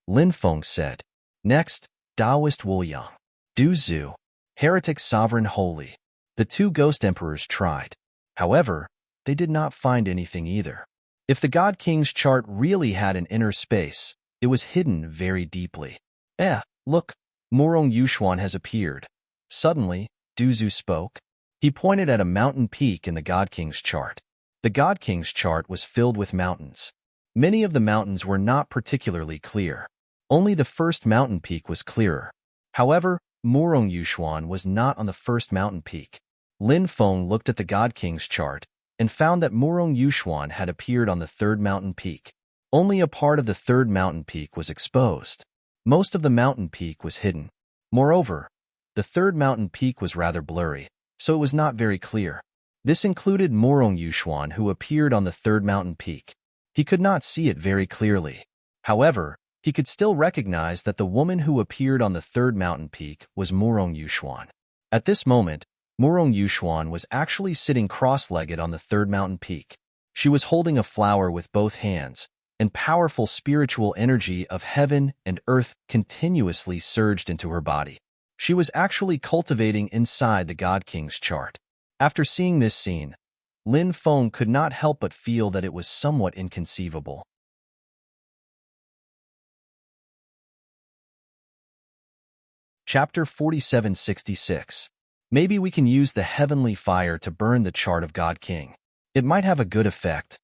Lin Feng said. Next, Taoist Wuliang. Du Zhu. Heretic Sovereign Holy. The two ghost emperors tried. However, they did not find anything either. If the God King's chart really had an inner space, it was hidden very deeply. Look, Murong Yuxuan has appeared. Suddenly, Du Zhu spoke. He pointed at a mountain peak in the God King's chart. The God King's chart was filled with mountains. Many of the mountains were not particularly clear. Only the first mountain peak was clearer. However, Murong Yuxuan was not on the first mountain peak. Lin Feng looked at the God King's chart and found that Murong Yuxuan had appeared on the third mountain peak. Only a part of the third mountain peak was exposed. Most of the mountain peak was hidden. Moreover, the third mountain peak was rather blurry, so it was not very clear. This included Murong Yuxuan, who appeared on the third mountain peak. He could not see it very clearly. However, he could still recognize that the woman who appeared on the third mountain peak was Murong Yuxuan. At this moment, Murong Yuxuan was actually sitting cross-legged on the third mountain peak. She was holding a flower with both hands, and powerful spiritual energy of heaven and earth continuously surged into her body. She was actually cultivating inside the God King's chart. After seeing this scene, Lin Feng could not help but feel that it was somewhat inconceivable. Chapter 4766. Maybe we can use the heavenly fire to burn the chart of God King. It might have a good effect.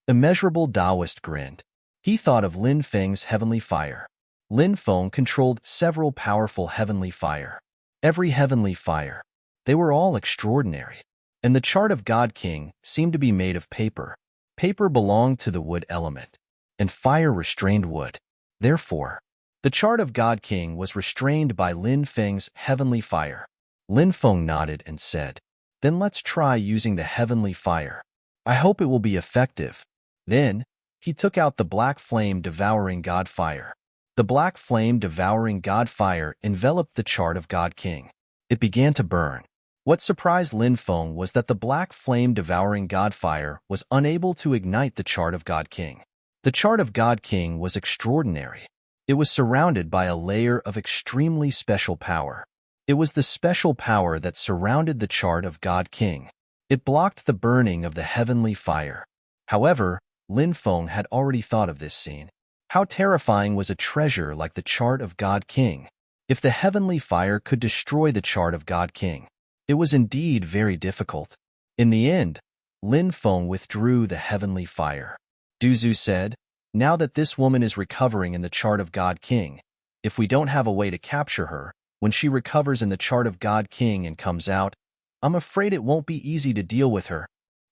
Immeasurable Taoist grinned. He thought of Lin Feng's heavenly fire. Lin Feng controlled several powerful heavenly fire. every heavenly fire. They were all extraordinary. And the chart of God King seemed to be made of paper. Paper belonged to the wood element, and fire restrained wood. Therefore, the chart of God King was restrained by Lin Feng's heavenly fire. Lin Feng nodded and said, "Then let's try using the heavenly fire. I hope it will be effective." Then, he took out the black flame devouring God fire. The black flame devouring God fire enveloped the chart of God King. It began to burn. What surprised Lin Feng was that the black flame devouring God fire was unable to ignite the chart of God King. The chart of God King was extraordinary. It was surrounded by a layer of extremely special power. It was the special power that surrounded the chart of God King. It blocked the burning of the heavenly fire. However, Lin Feng had already thought of this scene. How terrifying was a treasure like the chart of God King? If the heavenly fire could destroy the chart of God King, it was indeed very difficult. In the end, Lin Feng withdrew the heavenly fire. Duzu said, "Now that this woman is recovering in the chart of God King, if we don't have a way to capture her, when she recovers in the chart of God King and comes out, I'm afraid it won't be easy to deal with her."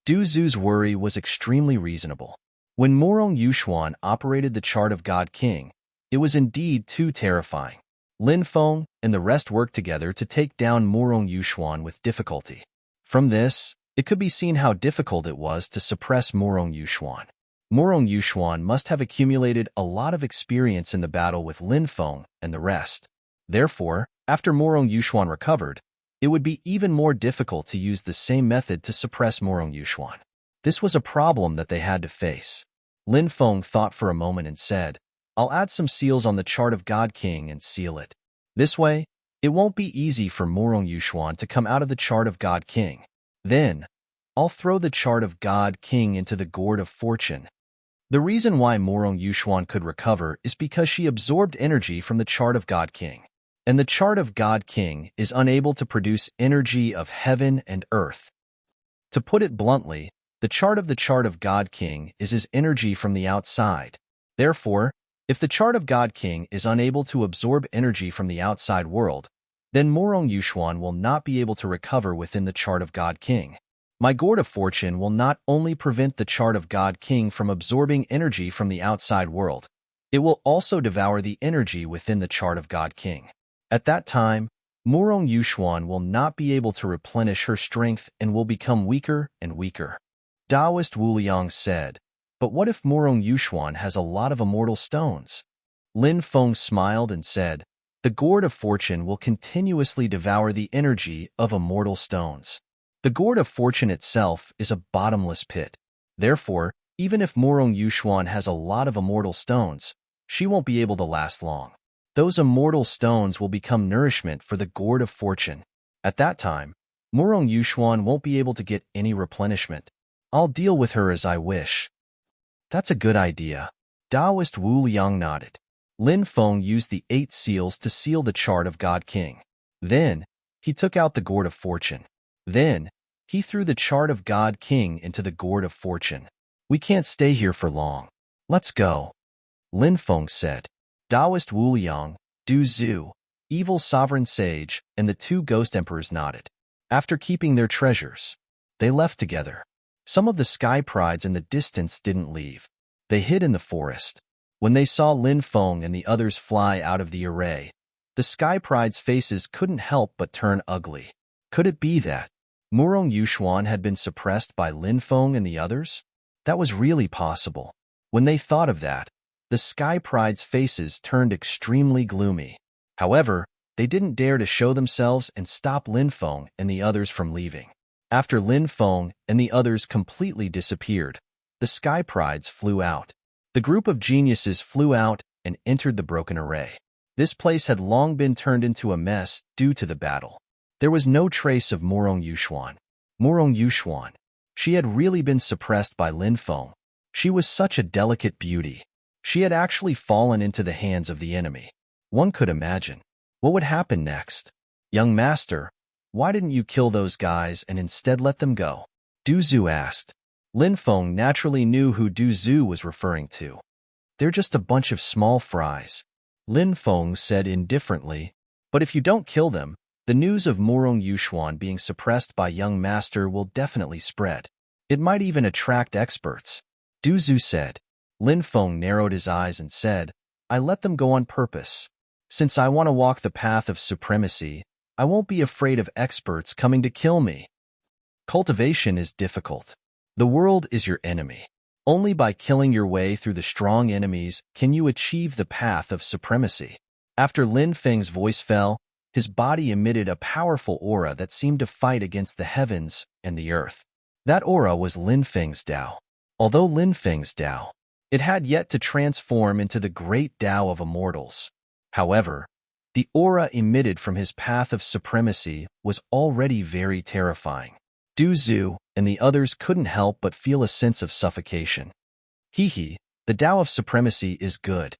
Duzu's worry was extremely reasonable. When Morong Yuxuan operated the chart of God King, it was indeed too terrifying. Lin Feng and the rest worked together to take down Morong Yuxuan with difficulty. From this, it could be seen how difficult it was to suppress Morong Yuxuan. Morong Yuxuan must have accumulated a lot of experience in the battle with Lin Feng and the rest. Therefore, after Morong Yuxuan recovered, it would be even more difficult to use the same method to suppress Morong Yuxuan. This was a problem that they had to face. Lin Feng thought for a moment and said, "I'll add some seals on the chart of God King and seal it. This way, it won't be easy for Morong Yuxuan to come out of the chart of God King. Then, I'll throw the chart of God King into the gourd of fortune." The reason why Morong Yuxuan could recover is because she absorbed energy from the chart of God King. And the chart of God King is unable to produce energy of heaven and earth. To put it bluntly, the chart of God King is his energy from the outside. Therefore, if the chart of God King is unable to absorb energy from the outside world, then Morong Yuxuan will not be able to recover within the chart of God King. My gourd of fortune will not only prevent the chart of God King from absorbing energy from the outside world, it will also devour the energy within the chart of God King. At that time, Morong Yuxuan will not be able to replenish her strength and will become weaker and weaker. Taoist Wu Liang said, "But what if Morong Yuxuan has a lot of immortal stones?" Lin Feng smiled and said, "The gourd of fortune will continuously devour the energy of immortal stones. The gourd of fortune itself is a bottomless pit. Therefore, even if Morong Yuxuan has a lot of immortal stones, she won't be able to last long. Those immortal stones will become nourishment for the gourd of fortune. At that time, Morong Yuxuan won't be able to get any replenishment. I'll deal with her as I wish." "That's a good idea." Taoist Wu Liang nodded. Lin Feng used the 8 seals to seal the chart of God King. Then, he took out the gourd of fortune. Then, he threw the chart of God King into the gourd of fortune. "We can't stay here for long. Let's go," Lin Feng said. Taoist Wu Liang, Du Zhu, evil sovereign sage, and the 2 ghost emperors nodded. After keeping their treasures, they left together. Some of the sky prides in the distance didn't leave. They hid in the forest. When they saw Lin Feng and the others fly out of the array, the sky pride's faces couldn't help but turn ugly. Could it be that Morong Yuxuan had been suppressed by Lin Feng and the others? That was really possible. When they thought of that, the sky pride's faces turned extremely gloomy. However, they didn't dare to show themselves and stop Lin Feng and the others from leaving. After Lin Feng and the others completely disappeared, the sky prides flew out. The group of geniuses flew out and entered the broken array. This place had long been turned into a mess due to the battle. There was no trace of Morong Yuxuan. Morong Yuxuan. She had really been suppressed by Lin Feng. She was such a delicate beauty. She had actually fallen into the hands of the enemy. One could imagine. What would happen next? "Young master, why didn't you kill those guys and instead let them go?" Du Zhu asked. Lin Feng naturally knew who Du Zhu was referring to. "They're just a bunch of small fries," Lin Feng said indifferently. "But if you don't kill them, The news of Murong Yushuan being suppressed by young master will definitely spread. It might even attract experts. Du Zhu said. Lin Feng narrowed his eyes and said, I let them go on purpose. Since I want to walk the path of supremacy, I won't be afraid of experts coming to kill me. Cultivation is difficult. The world is your enemy. Only by killing your way through the strong enemies can you achieve the path of supremacy. After Lin Feng's voice fell, his body emitted a powerful aura that seemed to fight against the heavens and the earth. That aura was Lin Feng's Tao. Although Lin Feng's Tao, it had yet to transform into the great Tao of immortals. However, the aura emitted from his path of supremacy was already very terrifying. Du Zhu and the others couldn't help but feel a sense of suffocation. The Tao of supremacy is good.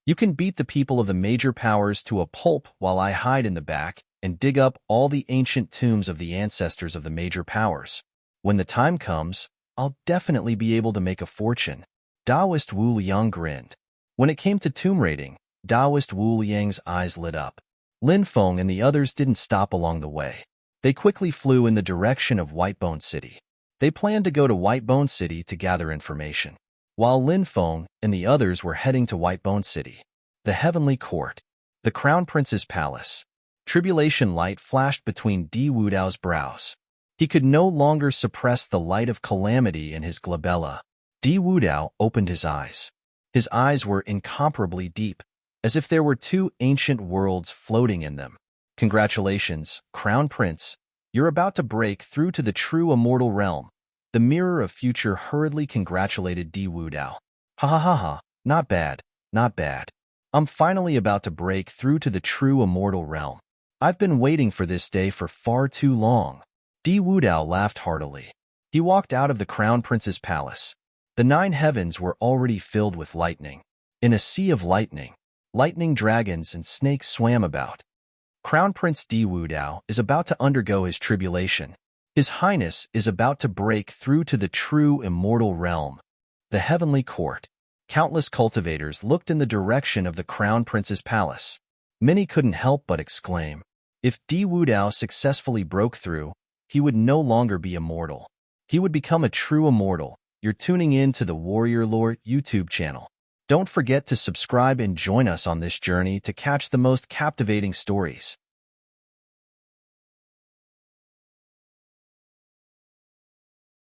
You can beat the people of the major powers to a pulp while I hide in the back and dig up all the ancient tombs of the ancestors of the major powers. When the time comes, I'll definitely be able to make a fortune. Taoist Wu Liang grinned. When it came to tomb raiding, Taoist Wu Liang's eyes lit up. Lin Feng and the others didn't stop along the way. They quickly flew in the direction of Whitebone City. They planned to go to Whitebone City to gather information. While Lin Feng and the others were heading to Whitebone City, the Heavenly Court, the Crown Prince's palace, tribulation light flashed between Di Wudao's brows. He could no longer suppress the light of calamity in his glabella. Di Wudao opened his eyes. His eyes were incomparably deep, as if there were two ancient worlds floating in them. Congratulations, Crown Prince. You're about to break through to the true immortal realm. The Mirror of Future hurriedly congratulated Di Wudao. Ha ha ha ha, not bad, not bad. I'm finally about to break through to the true immortal realm. I've been waiting for this day for far too long. Di Wudao laughed heartily. He walked out of the Crown Prince's palace. The 9 heavens were already filled with lightning. In a sea of lightning, lightning dragons and snakes swam about. Crown Prince Di Wudao is about to undergo his tribulation. His Highness is about to break through to the true immortal realm, the Heavenly Court. Countless cultivators looked in the direction of the Crown Prince's palace. Many couldn't help but exclaim. If Di Wudao successfully broke through, he would no longer be immortal. He would become a true immortal. You're tuning in to the Warrior Lore YouTube channel. Don't forget to subscribe and join us on this journey to catch the most captivating stories.